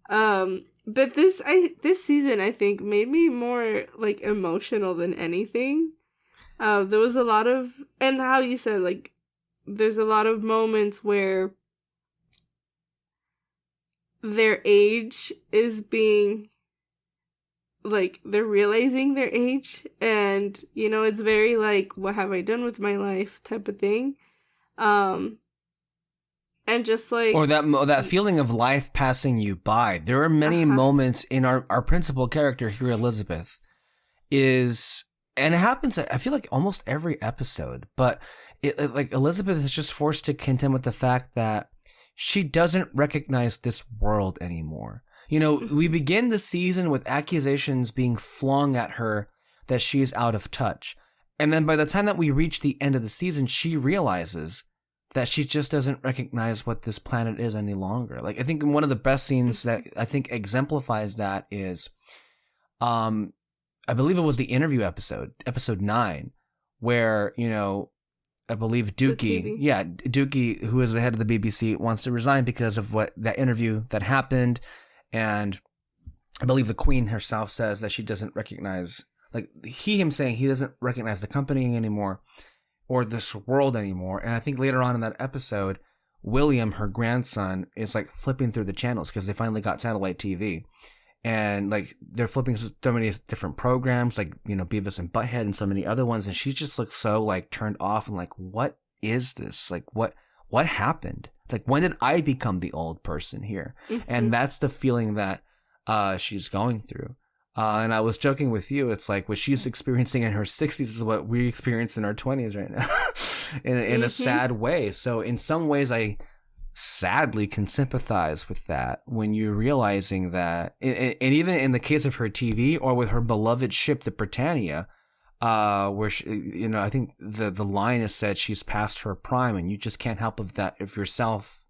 But this season I think made me more like emotional than anything. There was a lot of, and how you said like. There's a lot of moments where their age is being, like, they're realizing their age. And, you know, it's very, like, what have I done with my life type of thing. And just, like... Or that feeling of life passing you by. There are many moments in our principal character here, Elizabeth, is... And it happens, I feel like, almost every episode. But like Elizabeth is just forced to contend with the fact that she doesn't recognize this world anymore. You know, we begin the season with accusations being flung at her that she's out of touch. And then by the time that we reach the end of the season, she realizes that she just doesn't recognize what this planet is any longer. Like, I think one of the best scenes that I think exemplifies that is... I believe it was the interview episode 9, where, you know, I believe Dookie, who is the head of the BBC, wants to resign because of what that interview that happened. And I believe the Queen herself says that she doesn't recognize, like him saying he doesn't recognize the company anymore or this world anymore. And I think later on in that episode, William, her grandson, is like flipping through the channels because they finally got satellite TV. and like they're flipping so many different programs, like, you know, Beavis and Butthead and so many other ones, and she just looks so like turned off and like, what is this? Like, what happened? Like, when did I become the old person here? And that's the feeling that she's going through. And I was joking with you. It's like what she's experiencing in her 60s is what we experience in our 20s right now, in a sad way. So in some ways, I sadly can sympathize with that when you're realizing that, and even in the case of her TV or with her beloved ship, the Britannia, where she, you know, I think the line is said she's past her prime, and you just can't help of yourself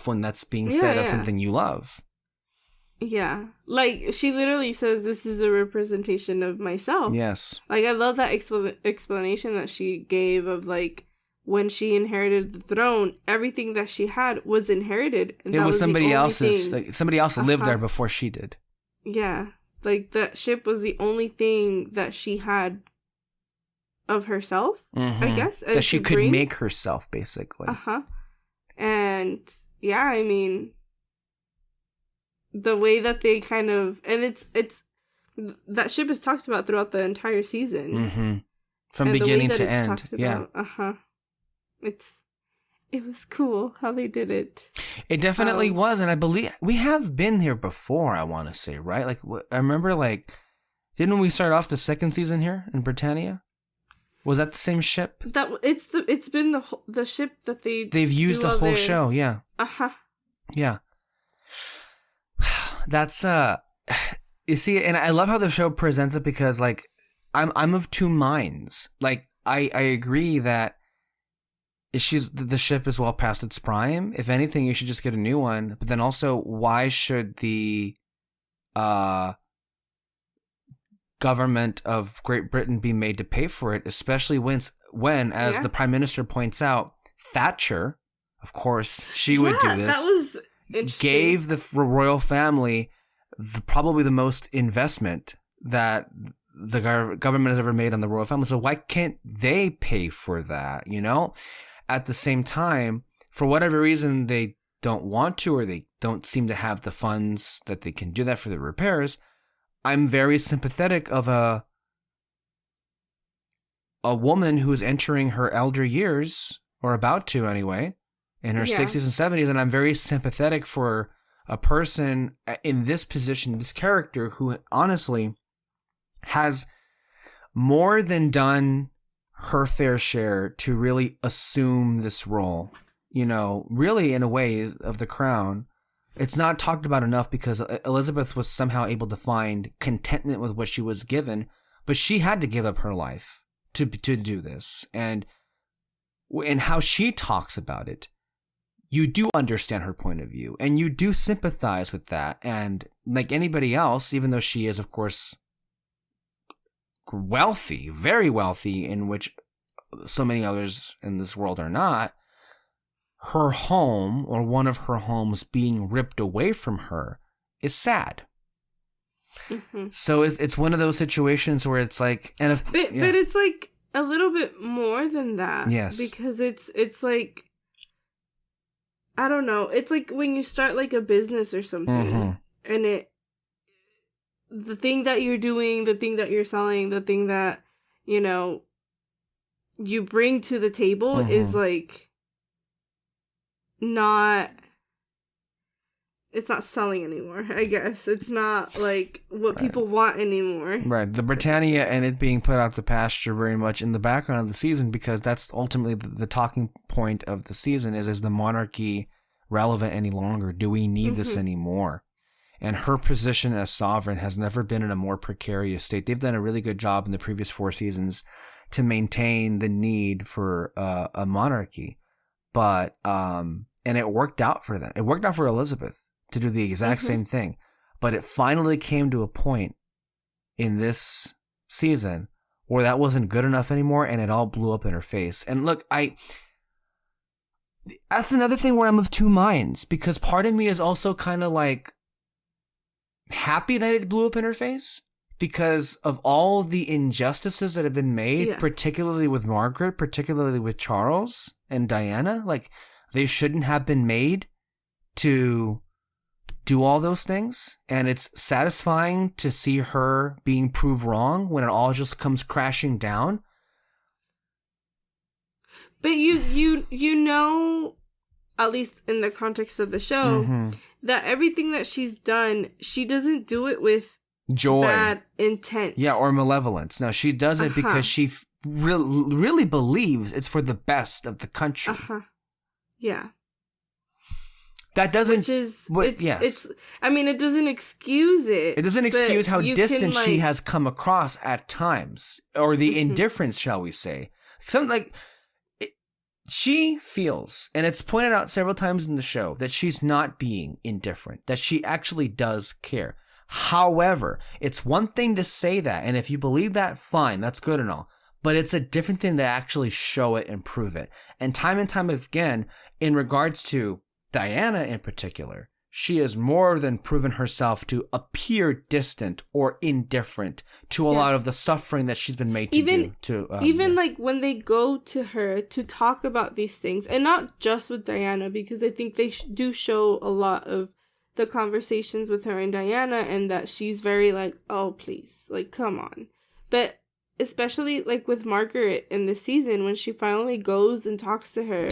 when that's being said of something you love. Yeah, like she literally says, "This is a representation of myself." Yes, like I love that explanation that she gave of like when she inherited the throne, everything that she had was inherited. And it that was somebody else's. thing. Somebody else lived there before she did. Yeah, like that ship was the only thing that she had of herself, I guess, that she could make herself, basically. And yeah, I mean, the way that they kind of, and it's that ship is talked about throughout the entire season, from beginning to end. Yeah, it was cool how they did it. It definitely was, and I believe we have been here before. I want to say, right? Like, I remember, like, didn't we start off the second season here in Britannia? Was that the same ship? It's been the ship that they've used the whole show. Yeah. Yeah. That's you see, and I love how the show presents it, because like I'm of two minds. Like I agree that the ship is well past its prime. If anything, you should just get a new one. But then also, why should the government of Great Britain be made to pay for it, especially when as the Prime Minister points out, Thatcher, of course, she would do this. That was interesting. Gave the royal family probably the most investment that the government has ever made on the royal family. So why can't they pay for that, you know? At the same time, for whatever reason, they don't want to, or they don't seem to have the funds that they can do that for the repairs. I'm very sympathetic of a woman who's entering her elder years, or about to anyway, in her 60s and 70s, and I'm very sympathetic for a person in this position, this character, who honestly has more than done her fair share to really assume this role, you know, really in a way of the crown. It's not talked about enough because Elizabeth was somehow able to find contentment with what she was given, but she had to give up her life to do this. And how she talks about it, you do understand her point of view, and you do sympathize with that. And like anybody else, even though she is, of course, wealthy, very wealthy, in which so many others in this world are not, her home, or one of her homes, being ripped away from her is sad. So it's one of those situations where it's like, but it's like a little bit more than that. Yes, because it's like, I don't know. It's like when you start like a business or something, and the thing that you're doing, the thing that you're selling, the thing that, you know, you bring to the table is like it's not selling anymore, I guess. It's not like what people want anymore. Right. The Britannia and it being put out to pasture very much in the background of the season, because that's ultimately the talking point of the season is the monarchy relevant any longer? Do we need this anymore? And her position as sovereign has never been in a more precarious state. They've done a really good job in the previous 4 seasons to maintain the need for a monarchy. But, and it worked out for them. It worked out for Elizabeth to do the exact same thing. But it finally came to a point in this season where that wasn't good enough anymore, and it all blew up in her face. And look, that's another thing where I'm of two minds, because part of me is also kind of like happy that it blew up in her face because of all the injustices that have been made, particularly with Margaret, particularly with Charles and Diana. Like, they shouldn't have been made to do all those things, and it's satisfying to see her being proved wrong when it all just comes crashing down. But you know, at least in the context of the show, that everything that she's done, she doesn't do it with joy, bad intent. Yeah, or malevolence. No, she does it because she really believes it's for the best of the country. Yeah. That doesn't... Which is... yes. It's, I mean, it doesn't excuse it. It doesn't excuse how distant she has come across at times. Or the indifference, shall we say. Something like... She feels, and it's pointed out several times in the show, that she's not being indifferent, that she actually does care. However, it's one thing to say that, and if you believe that, fine, that's good and all. But it's a different thing to actually show it and prove it. And time again, in regards to Diana in particular, she has more than proven herself to appear distant or indifferent to a lot of the suffering that she's been made to do. Like when they go to her to talk about these things, and not just with Diana, because I think they do show a lot of the conversations with her and Diana, and that she's very like, oh, please, like, come on. But especially like with Margaret in this season, when she finally goes and talks to her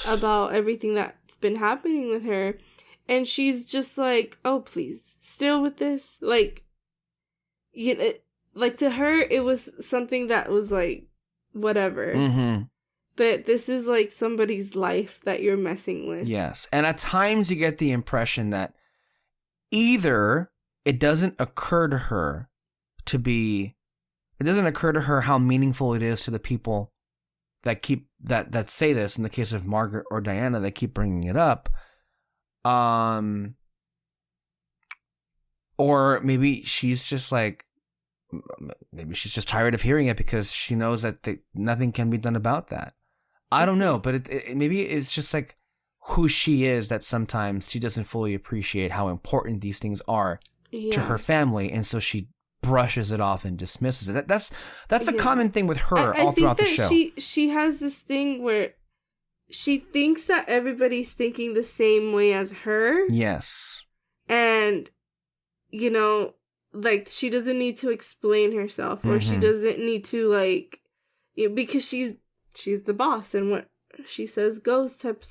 about everything that's been happening with her, and she's just like, oh, please, still with this? Like, you know, like to her, it was something that was like, whatever. But this is like somebody's life that you're messing with. Yes. And at times you get the impression that either it doesn't occur to her how meaningful it is to the people that that say this. In the case of Margaret or Diana, they keep bringing it up. Or maybe she's just like, maybe she's just tired of hearing it because she knows that nothing can be done about that. I don't know, but maybe it's just like who she is, that sometimes she doesn't fully appreciate how important these things are to her family, and so she brushes it off and dismisses it. That's a common thing with her all throughout the show. She has this thing where she thinks that everybody's thinking the same way as her. Yes. And, you know, like, she doesn't need to explain herself, or she doesn't need to, like, because she's the boss, and what she says goes type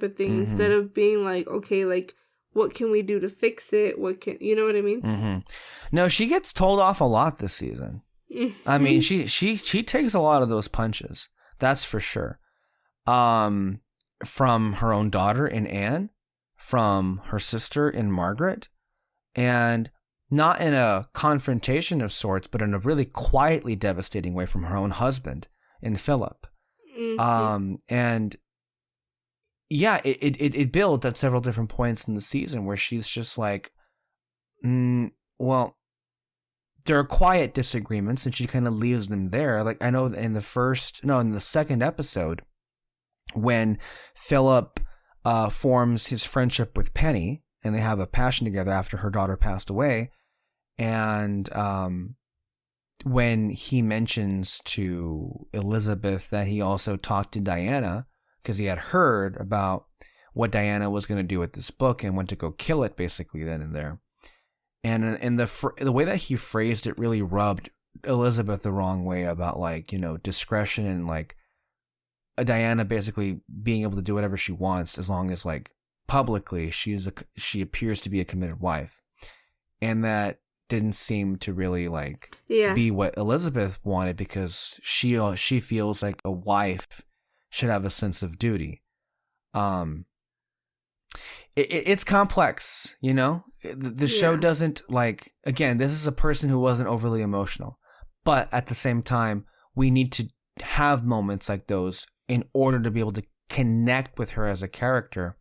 of thing, instead of being like, okay, like, what can we do to fix it? You know what I mean? No, she gets told off a lot this season. I mean, she takes a lot of those punches. That's for sure. From her own daughter in Anne, from her sister in Margaret, and not in a confrontation of sorts, but in a really quietly devastating way from her own husband in Philip. And yeah, it builds at several different points in the season where she's just like, well, there are quiet disagreements, and she kind of leaves them there. Like, I know in the second episode, when Philip forms his friendship with Penny, and they have a passion together after her daughter passed away, and when he mentions to Elizabeth that he also talked to Diana, because he had heard about what Diana was going to do with this book and went to go kill it, basically, then and there. And the way that he phrased it really rubbed Elizabeth the wrong way about, like, you know, discretion, and like Diana basically being able to do whatever she wants as long as, like, publicly she appears to be a committed wife. And that didn't seem to really, like, be what Elizabeth wanted, because she feels like a wife should have a sense of duty. It's complex, you know? The show doesn't, like, again, this is a person who wasn't overly emotional, but at the same time, we need to have moments like those in order to be able to connect with her as a character.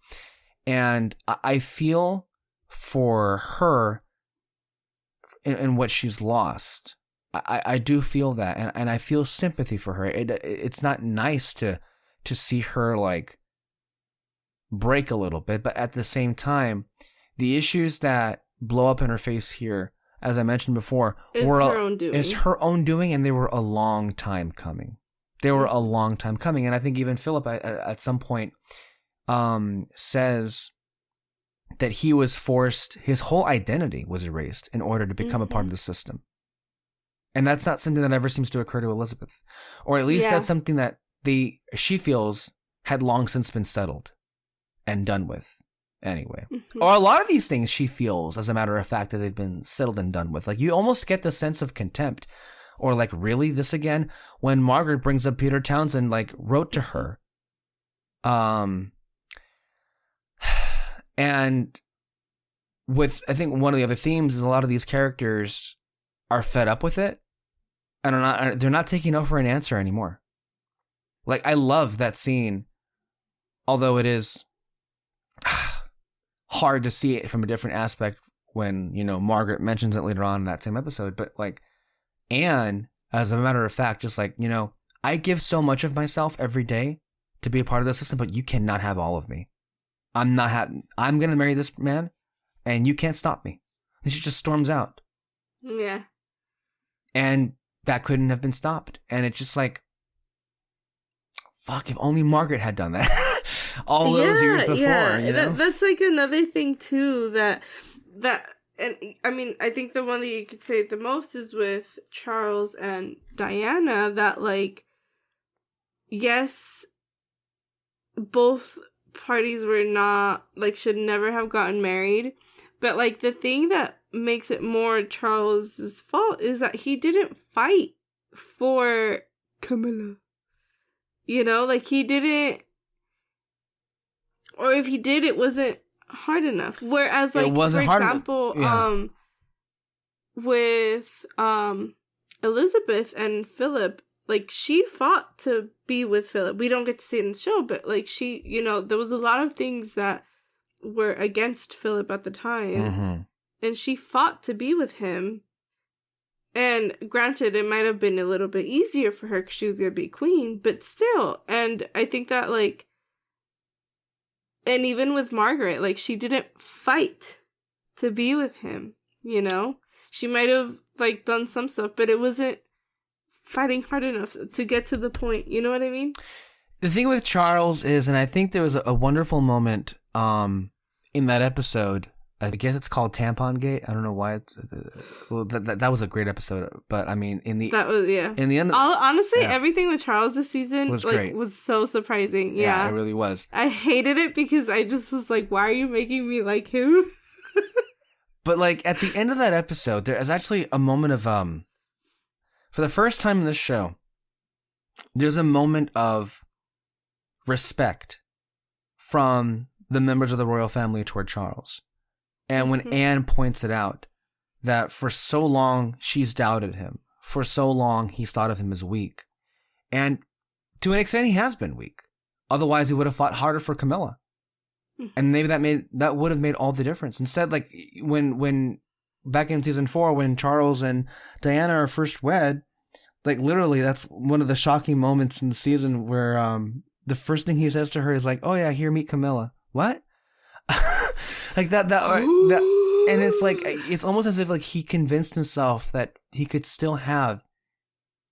And I feel for her in what she's lost. I do feel that, and I feel sympathy for her. It's not nice to see her, like, break a little bit, but at the same time, the issues that blow up in her face here, as I mentioned before, is her own doing, and they were a long time coming. And I think even Philip at some point says that he was forced, his whole identity was erased in order to become a part of the system. And that's not something that ever seems to occur to Elizabeth. Or at least that's something that she feels had long since been settled and done with anyway. Or a lot of these things she feels, as a matter of fact, that they've been settled and done with. Like, you almost get the sense of contempt, or like, really, this again? When Margaret brings up Peter Townsend, like, wrote to her. And with, I think one of the other themes is a lot of these characters are fed up with it, and they're not taking no for an answer anymore. Like, I love that scene, although it is hard to see it from a different aspect when, you know, Margaret mentions it later on in that same episode. But like, Anne, as a matter of fact, just like, you know, I give so much of myself every day to be a part of the system, but you cannot have all of me. I'm going to marry this man, and you can't stop me. And she just storms out. Yeah. And that couldn't have been stopped. And it's just like, fuck, if only Margaret had done that all those years before. Yeah. You know? That's like another thing too, that, and I mean, I think the one that you could say the most is with Charles and Diana, that like, yes, both parties were not, like, should never have gotten married, but like the thing that makes it more Charles's fault is that he didn't fight for Camilla. You know, like, he didn't, or if he did, it wasn't hard enough. Whereas, like, for example, with Elizabeth and Philip, like, she fought to be with Philip. We don't get to see it in the show, but like, she, you know, there was a lot of things that were against Philip at the time, and she fought to be with him. And granted, it might have been a little bit easier for her because she was going to be queen, but still. And I think that, like, and even with Margaret, like, she didn't fight to be with him, you know? She might have, like, done some stuff, but it wasn't fighting hard enough to get to the point. You know what I mean? The thing with Charles is, and I think there was a wonderful moment in that episode. I guess it's called Tampon Gate. I don't know why it's. Well, that was a great episode, but I mean, in the end, honestly, everything with Charles this season was great. Was so surprising. Yeah, it really was. I hated it because I just was like, "Why are you making me like him?" But like at the end of that episode, there is actually a moment of for the first time in this show, there's a moment of respect from the members of the royal family toward Charles. And when Anne points it out, that for so long she's doubted him, for so long he's thought of him as weak. And to an extent, he has been weak. Otherwise, he would have fought harder for Camilla. And maybe that would have made all the difference. Instead, like when back in season 4, when Charles and Diana are first wed, like literally that's one of the shocking moments in the season where the first thing he says to her is like, "Oh yeah, here, meet Camilla." What? Like that, and it's like, it's almost as if like he convinced himself that he could still have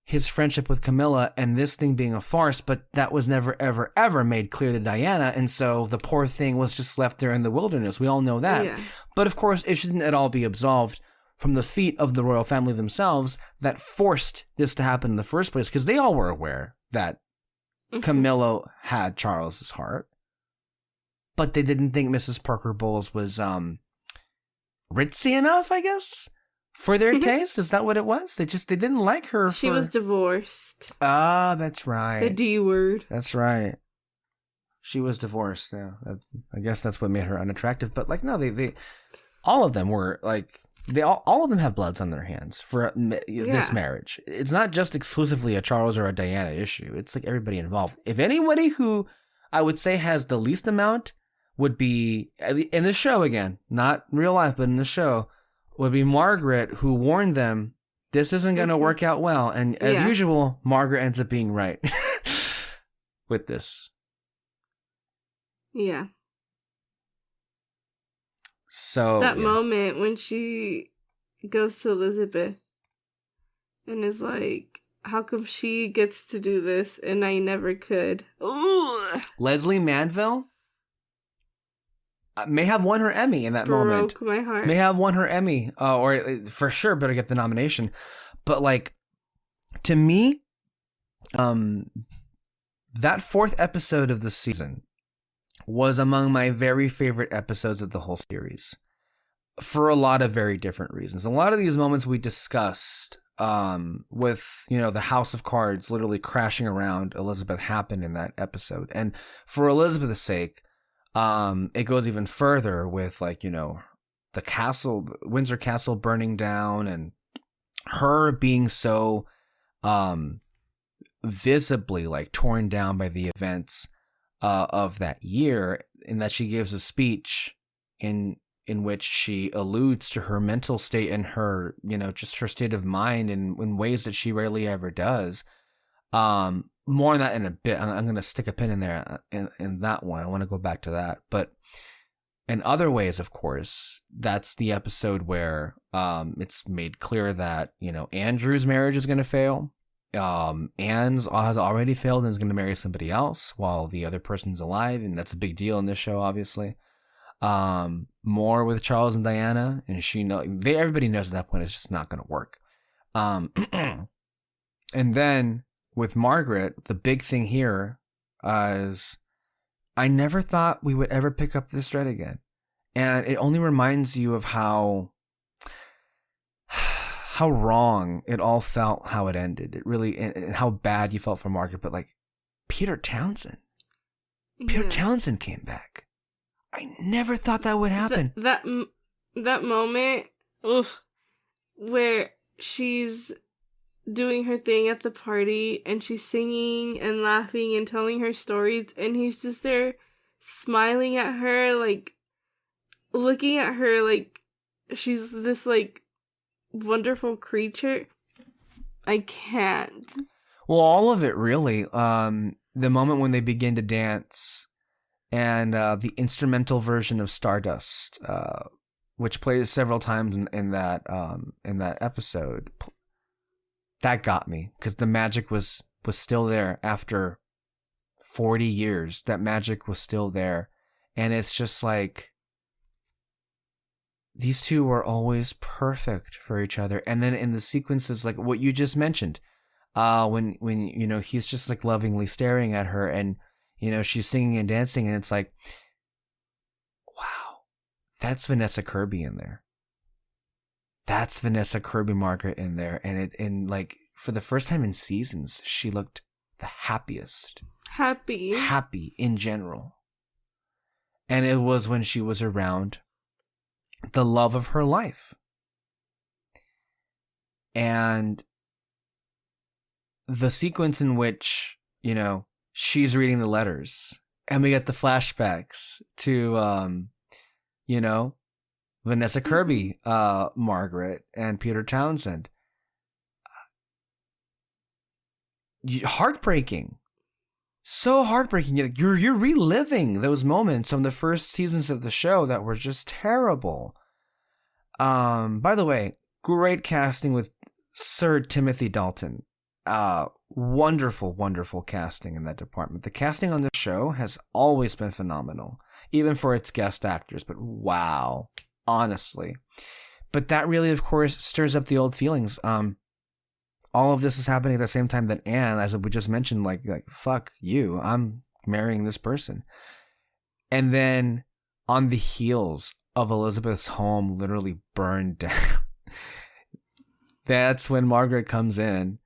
his friendship with Camilla and this thing being a farce, but that was never, ever, ever made clear to Diana. And so the poor thing was just left there in the wilderness. We all know that. Yeah. But of course, it shouldn't at all be absolved from the feet of the royal family themselves that forced this to happen in the first place, because they all were aware that Camilla had Charles's heart. But they didn't think Mrs. Parker Bowles was ritzy enough, I guess, for their taste. Is that what it was? They didn't like her. She was divorced. Ah, that's right. The D word. That's right. She was divorced. Yeah, I guess that's what made her unattractive. But like, no, they all of them were like, all of them have bloods on their hands for this marriage. It's not just exclusively a Charles or a Diana issue. It's like everybody involved. If anybody who I would say has the least amount would be, in the show again, not real life, but in the show, would be Margaret, who warned them this isn't going to work out well. And as usual, Margaret ends up being right with this. Yeah. So that moment when she goes to Elizabeth and is like, how come she gets to do this and I never could? Ooh. Leslie Manville? may have won her Emmy in that moment. Broke my heart. May have won her Emmy, or for sure better get the nomination. But like, to me, that fourth episode of the season was among my very favorite episodes of the whole series, for a lot of very different reasons. A lot of these moments we discussed, with, you know, the House of Cards literally crashing around Elizabeth happened in that episode. And for Elizabeth's sake, it goes even further with, like, you know, the castle, Windsor Castle burning down, and her being so visibly like torn down by the events of that year, in that she gives a speech in which she alludes to her mental state and her, you know, just her state of mind in ways that she rarely ever does. More on that in a bit. I'm going to stick a pin in there in that one. I want to go back to that. But in other ways, of course, that's the episode where it's made clear that, you know, Andrew's marriage is going to fail. Anne's has already failed and is going to marry somebody else while the other person's alive, and that's a big deal in this show, obviously. More with Charles and Diana, and everybody knows at that point it's just not going to work. And then with Margaret, the big thing here is I never thought we would ever pick up this thread again, and it only reminds you of how wrong it all felt, how it ended. It really, and how bad you felt for Margaret. But like, Peter Townsend came back. I never thought that would happen. That moment, oof, where she's doing her thing at the party and she's singing and laughing and telling her stories, and he's just there smiling at her, like looking at her like she's this like wonderful creature. I can't. Well, all of it really. The moment when they begin to dance, and the instrumental version of Stardust, which plays several times in that episode, that got me, because the magic was still there after 40 years. That magic was still there, and it's just like, these two were always perfect for each other. And then in the sequences, like what you just mentioned, when you know, he's just like lovingly staring at her, and you know, she's singing and dancing, and it's like, wow, that's Vanessa Kirby in there. That's Vanessa Kirby Margaret in there. And like, for the first time in seasons, she looked the happiest. Happy in general. And it was when she was around the love of her life. And the sequence in which, you know, she's reading the letters, and we get the flashbacks to, you know, Vanessa Kirby, Margaret, and Peter Townsend. Heartbreaking. So heartbreaking. You're reliving those moments from the first seasons of the show that were just terrible. By the way, great casting with Sir Timothy Dalton. Wonderful, wonderful casting in that department. The casting on the show has always been phenomenal, even for its guest actors. But wow, honestly. But that really, of course, stirs up the old feelings. All of this is happening at the same time that Anne, as we just mentioned, like fuck you, I'm marrying this person. And then on the heels of Elizabeth's home literally burned down, that's when Margaret comes in.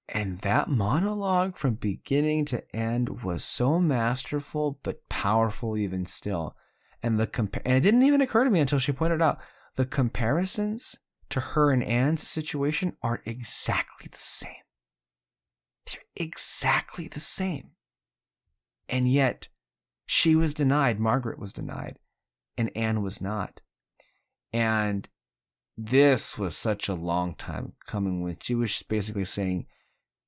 And that monologue from beginning to end was so masterful, but powerful even still. And and it didn't even occur to me until she pointed out the comparisons to her and Anne's situation are exactly the same. They're exactly the same. And yet, she was denied, Margaret was denied, and Anne was not. And this was such a long time coming, when she was basically saying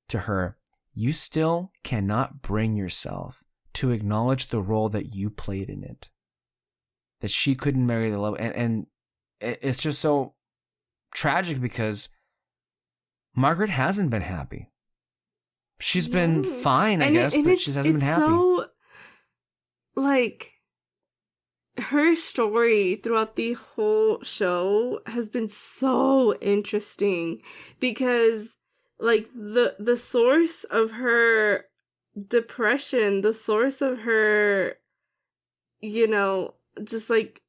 to her, you still cannot bring yourself to acknowledge the role that you played in it. That she couldn't marry the love. And it's just so tragic, because Margaret hasn't been happy. She's been fine, I guess, but she hasn't been happy. So, like, her story throughout the whole show has been so interesting because like the source of her depression, the source of her, you know, just like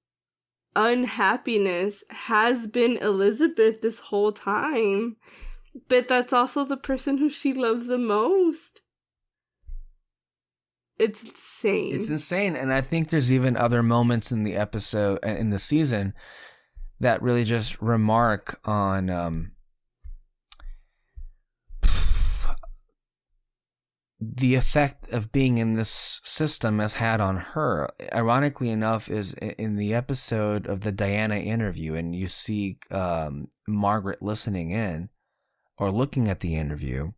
unhappiness has been Elizabeth this whole time. But that's also the person who she loves the most. It's insane. It's insane. And I think there's even other moments in the episode, in the season, that really just remark on the effect of being in this system has had on her. Ironically enough, is in the episode of the Diana interview, and you see Margaret listening in or looking at the interview,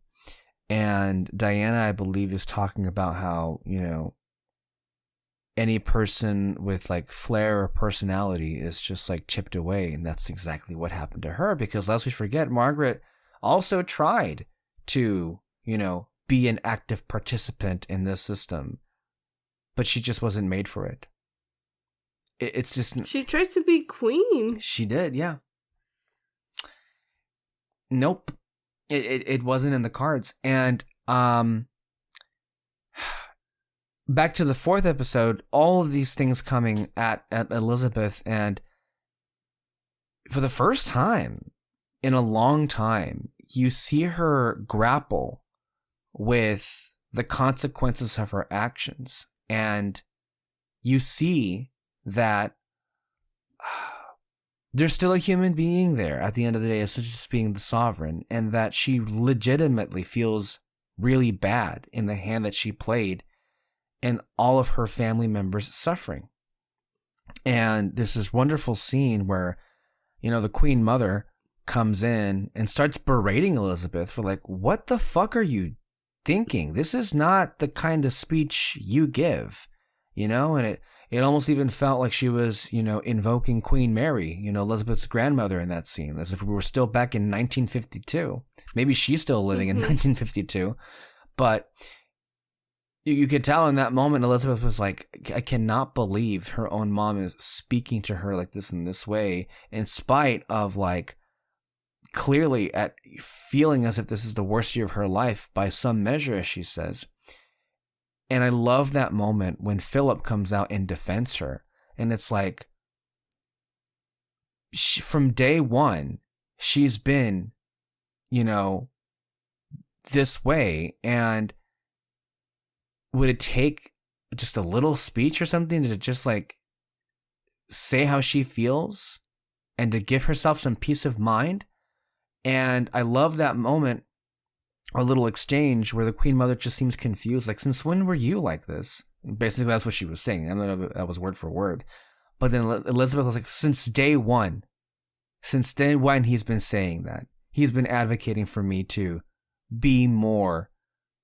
and Diana, I believe, is talking about how, you know, any person with like flair or personality is just like chipped away, and that's exactly what happened to her. Because lest we forget, Margaret also tried to, you know, be an active participant in this system, but she just wasn't made for it. It's just... She tried to be queen. She did, yeah. Nope. It wasn't in the cards. And back to the 4th episode, all of these things coming at Elizabeth, and for the first time in a long time, you see her grapple with the consequences of her actions, and you see that there's still a human being there at the end of the day, as just being the sovereign, and that she legitimately feels really bad in the hand that she played and all of her family members suffering. And there's this wonderful scene where, you know, the Queen Mother comes in and starts berating Elizabeth for like, what the fuck are you thinking? This is not the kind of speech you give, you know? And it almost even felt like she was, you know, invoking Queen Mary, you know, Elizabeth's grandmother in that scene, as if we were still back in 1952. Maybe she's still living in 1952, but you could tell in that moment, Elizabeth was like, I cannot believe her own mom is speaking to her like this in this way, in spite of like clearly at feeling as if this is the worst year of her life by some measure, as she says. And I love that moment when Philip comes out and defends her. And it's like, from day one, she's been, you know, this way. And would it take just a little speech or something to just like say how she feels and to give herself some peace of mind? And I love that moment, a little exchange where the Queen Mother just seems confused, like, since when were you like this? Basically, that's what she was saying. I don't know if that was word for word. But then Elizabeth was like, since day one, he's been saying that. He's been advocating for me to be more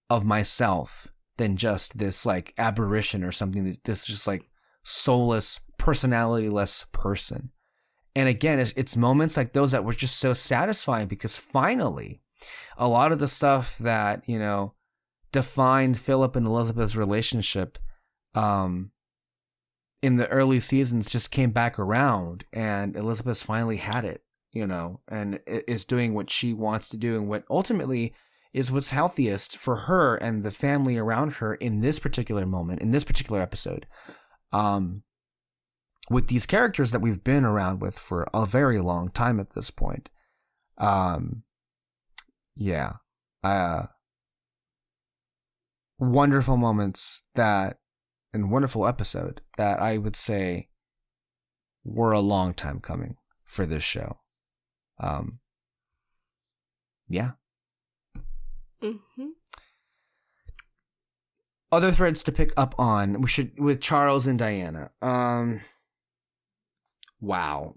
of myself than just this, like, aberration or something, this just, like, soulless, personality-less person. And again, it's moments like those that were just so satisfying, because finally, a lot of the stuff that, you know, defined Philip and Elizabeth's relationship in the early seasons just came back around, and Elizabeth's finally had it, you know, and is doing what she wants to do and what ultimately is what's healthiest for her and the family around her in this particular moment, in this particular episode. With these characters that we've been around with for a very long time at this point. Wonderful moments and wonderful episode that I would say were a long time coming for this show. Mm-hmm. Other threads to pick up on, with Charles and Diana. Wow.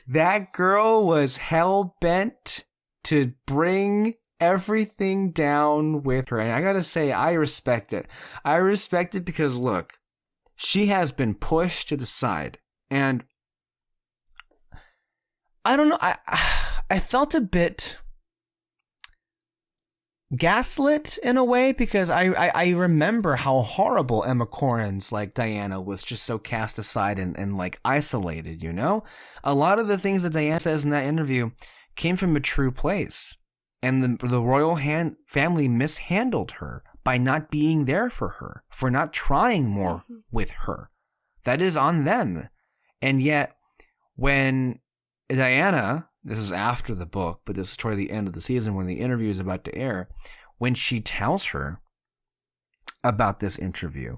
That girl was hell-bent to bring everything down with her. And I gotta say, I respect it. I respect it because, look, she has been pushed to the side. And I don't know, I felt a bit gaslit in a way, because I remember how horrible Emma Corrin's like Diana was, just so cast aside and like isolated, you know? A lot of the things that Diana says in that interview came from a true place. And the royal family mishandled her by not being there for her, for not trying more with her. That is on them. And yet, when Diana, this is after the book, but this is toward the end of the season when the interview is about to air, when she tells her about this interview,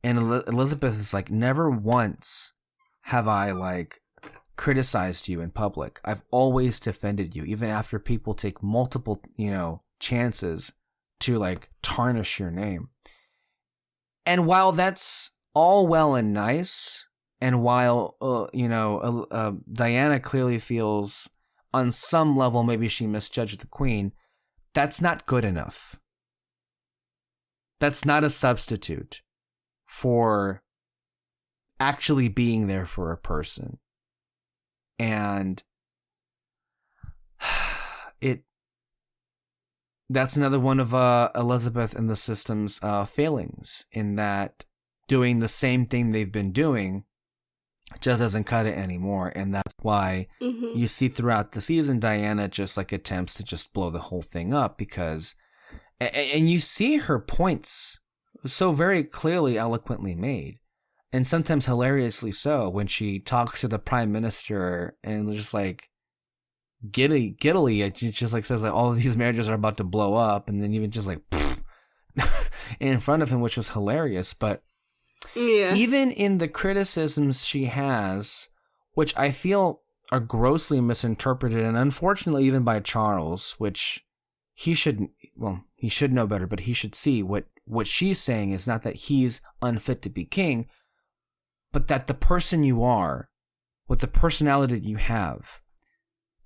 and Elizabeth is like, never once have I like criticized you in public. I've always defended you, even after people take multiple, chances to like tarnish your name. And while that's all well and nice, and while Diana clearly feels on some level maybe she misjudged the queen, that's not good enough. That's not a substitute for actually being there for a person. And that's another one of Elizabeth and the system's failings, in that doing the same thing they've been doing just doesn't cut it anymore. And that's why you see throughout the season Diana just like attempts to just blow the whole thing up, because and you see her points so very clearly, eloquently made, and sometimes hilariously so, when she talks to the prime minister and just like giddily, it just like says like all of these marriages are about to blow up, and then even just like in front of him, which was hilarious. But yeah, even in the criticisms she has, which I feel are grossly misinterpreted, and unfortunately even by Charles, which he should know better, but he should see what she's saying is not that he's unfit to be king, but that the person you are, with the personality that you have,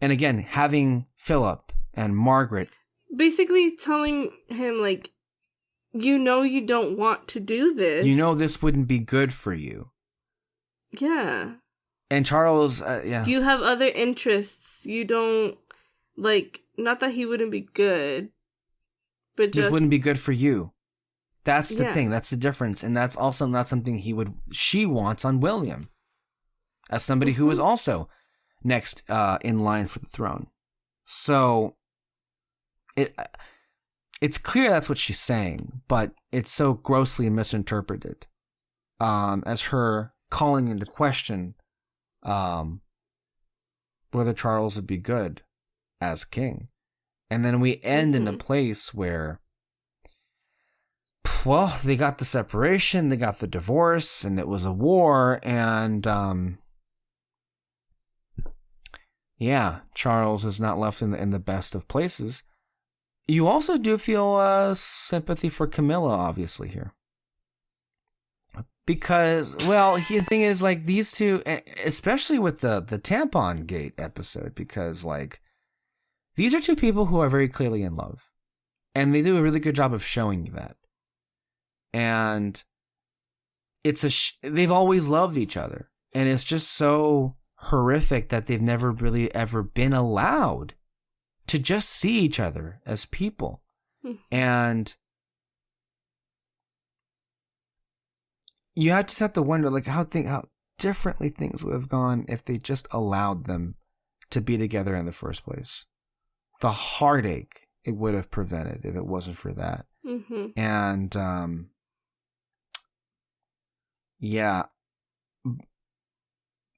and again, having Philip and Margaret basically telling him like, you don't want to do this. This wouldn't be good for you. Yeah. And Charles, You have other interests. You don't, like, not that he wouldn't be good, but just wouldn't be good for you. That's the thing. That's the difference. And that's also not something she wants on William, as somebody who is also next in line for the throne. So it's clear that's what she's saying, but it's so grossly misinterpreted as her calling into question whether Charles would be good as king. And then we end in a place where, well, they got the separation, they got the divorce, and it was a war, and Charles is not left in the best of places. You also do feel sympathy for Camilla, obviously, here. Because, well, the thing is, like, these two, especially with the tampon gate episode, because, like, these are two people who are very clearly in love. And they do a really good job of showing you that. And they've always loved each other. And it's just so horrific that they've never really ever been allowed to just see each other as people. And you just have to wonder, like, how differently things would have gone if they just allowed them to be together in the first place. The heartache it would have prevented if it wasn't for that. And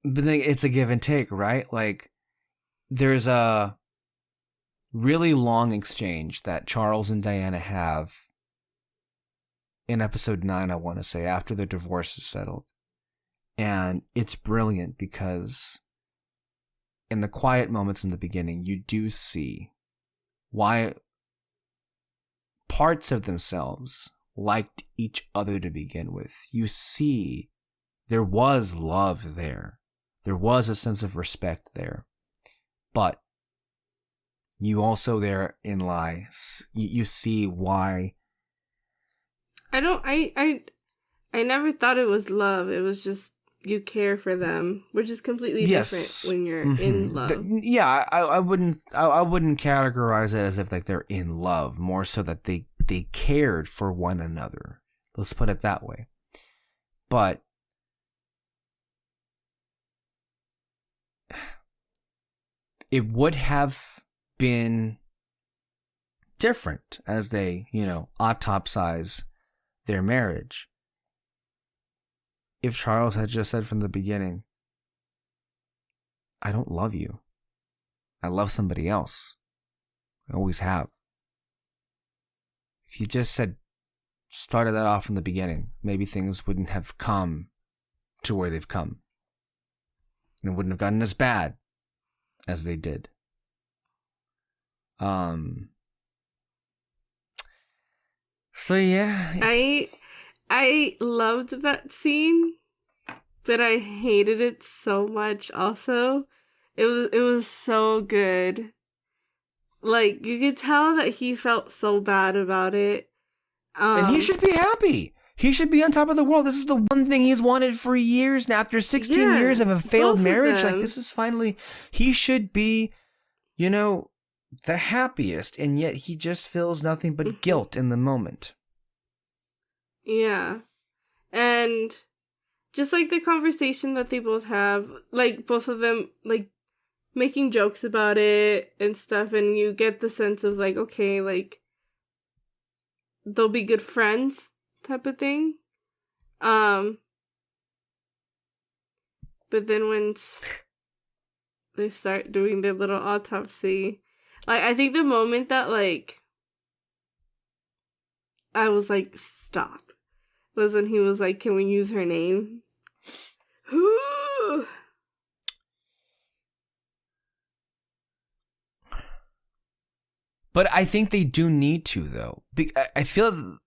but then it's a give and take, right? Like, there's a really long exchange that Charles and Diana have in episode 9, I want to say, after the divorce is settled. And it's brilliant because in the quiet moments in the beginning, you do see why parts of themselves liked each other to begin with. You see there was love there. There was a sense of respect there. But you also therein lies. You see why. I never thought it was love. It was just you care for them, which is completely Yes. different when you're in love. Yeah, I wouldn't categorize it as if like they're in love. More so that they cared for one another. Let's put it that way. But it would have been different as they, autopsize their marriage if Charles had just said from the beginning, I don't love you. I love somebody else. I always have. If you just started that off from the beginning, maybe things wouldn't have come to where they've come. And it wouldn't have gotten as bad as they did. So yeah. I loved that scene, but I hated it so much also. It was so good. Like, you could tell that he felt so bad about it. And he should be happy. He should be on top of the world. This is the one thing he's wanted for years. Now, after 16 years of a failed marriage, like, this is finally... He should be, the happiest. And yet he just feels nothing but guilt in the moment. Yeah. And just, like, the conversation that they both have, like, both of them, like, making jokes about it and stuff, and you get the sense of, like, okay, like, they'll be good friends type of thing. But then once they start doing their little autopsy, like, I think the moment that, like, I was like, stop, was when he was like, can we use her name? But I think they do need to, though. I feel,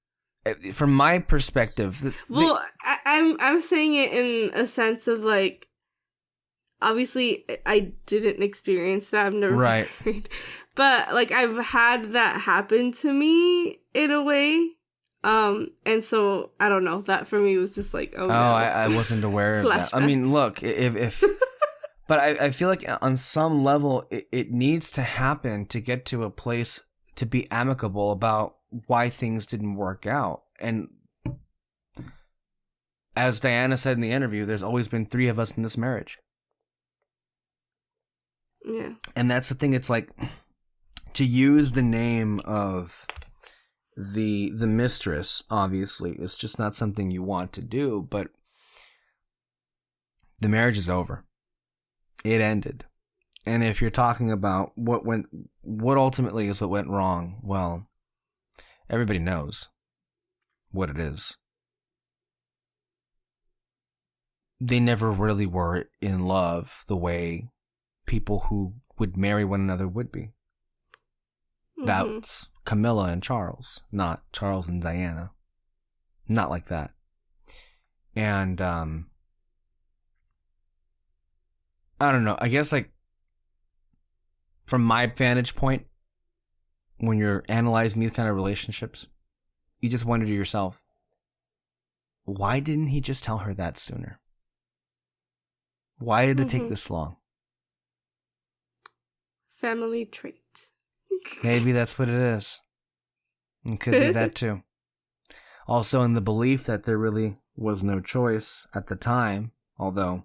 from my perspective... Well, I'm saying it in a sense of, like, obviously, I didn't experience that. I've never right. married. But, like, I've had that happen to me in a way. And so, I don't know. That for me was just like, oh, no. I wasn't aware of that. I mean, look, if but I feel like on some level, it needs to happen to get to a place to be amicable about why things didn't work out. And as Diana said in the interview, there's always been 3 of us in this marriage. Yeah. And that's the thing. It's like, to use the name of the mistress, obviously, is just not something you want to do, but the marriage is over. It ended. And if you're talking about what ultimately is what went wrong, well, everybody knows what it is. They never really were in love the way people who would marry one another would be. Mm-hmm. That's Camilla and Charles, not Charles and Diana. Not like that. And, I don't know. I guess, like, from my vantage point, when you're analyzing these kind of relationships, you just wonder to yourself, why didn't he just tell her that sooner? Why did it take this long? Family trait. Maybe that's what it is. It could be that too. Also, in the belief that there really was no choice at the time, although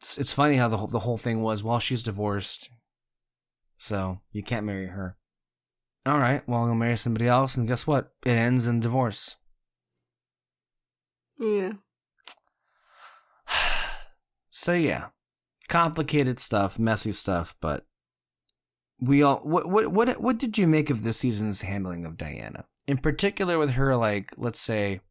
it's funny how the whole thing was, well, she's divorced, so you can't marry her. All right, well, I'll marry somebody else, and guess what? It ends in divorce. Yeah. So yeah, complicated stuff, messy stuff, but we all. What did you make of this season's handling of Diana, in particular with her, like, let's say,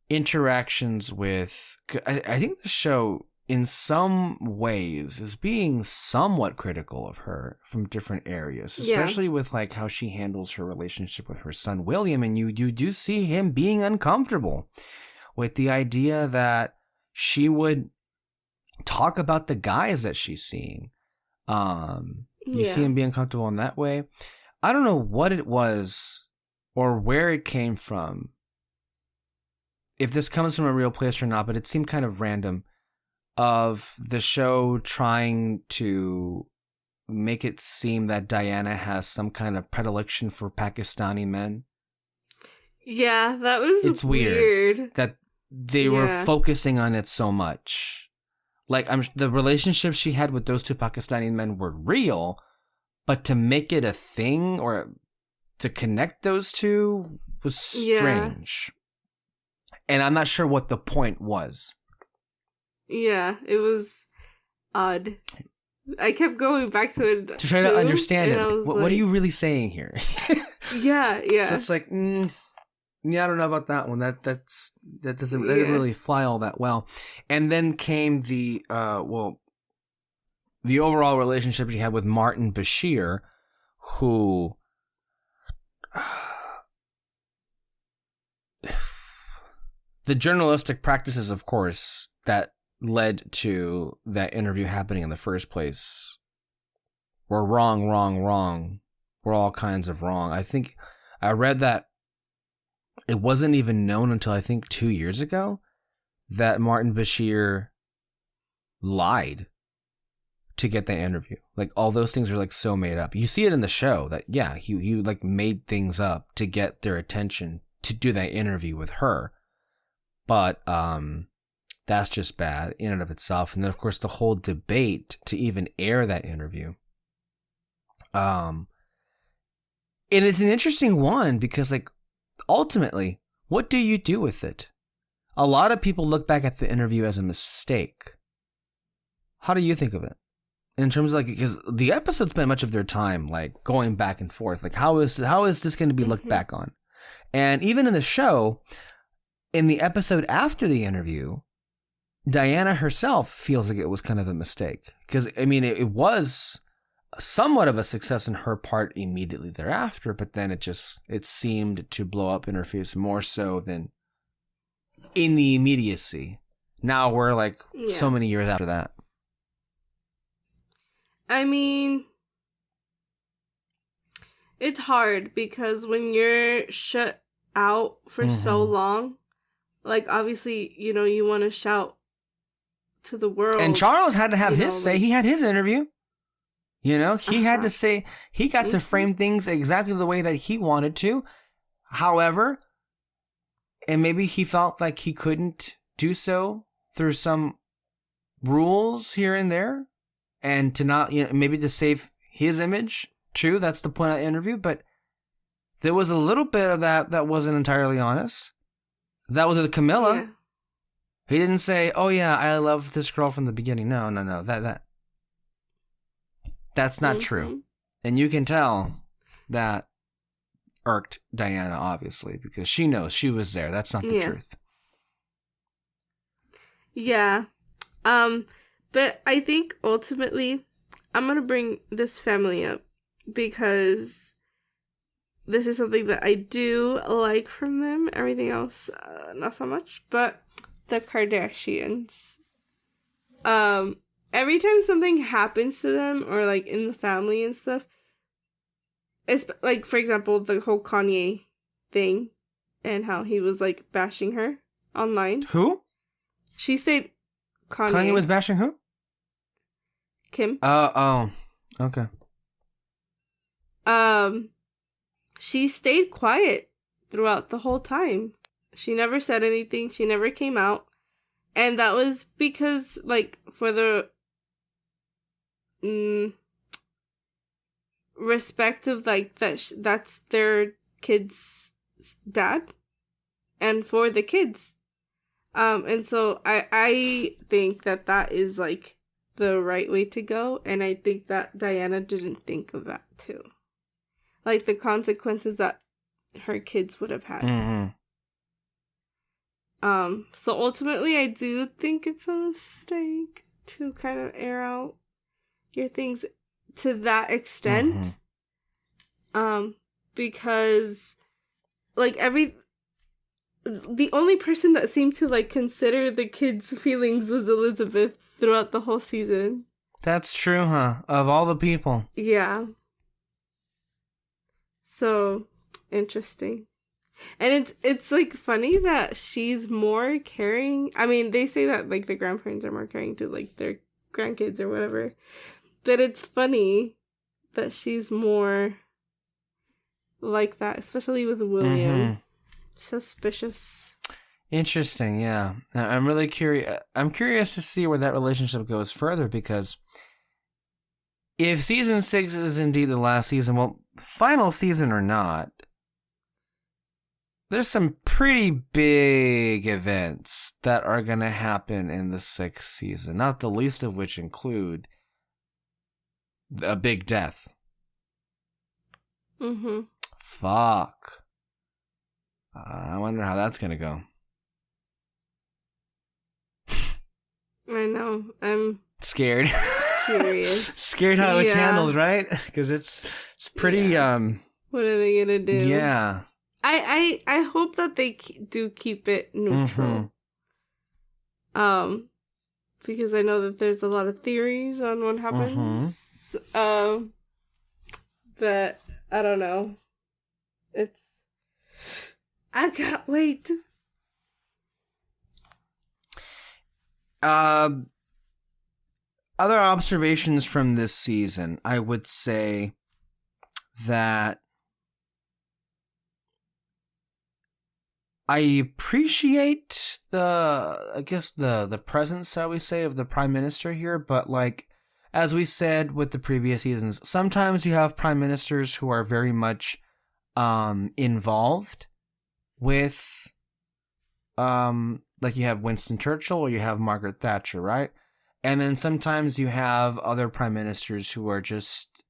interactions with? I think the show, in some ways, is being somewhat critical of her from different areas, especially with, like, how she handles her relationship with her son William, and you do see him being uncomfortable with the idea that she would talk about the guys that she's seeing. You see him being uncomfortable in that way. I don't know what it was or where it came from if this comes from a real place or not, but it seemed kind of random, of the show trying to make it seem that Diana has some kind of predilection for Pakistani men. Yeah, that was It's weird that they were focusing on it so much. Like, the relationships she had with those two Pakistani men were real, but to make it a thing or to connect those two was strange. And I'm not sure what the point was. Yeah, it was odd. I kept going back to it to try to understand it. What are you really saying here? Yeah. So it's like, yeah, I don't know about that one. That didn't really fly all that well. And then came the overall relationship she had with Martin Bashir, who the journalistic practices, of course, that led to that interview happening in the first place were wrong. Were all kinds of wrong. I think I read that it wasn't even known until I think 2 years ago that Martin Bashir lied to get that interview. Like, all those things are like so made up. You see it in the show that, yeah, he like made things up to get their attention to do that interview with her. But that's just bad in and of itself. And then, of course, the whole debate to even air that interview. And it's an interesting one because, like, ultimately, what do you do with it? A lot of people look back at the interview as a mistake. How do you think of it? In terms of, like, because the episode spent much of their time, like, going back and forth. Like, how is this going to be looked back on? And even in the show, in the episode after the interview, Diana herself feels like it was kind of a mistake. Because, I mean, it was somewhat of a success in her part immediately thereafter, but then it seemed to blow up in her face more so than in the immediacy. Now we're like so many years after that. I mean, it's hard because when you're shut out for so long, like, obviously, you know, you want to shout to the world. And Charles had to have his say. Like, he had his interview. You know, he had to say, he got to frame things exactly the way that he wanted to. However, and maybe he felt like he couldn't do so through some rules here and there, and to not, you know, maybe to save his image. True, that's the point of the interview, but there was a little bit of that wasn't entirely honest. That was with Camilla. Yeah. He didn't say, "Oh yeah, I love this girl from the beginning." No. That's not true. And you can tell that irked Diana, obviously, because she knows she was there. That's not the truth. Yeah. But I think ultimately, I'm going to bring this family up because this is something that I do like from them. Everything else, not so much. But the Kardashians. Every time something happens to them or, like, in the family and stuff, it's, like, for example, the whole Kanye thing and how he was, like, bashing her online. Who? She said Kanye. Kanye was bashing who? Kim. Oh, okay. She stayed quiet throughout the whole time. She never said anything. She never came out. And that was because, like, for the respect of, like, that's their kid's dad and for the kids. And so I think that is, like, the right way to go. And I think that Diana didn't think of that too. Like, the consequences that her kids would have had. Mm-hmm. So ultimately I do think it's a mistake to kind of air out your things to that extent. Because, like, the only person that seemed to, like, consider the kids' feelings was Elizabeth throughout the whole season. That's true, huh? Of all the people. Yeah. So, interesting. And it's like funny that she's more caring. I mean, they say that like the grandparents are more caring to like their grandkids or whatever. But it's funny that she's more like that, especially with William. Suspicious. Interesting, yeah. I'm really curious. I'm curious to see where that relationship goes further, because if season 6 is indeed the last season, well, final season or not, there's some pretty big events that are going to happen in the 6th season, not the least of which include a big death. Fuck. I wonder how that's going to go. I know. I'm scared. Curious. Scared how it's handled, right? Because it's pretty. What are they gonna do? Yeah. I hope that they do keep it neutral. Because I know that there's a lot of theories on what happens. But I don't know. I can't wait. Other observations from this season, I would say that I appreciate the presence, shall we say, of the Prime Minister here, but like, as we said with the previous seasons, sometimes you have Prime Ministers who are very much involved with, like you have Winston Churchill or you have Margaret Thatcher, right? And then sometimes you have other prime ministers who are just,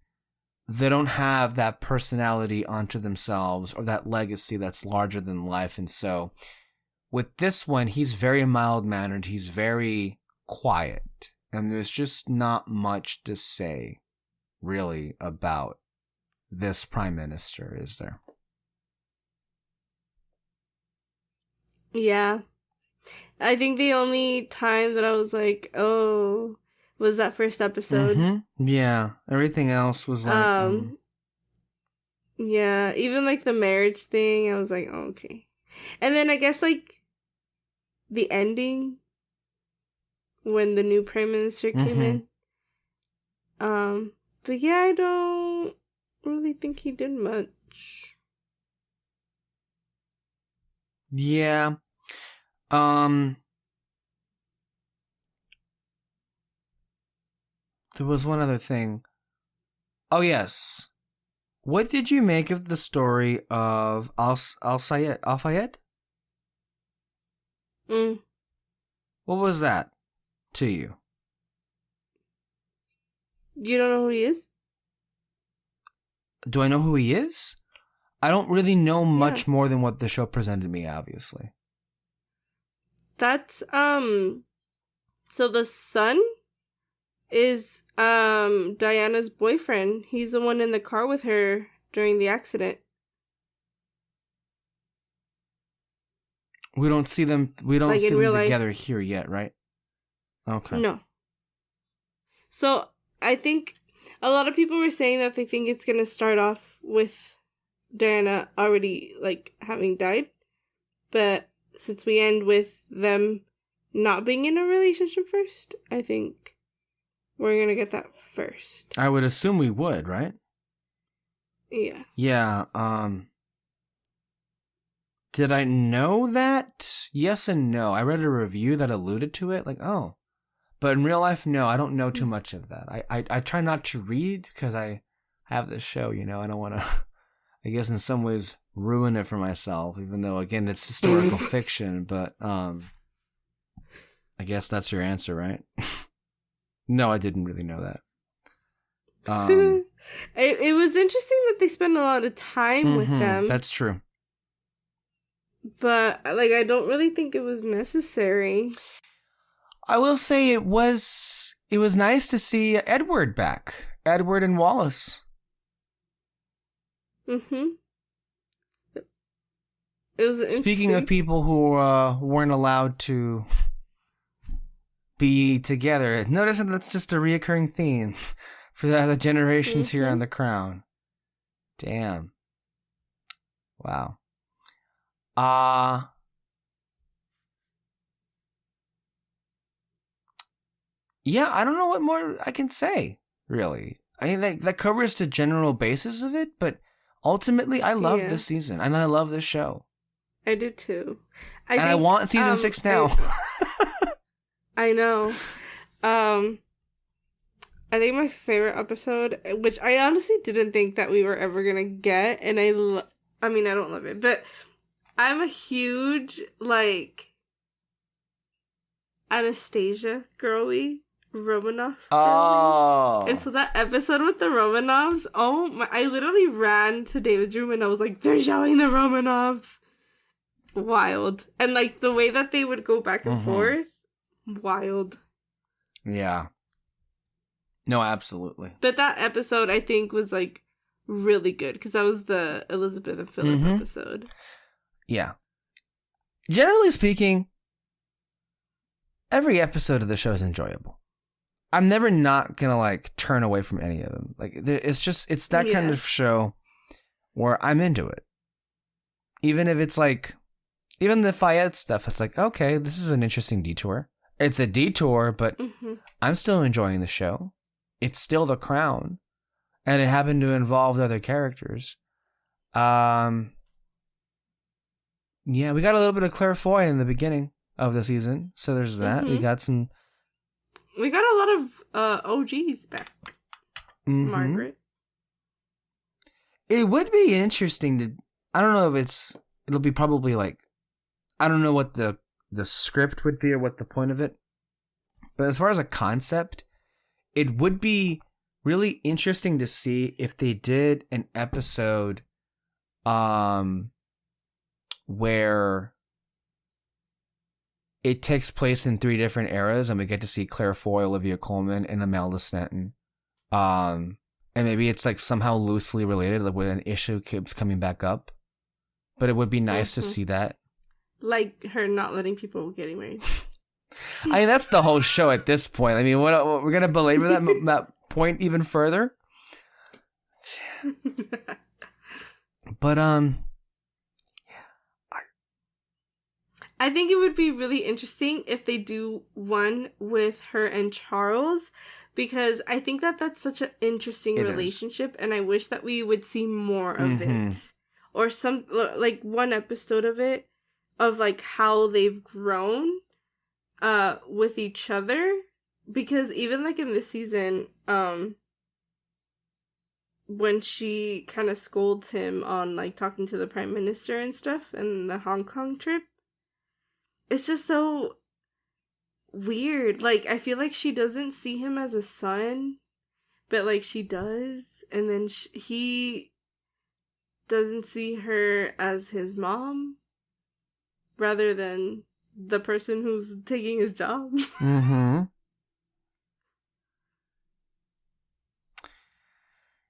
they don't have that personality onto themselves or that legacy that's larger than life. And so with this one, he's very mild-mannered. He's very quiet. And there's just not much to say, really, about this prime minister, is there? Yeah. I think the only time that I was like, oh, was that first episode. Yeah. Everything else was like... Yeah, even like the marriage thing, I was like, oh, okay. And then I guess like the ending when the new prime minister came in. But yeah, I don't really think he did much. Yeah. There was one other thing. Oh, yes. What did you make of the story of Al-Fayed? What was that to you? You don't know who he is? Do I know who he is? I don't really know much more than what the show presented me, obviously. That's, so the son is, Diana's boyfriend. He's the one in the car with her during the accident. We don't see them, Like see them life. together here yet, right? Okay. No. So, I think a lot of people were saying that they think it's gonna start off with Diana already, like, having died. But since we end with them not being in a relationship first, I think we're gonna get that first. I would assume we would, right? Yeah. Yeah, did I know that? Yes and no. I read a review that alluded to it, like, oh. But in real life, no, I don't know too much of that. I try not to read because I have this show, I don't want to, I guess in some ways, ruin it for myself, even though, again, it's historical fiction, but I guess that's your answer, right? No, I didn't really know that. It was interesting that they spent a lot of time with them. That's true. But, like, I don't really think it was necessary. I will say it was nice to see Edward back. Edward and Wallace. It was Speaking of people who weren't allowed to be together, notice that that's just a reoccurring theme for the generations here on The Crown. Damn. Wow. Yeah, I don't know what more I can say, really. I mean, that covers the general basis of it, but ultimately, I love this season, and I love this show. I do too. I want season 6 now. I know. I think my favorite episode, which I honestly didn't think that we were ever gonna get, and I mean, I don't love it, but I'm a huge, like, Anastasia girly, Romanov girly. Oh. And so that episode with the Romanovs, oh my, I literally ran to David's room and I was like, they're showing the Romanovs. Wild. And like the way that they would go back and forth, wild. Yeah. No, absolutely. But that episode, I think, was like really good because that was the Elizabeth and Philip episode. Yeah. Generally speaking, every episode of the show is enjoyable. I'm never not gonna like turn away from any of them. Like it's that kind of show where I'm into it. Even if it's like, even the Fayette stuff, it's like, okay, this is an interesting detour. It's a detour, but I'm still enjoying the show. It's still The Crown, and it happened to involve other characters. Yeah, we got a little bit of Claire Foy in the beginning of the season, so there's that. We got a lot of OGs back. Margaret. It would be interesting to, I don't know if it'll be probably like, I don't know what the script would be or what the point of it, but as far as a concept, it would be really interesting to see if they did an episode where it takes place in 3 different eras and we get to see Claire Foy, Olivia Colman, and Imelda Stanton. And maybe it's like somehow loosely related, like when an issue keeps coming back up. But it would be nice to see that. Like her not letting people getting married. I mean, that's the whole show at this point. I mean, what we're gonna belabor that point even further. But I think it would be really interesting if they do one with her and Charles, because I think that that's such an interesting relationship, and I wish that we would see more of it, or some like one episode of it, of like how they've grown with each other, because even like in this season, when she kind of scolds him on like talking to the prime minister and stuff and the Hong Kong trip, it's just so weird. Like, I feel like she doesn't see him as a son, but like she does, and then he doesn't see her as his mom rather than the person who's taking his job.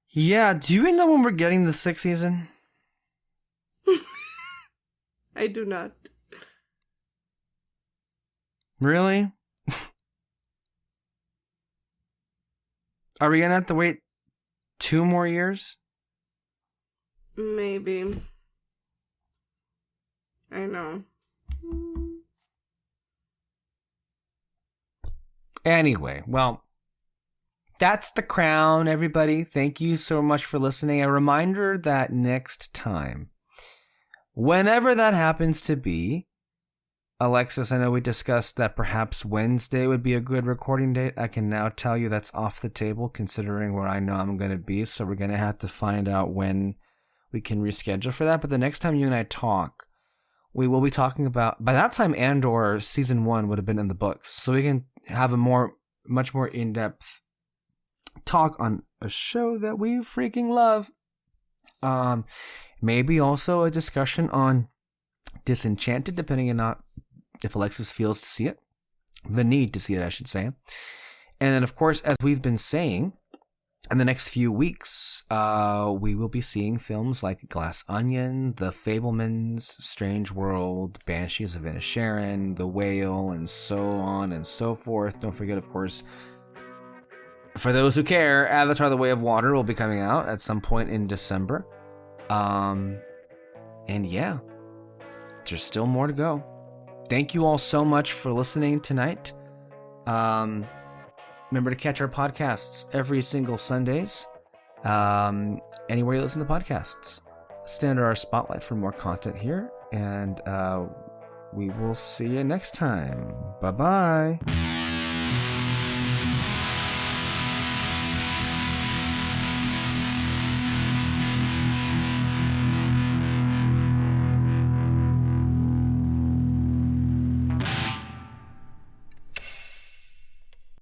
Yeah, do you know when we're getting the 6th season? I do not. Really? Are we gonna have to wait 2 more years? Maybe. I know. Anyway, well, that's The Crown, everybody. Thank you so much for listening. A reminder that next time, whenever that happens to be, Alexis, I know we discussed that perhaps Wednesday would be a good recording date. I can now tell you that's off the table considering where I know I'm going to be. So we're going to have to find out when we can reschedule for that. But the next time you and I talk, we will be talking about, by that time, Andor season 1 would have been in the books. So we can have a much more in-depth talk on a show that we freaking love. Maybe also a discussion on Disenchanted, depending on not if Alexis feels to see it, the need to see it, I should say. And then, of course, as we've been saying, in the next few weeks, we will be seeing films like Glass Onion, The Fabelmans, Strange World, Banshees of Inisherin, The Whale, and so on and so forth. Don't forget, of course, for those who care, Avatar: The Way of Water will be coming out at some point in December. And yeah. there's still more to go. Thank you all so much for listening tonight. Remember to catch our podcasts every single Sundays. Anywhere you listen to podcasts. Stay under our spotlight for more content here. And we will see you next time. Bye-bye.